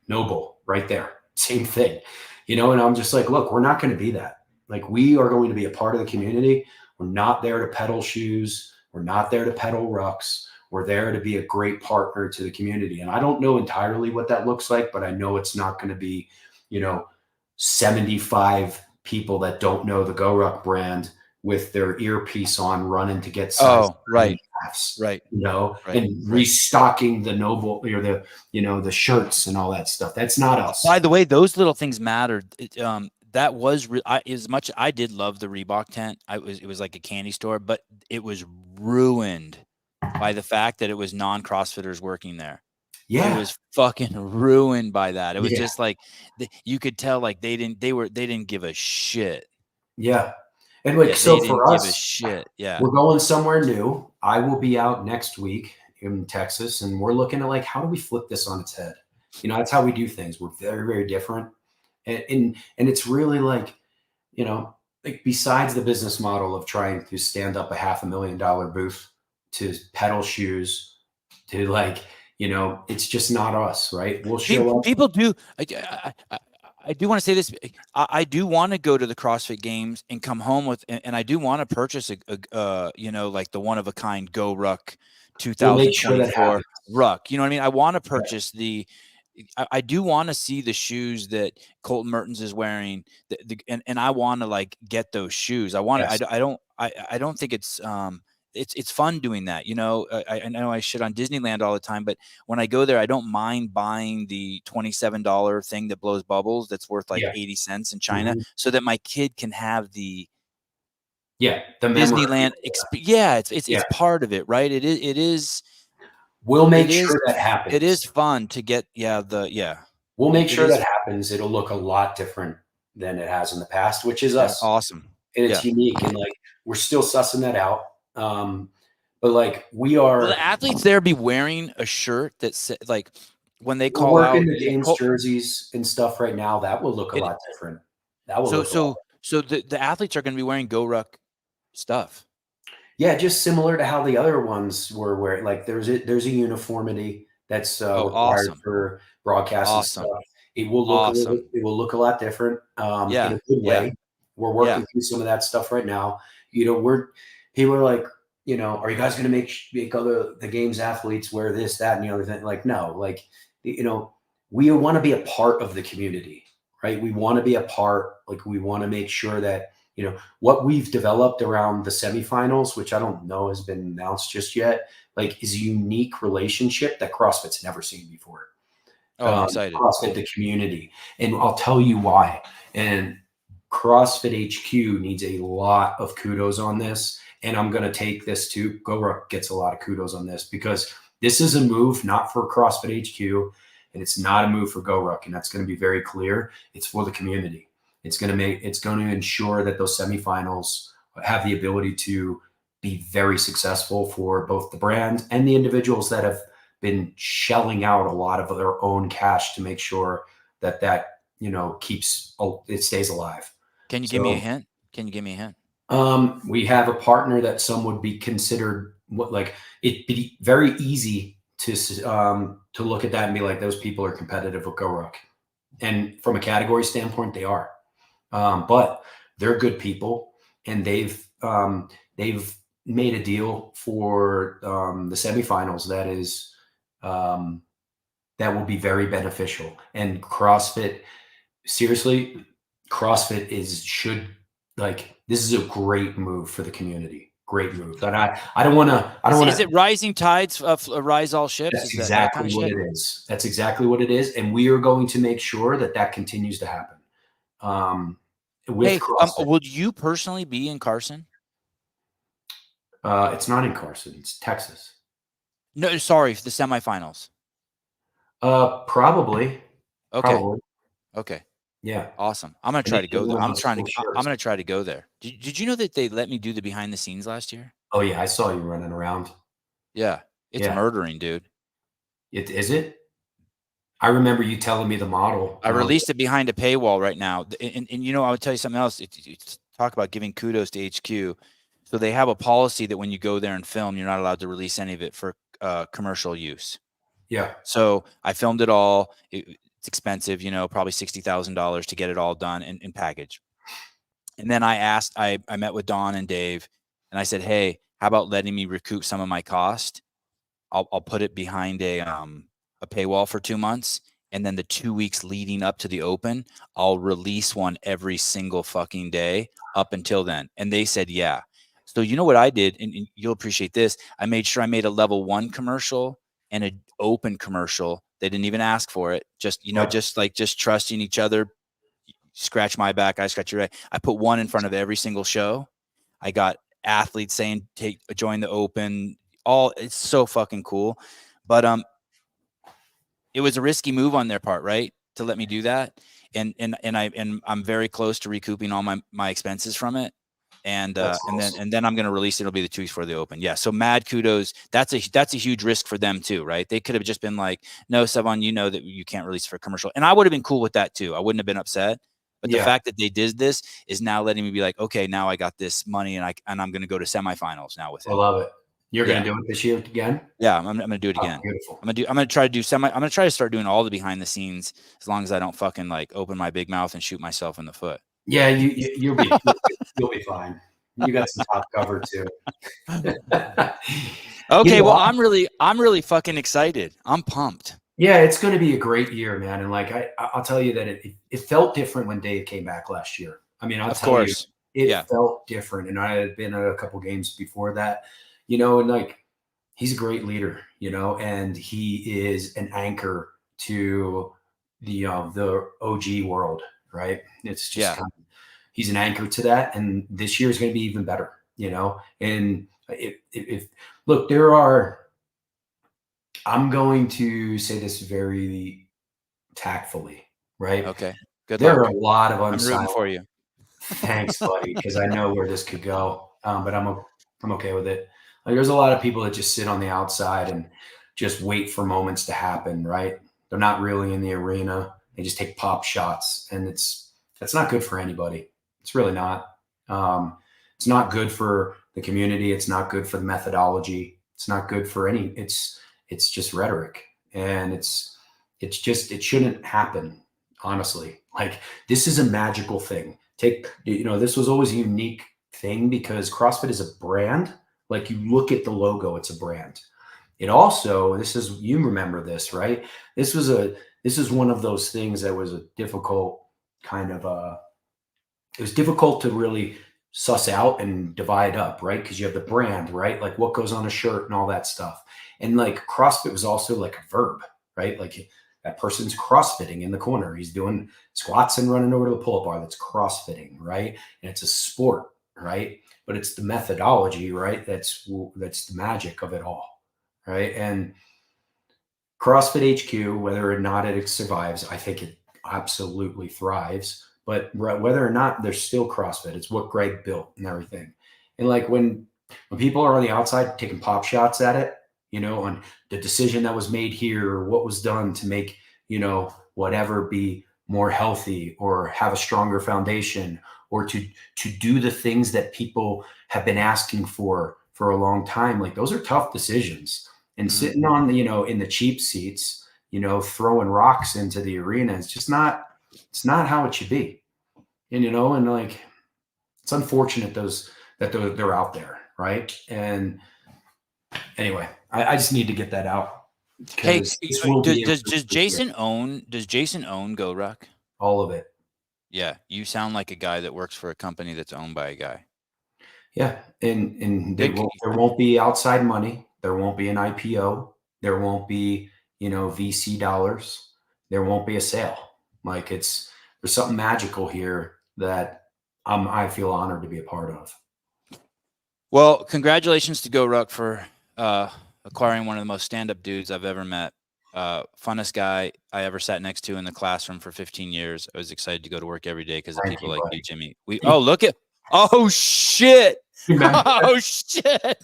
Noble, right there. Same thing, and I'm just like, look, we're not going to be that. We are going to be a part of the community. We're not there to peddle shoes. We're not there to peddle rucks. We're there to be a great partner to the community. And I don't know entirely what that looks like, but I know it's not going to be, 75 people that don't know the GoRuck brand with their earpiece on running to get size laughs, and restocking the Noble or the shirts and all that stuff. That's not us. By the way, those little things mattered. That was as much. I did love the Reebok tent. It was like a candy store, but it was ruined by the fact that it was non-CrossFitters working there. It was fucking ruined by that. It was just you could tell they didn't give a shit. Yeah. And so for us, give a shit. Yeah. We're going somewhere new. I will be out next week in Texas, and we're looking at how do we flip this on its head? That's how we do things. We're very, very different. And it's really besides the business model of trying to stand up a $500,000 booth to pedal shoes to it's just not us, right? We'll show up. People do. I do want to say this. I do want to go to the CrossFit Games and come home with, and I do want to purchase the one of a kind GoRuck 2024 ruck. You know what I mean? I want to purchase I do want to see the shoes that Colton Mertens is wearing, and I want to get those shoes. I want to. I don't think it's fun doing that. I know I shit on Disneyland all the time, but when I go there, I don't mind buying the $27 thing that blows bubbles that's worth 80 cents in China, so that my kid can have the Disneyland. It's part of it, right? It is. We'll make sure that happens. It is fun to get We'll make sure that happens. It'll look a lot different than it has in the past, which is us. Awesome. And it's unique, and we're still sussing that out. But we are. Will the athletes there be wearing a shirt that said when they call we're out working the games jerseys and stuff right now? That will look a lot different. That will So the athletes are going to be wearing GoRuck stuff. Yeah, just similar to how the other ones were wearing. Like there's a uniformity that's required awesome. for broadcast and Awesome. stuff. It will look it will look a lot different in a good way. We're working through some of that stuff right now. People are like, are you guys going to make other the games athletes wear this, that, and the other thing? Like, no, like, we want to be a part of the community, right? We want to be a part. Like, we want to make sure that, what we've developed around the semifinals, which I don't know has been announced just yet, like, is a unique relationship that CrossFit's never seen before. Oh, I'm excited. CrossFit, the community. And I'll tell you why. And CrossFit HQ needs a lot of kudos on this. And I'm going to take this to GoRuck gets a lot of kudos on this, because this is a move not for CrossFit HQ, and it's not a move for GoRuck. And that's going to be very clear. It's for the community. It's going to ensure that those semifinals have the ability to be very successful for both the brand and the individuals that have been shelling out a lot of their own cash to make sure that it stays alive. Can you give me a hint? We have a partner that some would be considered it'd be very easy to look at that and be like, those people are competitive with GoRuck. And from a category standpoint, they are. But they're good people, and they've made a deal for the semifinals that will be very beneficial. And CrossFit, seriously, this is a great move for the community. Great move. But I don't want to. Is it rising tides rise all ships? That's exactly what it is. That's exactly what it is, and we are going to make sure that continues to happen. Would you personally be in Carson? It's not in Carson. It's Texas. No, sorry, for the semifinals. Probably. Okay. Probably. Okay. Yeah. Awesome. I'm gonna try to go there. I'm gonna try to go there. Did you know that they let me do the behind the scenes last year? Oh yeah, I saw you running around. Yeah, it's murdering, dude. Is it? I remember you telling me the model. I released it behind a paywall right now, and I would tell you something else. Talk about giving kudos to HQ. So they have a policy that when you go there and film, you're not allowed to release any of it for commercial use. Yeah. So I filmed it all. It's expensive, probably $60,000 to get it all done and package. And then I met with Don and Dave, and I said, hey, how about letting me recoup some of my cost? I'll put it behind a paywall for 2 months. And then the 2 weeks leading up to the open, I'll release one every single fucking day up until then. And they said, yeah. So you know what I did, and you'll appreciate this. I made sure I made a level 1 commercial and an open commercial. They didn't even ask for it. Just trusting each other. Scratch my back, I scratch your back. I put one in front of every single show. I got athletes saying, join the open. It's so fucking cool. But it was a risky move on their part, right? To let me do that. And I'm very close to recouping all my expenses from it. And awesome. then I'm going to release it. It'll be the 2 weeks before the open. Yeah. So mad kudos. That's a huge risk for them too, right? They could have just been like, no, Sevan, that you can't release for commercial. And I would have been cool with that too. I wouldn't have been upset. But the fact that they did this is now letting me be like, okay, now I got this money and I'm going to go to semifinals now with it. I love it. You're going to do it this year again? Yeah, I'm going to do it again. Beautiful. I'm going to try to start doing all the behind the scenes, as long as I don't fucking open my big mouth and shoot myself in the foot. Yeah, you'll be fine. You got some top cover too. Okay, well, I'm really fucking excited. I'm pumped. Yeah, it's going to be a great year, man. And I'll tell you that it felt different when Dave came back last year. I mean, I'll tell you, it felt different. And I had been at a couple games before that, and he's a great leader, and he is an anchor to the OG world, right? It's just he's an anchor to that. And this year is going to be even better, and look, I'm going to say this very tactfully, right? Okay. Good luck. There are a lot of unsigned. I'm rooting for you. Thanks, buddy, because I know where this could go. But I'm okay with it. There's a lot of people that just sit on the outside and just wait for moments to happen, right? They're not really in the arena. They just take pop shots, and that's not good for anybody. It's really not. It's not good for the community. It's not good for the methodology. It's not good for any, it's just rhetoric. And it shouldn't happen, honestly. Like, this is a magical thing. This was always a unique thing because CrossFit is a brand. Like, you look at the logo, it's a brand. It also, you remember this, right? This is one of those things that was a difficult kind of, it was difficult to really suss out and divide up, right? Because you have the brand, right? Like what goes on a shirt and all that stuff. And like CrossFit was also like a verb, right? Like that person's CrossFitting in the corner. He's doing squats and running over to the pull-up bar. That's CrossFitting, right? And it's a sport, right? But it's the methodology, right? That's the magic of it all, right? And CrossFit HQ, whether or not it survives, I think it absolutely thrives. But whether or not there's still CrossFit, it's what Greg built and everything. And like when people are on the outside taking pop shots at it, on the decision that was made here or what was done to make, whatever be more healthy or have a stronger foundation or to do the things that people have been asking for a long time. Like those are tough decisions. And sitting on the, in the cheap seats, throwing rocks into the arena, it's not how it should be. And, and like, it's unfortunate that they're out there. Right. And anyway, I just need to get that out. Hey, does Jason own GoRuck? All of it. Yeah. You sound like a guy that works for a company that's owned by a guy. Yeah. And there won't be outside money. There won't be an IPO. There won't be, VC dollars. There won't be a sale. Like there's something magical here that I feel honored to be a part of. Well, congratulations to GoRuck for acquiring one of the most stand-up dudes I've ever met. Funnest guy I ever sat next to in the classroom for 15 years. I was excited to go to work every day because of people like you, Jimmy. Oh shit. Oh shit.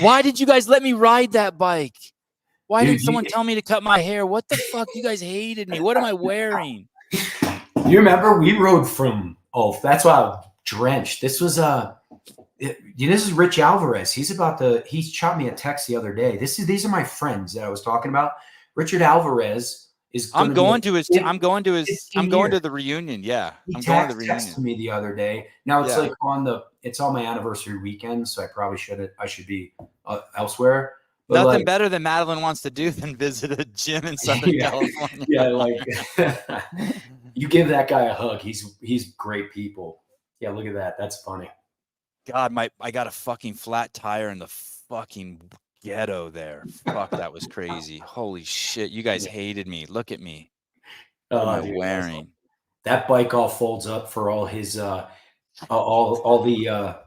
Why did you guys let me ride that bike? Why didn't someone tell me to cut my hair? What the fuck? You guys hated me. What am I wearing? You remember we rode from, that's why I'm drenched. This was, this is Rich Alvarez. He shot me a text the other day. These are my friends that I was talking about. Richard Alvarez is. I'm going to the reunion. Yeah. He texted me the other day. Now it's it's on my anniversary weekend. So I should be elsewhere. But nothing better than Madeline wants to do than visit a gym in Southern California. Yeah. Like you give that guy a hug. He's great people. Yeah. Look at that. That's funny. God, I got a fucking flat tire in the fucking ghetto there. Fuck, that was crazy. Holy shit. You guys hated me. Look at me. What am I wearing? That bike all folds up for all his all the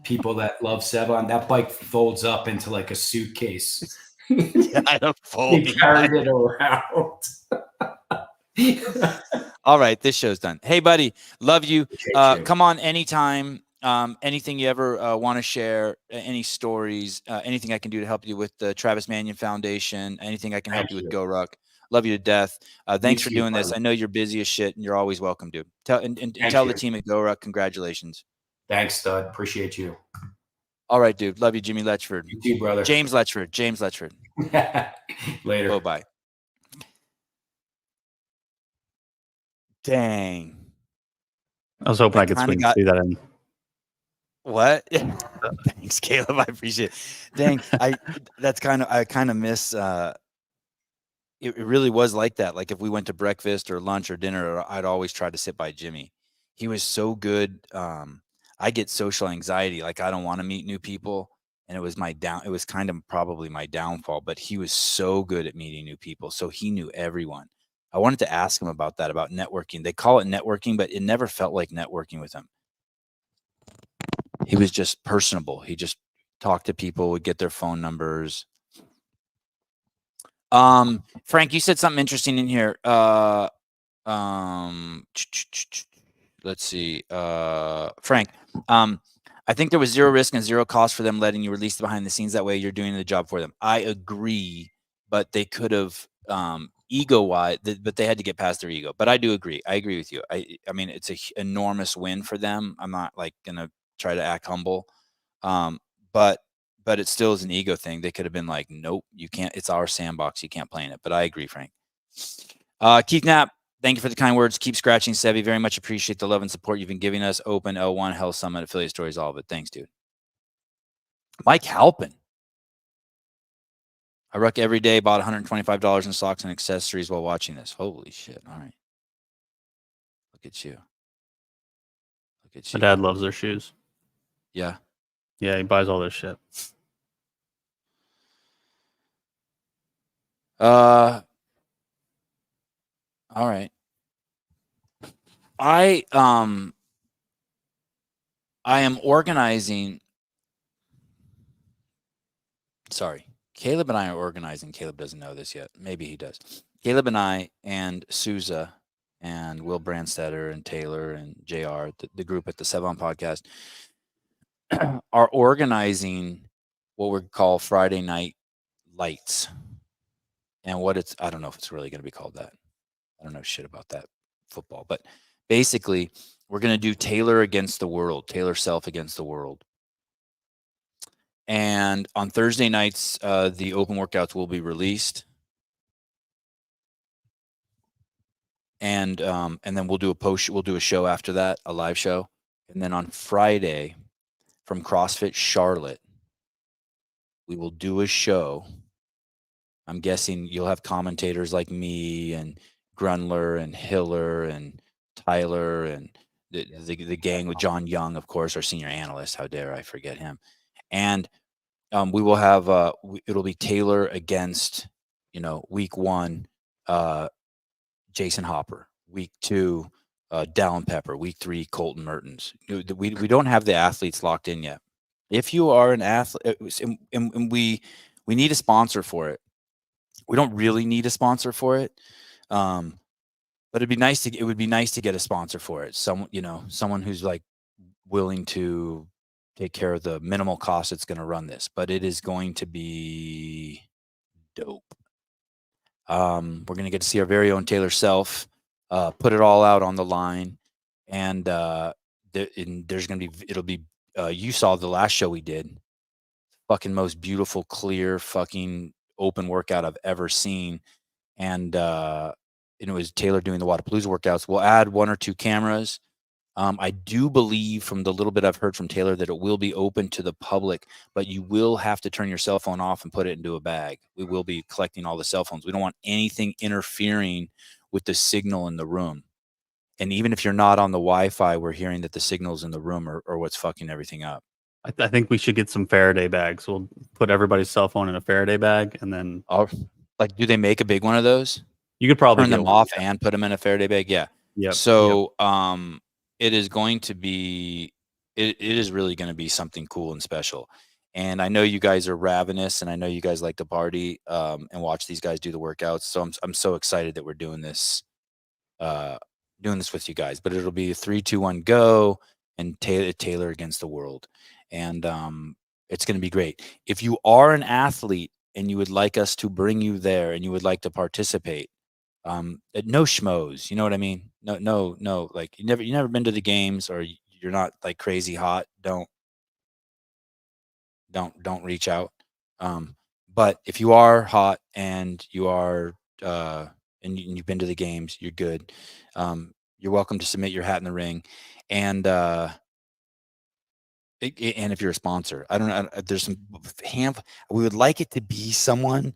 people that love Sevan. That bike folds up into like a suitcase. Yeah, I don't fold. He carried it around. All right, this show's done. Hey, buddy, love you. Come on anytime. Anything you ever want to share, any stories, anything I can do to help you with the Travis Manion Foundation, anything I can help you with GoRuck. Love you to death. Thanks for doing this. I know you're busy as shit and you're always welcome, dude. Tell the team at GoRuck, congratulations. Thanks, stud. Appreciate you. All right, dude. Love you, Jimmy Letchford. You too, brother. James Letchford. Later. Bye-bye. Dang. I was hoping I could see that in. What? Thanks, Caleb. I appreciate it. Dang, I kind of miss. It really was like that. Like if we went to breakfast or lunch or dinner, I'd always try to sit by Jimmy. He was so good. I get social anxiety. Like I don't want to meet new people, and it was kind of probably my downfall. But he was so good at meeting new people. So he knew everyone. I wanted to ask him about that, about networking. They call it networking, but it never felt like networking with him. He was just personable. He just talked to people, would get their phone numbers. Frank, you said something interesting in here. Let's see. Frank, I think there was zero risk and zero cost for them letting you release behind the scenes. That way you're doing the job for them. I agree, but they could have ego-wise, but they had to get past their ego. But I do agree. I agree with you. I mean, it's a enormous win for them. I'm not like gonna try to act humble, but it still is an ego thing. They could have been like, nope, you can't. It's our sandbox. You can't play in it. But I agree, Frank. Keith Knapp, thank you for the kind words. Keep scratching, Sevi. Very much appreciate the love and support you've been giving us. Open, L1, Hell Summit, affiliate stories, all of it. Thanks, dude. Mike Halpin. I ruck every day, bought $125 in socks and accessories while watching this. Holy shit. All right. Look at you. Look at My you. dad loves their shoes. Yeah. Yeah, he buys all this shit. All right. I am organizing. Sorry. Caleb and I are organizing. Caleb doesn't know this yet. Maybe he does. Caleb and I and Souza and Will Brandstetter and Taylor and JR, the group at the Sevan Podcast, are organizing what we call Friday Night Lights. And I don't know if it's really going to be called that. I don't know shit about that football. But basically, we're going to do Taylor against the world, Taylor Self against the world. And on Thursday nights, the open workouts will be released. And then we'll do a show after that, a live show. And then on Friday from CrossFit Charlotte, we will do a show. I'm guessing you'll have commentators like me and Grunler and Hiller and Tyler and the gang with John Young, of course, our senior analyst. How dare I forget him? And we will have it'll be Taylor against, week 1, Jason Hopper, week 2, Dallin Pepper, week 3, Colton Mertens. We don't have the athletes locked in yet. If you are an athlete, and we need a sponsor for it. We don't really need a sponsor for it, but it would be nice to get a sponsor for it. Someone who's like willing to take care of the minimal cost it's going to run this, but it is going to be dope. We're going to get to see our very own Taylor Self, put it all out on the line, and there's going to be, it'll be, you saw the last show we did, fucking most beautiful, clear, fucking open workout I've ever seen. And it was Taylor doing the Wadapalooza workouts. We'll add 1 or 2 cameras. I do believe from the little bit I've heard from Taylor that it will be open to the public, but you will have to turn your cell phone off and put it into a bag. We will be collecting all the cell phones. We don't want anything interfering with the signal in the room. And even if you're not on the Wi-Fi, we're hearing that the signals in the room are what's fucking everything up. I think we should get some Faraday bags. We'll put everybody's cell phone in a Faraday bag, and then do they make a big one of those? You could probably turn them off and put them in a Faraday bag. Yeah. Yeah. So it is going to be. It is really going to be something cool and special. And I know you guys are ravenous, and I know you guys like to party and watch these guys do the workouts. So I'm so excited that we're doing this with you guys. But it'll be a 3, 2, 1, go, and Taylor against the world. And it's going to be great. If you are an athlete and you would like us to bring you there and you would like to participate, no schmoes, you know what I mean? No, like you never been to the games, or you're not like crazy hot. Don't reach out. But if you are hot and you are, and you've been to the games, you're good. You're welcome to submit your hat in the ring. And if you're a sponsor, I don't know, there's some we would like it to be someone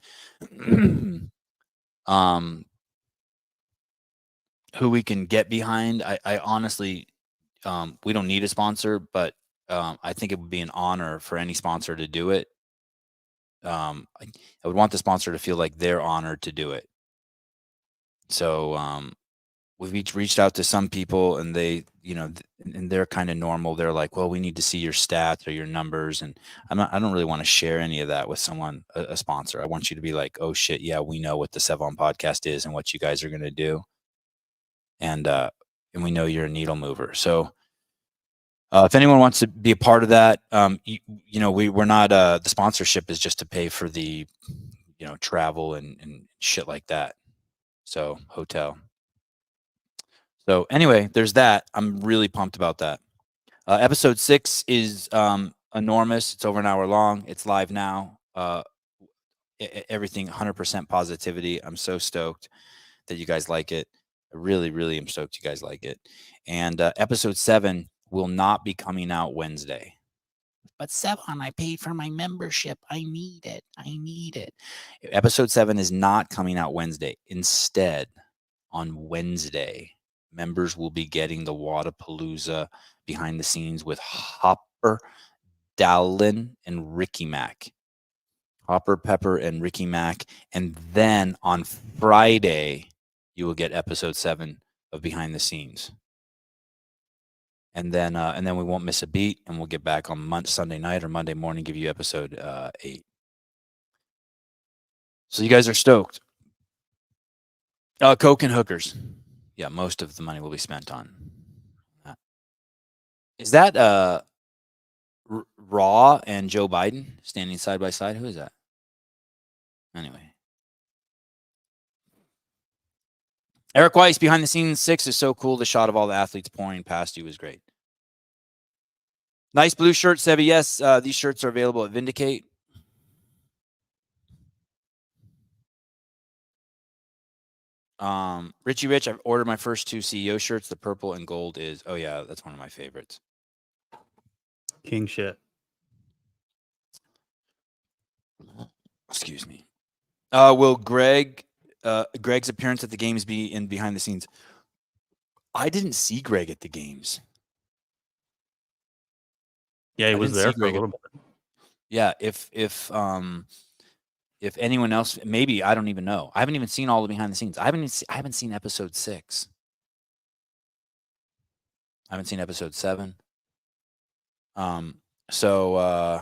who we can get behind. I honestly, we don't need a sponsor, but I think it would be an honor for any sponsor to do it. I would want the sponsor to feel like they're honored to do it. So we've reached out to some people, and they, and they're kind of normal. They're like, well, we need to see your stats or your numbers. And I don't really want to share any of that with someone, a sponsor. I want you to be like, oh shit, yeah, we know what the Sevan Podcast is and what you guys are going to do. And we know you're a needle mover. So if anyone wants to be a part of that, we're not, the sponsorship is just to pay for the, travel and shit like that. So hotel. So anyway, there's that. I'm really pumped about that. Episode 6 is enormous. It's over an hour long. It's live now. Everything 100% positivity. I'm so stoked that you guys like it. I really, really am stoked you guys like it. And episode 7 will not be coming out Wednesday. But Sevan, I paid for my membership. I need it. I need it. Episode 7 is not coming out Wednesday. Instead, on Wednesday, members will be getting the Wadapalooza behind the scenes with Hopper, Dallin, and Ricky Mack. Hopper, Pepper, and Ricky Mack. And then on Friday, you will get episode 7 of Behind the Scenes. And then we won't miss a beat, and we'll get back on Sunday night or Monday morning, give you episode 8. So you guys are stoked. Coke and hookers. Yeah, most of the money will be spent on that. Is that Raw and Joe Biden standing side by side? Who is that? Anyway. Eric Weiss, Behind the Scenes 6 is so cool. The shot of all the athletes pouring past you is great. Nice blue shirt, Sevi. Yes, these shirts are available at Vindicate. Richie Rich, I've ordered my first 2 CEO shirts. The purple and gold is, oh yeah, that's one of my favorites. King shit. Excuse me. Will Greg's appearance at the games be in Behind the Scenes? I didn't see Greg at the games. Yeah, he was there for a little bit. Yeah, if anyone else, maybe, I don't even know. I haven't even seen all the behind the scenes. I haven't seen episode 6. I haven't seen episode 7. So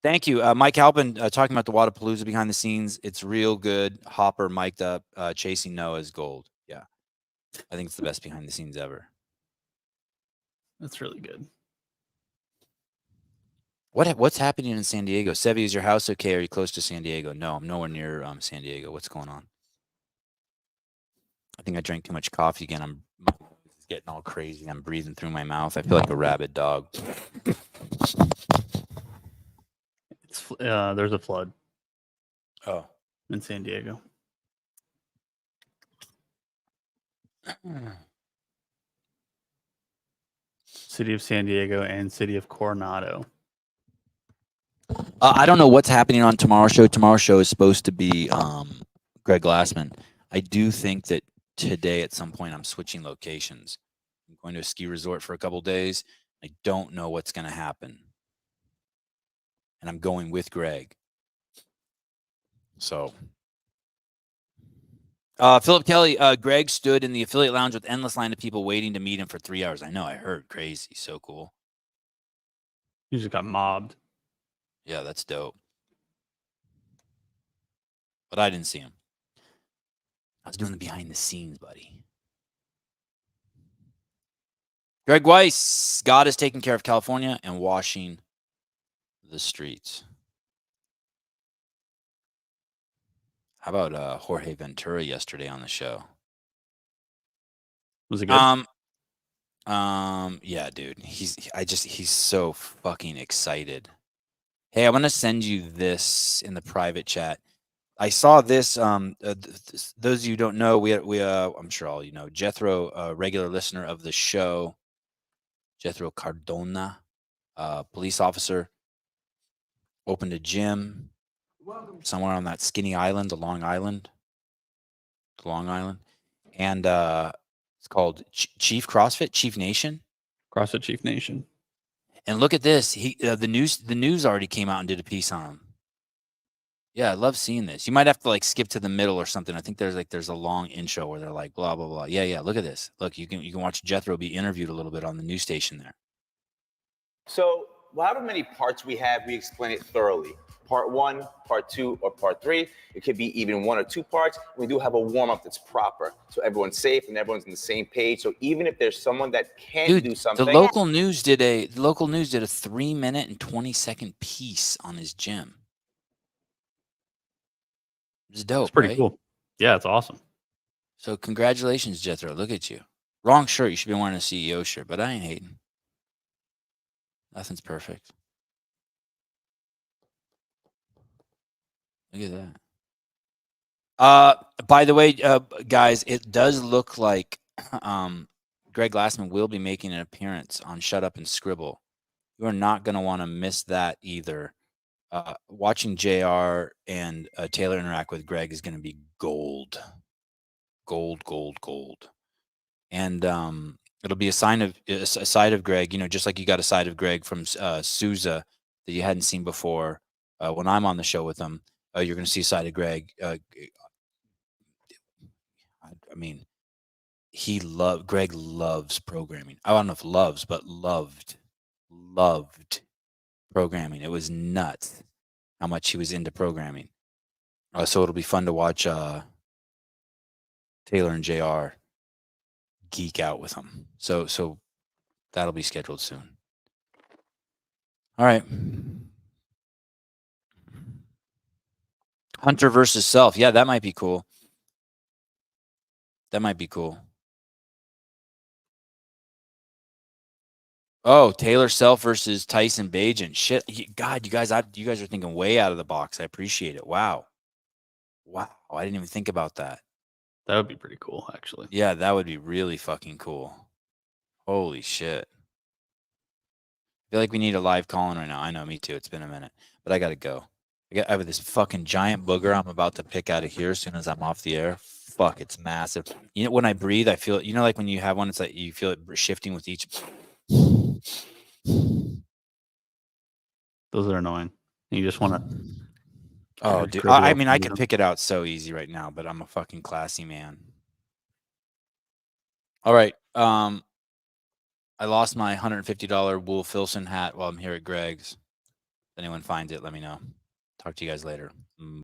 thank you, Mike Halpin, talking about the Wadapalooza behind the scenes. It's real good. Hopper mic'd up, chasing Noah's gold. Yeah, I think it's the best behind the scenes ever. That's really good. What's happening in San Diego? Sevi, is your house okay? Are you close to San Diego? No, I'm nowhere near San Diego. What's going on? I think I drank too much coffee again. My voice is getting all crazy. I'm breathing through my mouth. I feel like a rabid dog. There's a flood. Oh, in San Diego. City of San Diego and City of Coronado. I don't know what's happening on tomorrow's show. Tomorrow's show is supposed to be Greg Glassman. I do think that today at some point I'm switching locations. I'm going to a ski resort for a couple days. I don't know what's going to happen. And I'm going with Greg. So, Philip Kelly, Greg stood in the affiliate lounge with endless line of people waiting to meet him for 3 hours. I know, I heard. Crazy. So cool. He just got mobbed. Yeah, that's dope. But I didn't see him. I was doing the behind the scenes, buddy. Greg Weiss, God is taking care of California and washing the streets. How about Jorge Ventura yesterday on the show? Was it good? Yeah, dude. He's so fucking excited. Hey, I want to send you this in the private chat. I saw this. Those of you who don't know, I'm sure all you know, Jethro, a regular listener of the show, Jethro Cardona, police officer, opened a gym somewhere on that skinny island, the Long Island, and it's called Chief CrossFit, Chief Nation, CrossFit Chief Nation. And look at this. The news already came out and did a piece on him. Yeah, I love seeing this. You might have to like skip to the middle or something. I think there's a long intro where they're like blah blah blah. Yeah. Look at this. Look, you can watch Jethro be interviewed a little bit on the news station there. So, however many parts we have, we explain it thoroughly. Part 1, part 2, or part 3. It could be even 1 or 2 parts. We do have a warm-up that's proper, so everyone's safe and everyone's on the same page. So even if there's someone that can't do something, the local news did a 3-minute and 20-second piece on his gym. It's dope. It's pretty right? cool. Yeah, it's awesome. So congratulations, Jethro. Look at you. Wrong shirt. You should be wearing a CEO shirt, but I ain't hating. Nothing's perfect. Look at that. By the way, guys, it does look like Greg Glassman will be making an appearance on Shut Up and Scribble. You are not going to want to miss that either. Watching JR and Taylor interact with Greg is going to be gold. Gold. And it'll be a side of Greg, just like you got a side of Greg from Sousa that you hadn't seen before. When I'm on the show with him, you're going to see a side of Greg. I mean, Greg loves programming. I don't know if loves, but loved programming. It was nuts how much he was into programming. So it'll be fun to watch Taylor and JR geek out with him. So that'll be scheduled soon. All right. Hunter versus Self. Yeah, that might be cool. Oh, Taylor Self versus Tyson Bajan. Shit. God, you guys are thinking way out of the box. I appreciate it. Wow. I didn't even think about that. That would be pretty cool, actually. Yeah, that would be really fucking cool. Holy shit. I feel like we need a live call-in right now. I know, me too. It's been a minute, but I got to go. I have this fucking giant booger I'm about to pick out of here as soon as I'm off the air. Fuck, it's massive. When I breathe, I feel it. Like when you have one, it's like you feel it shifting with each. Those are annoying. You just want to. Oh, dude. I mean, I could pick it out so easy right now, but I'm a fucking classy man. All right. I lost my $150 Wool Filson hat while I'm here at Greg's. If anyone finds it, let me know. Talk to you guys later.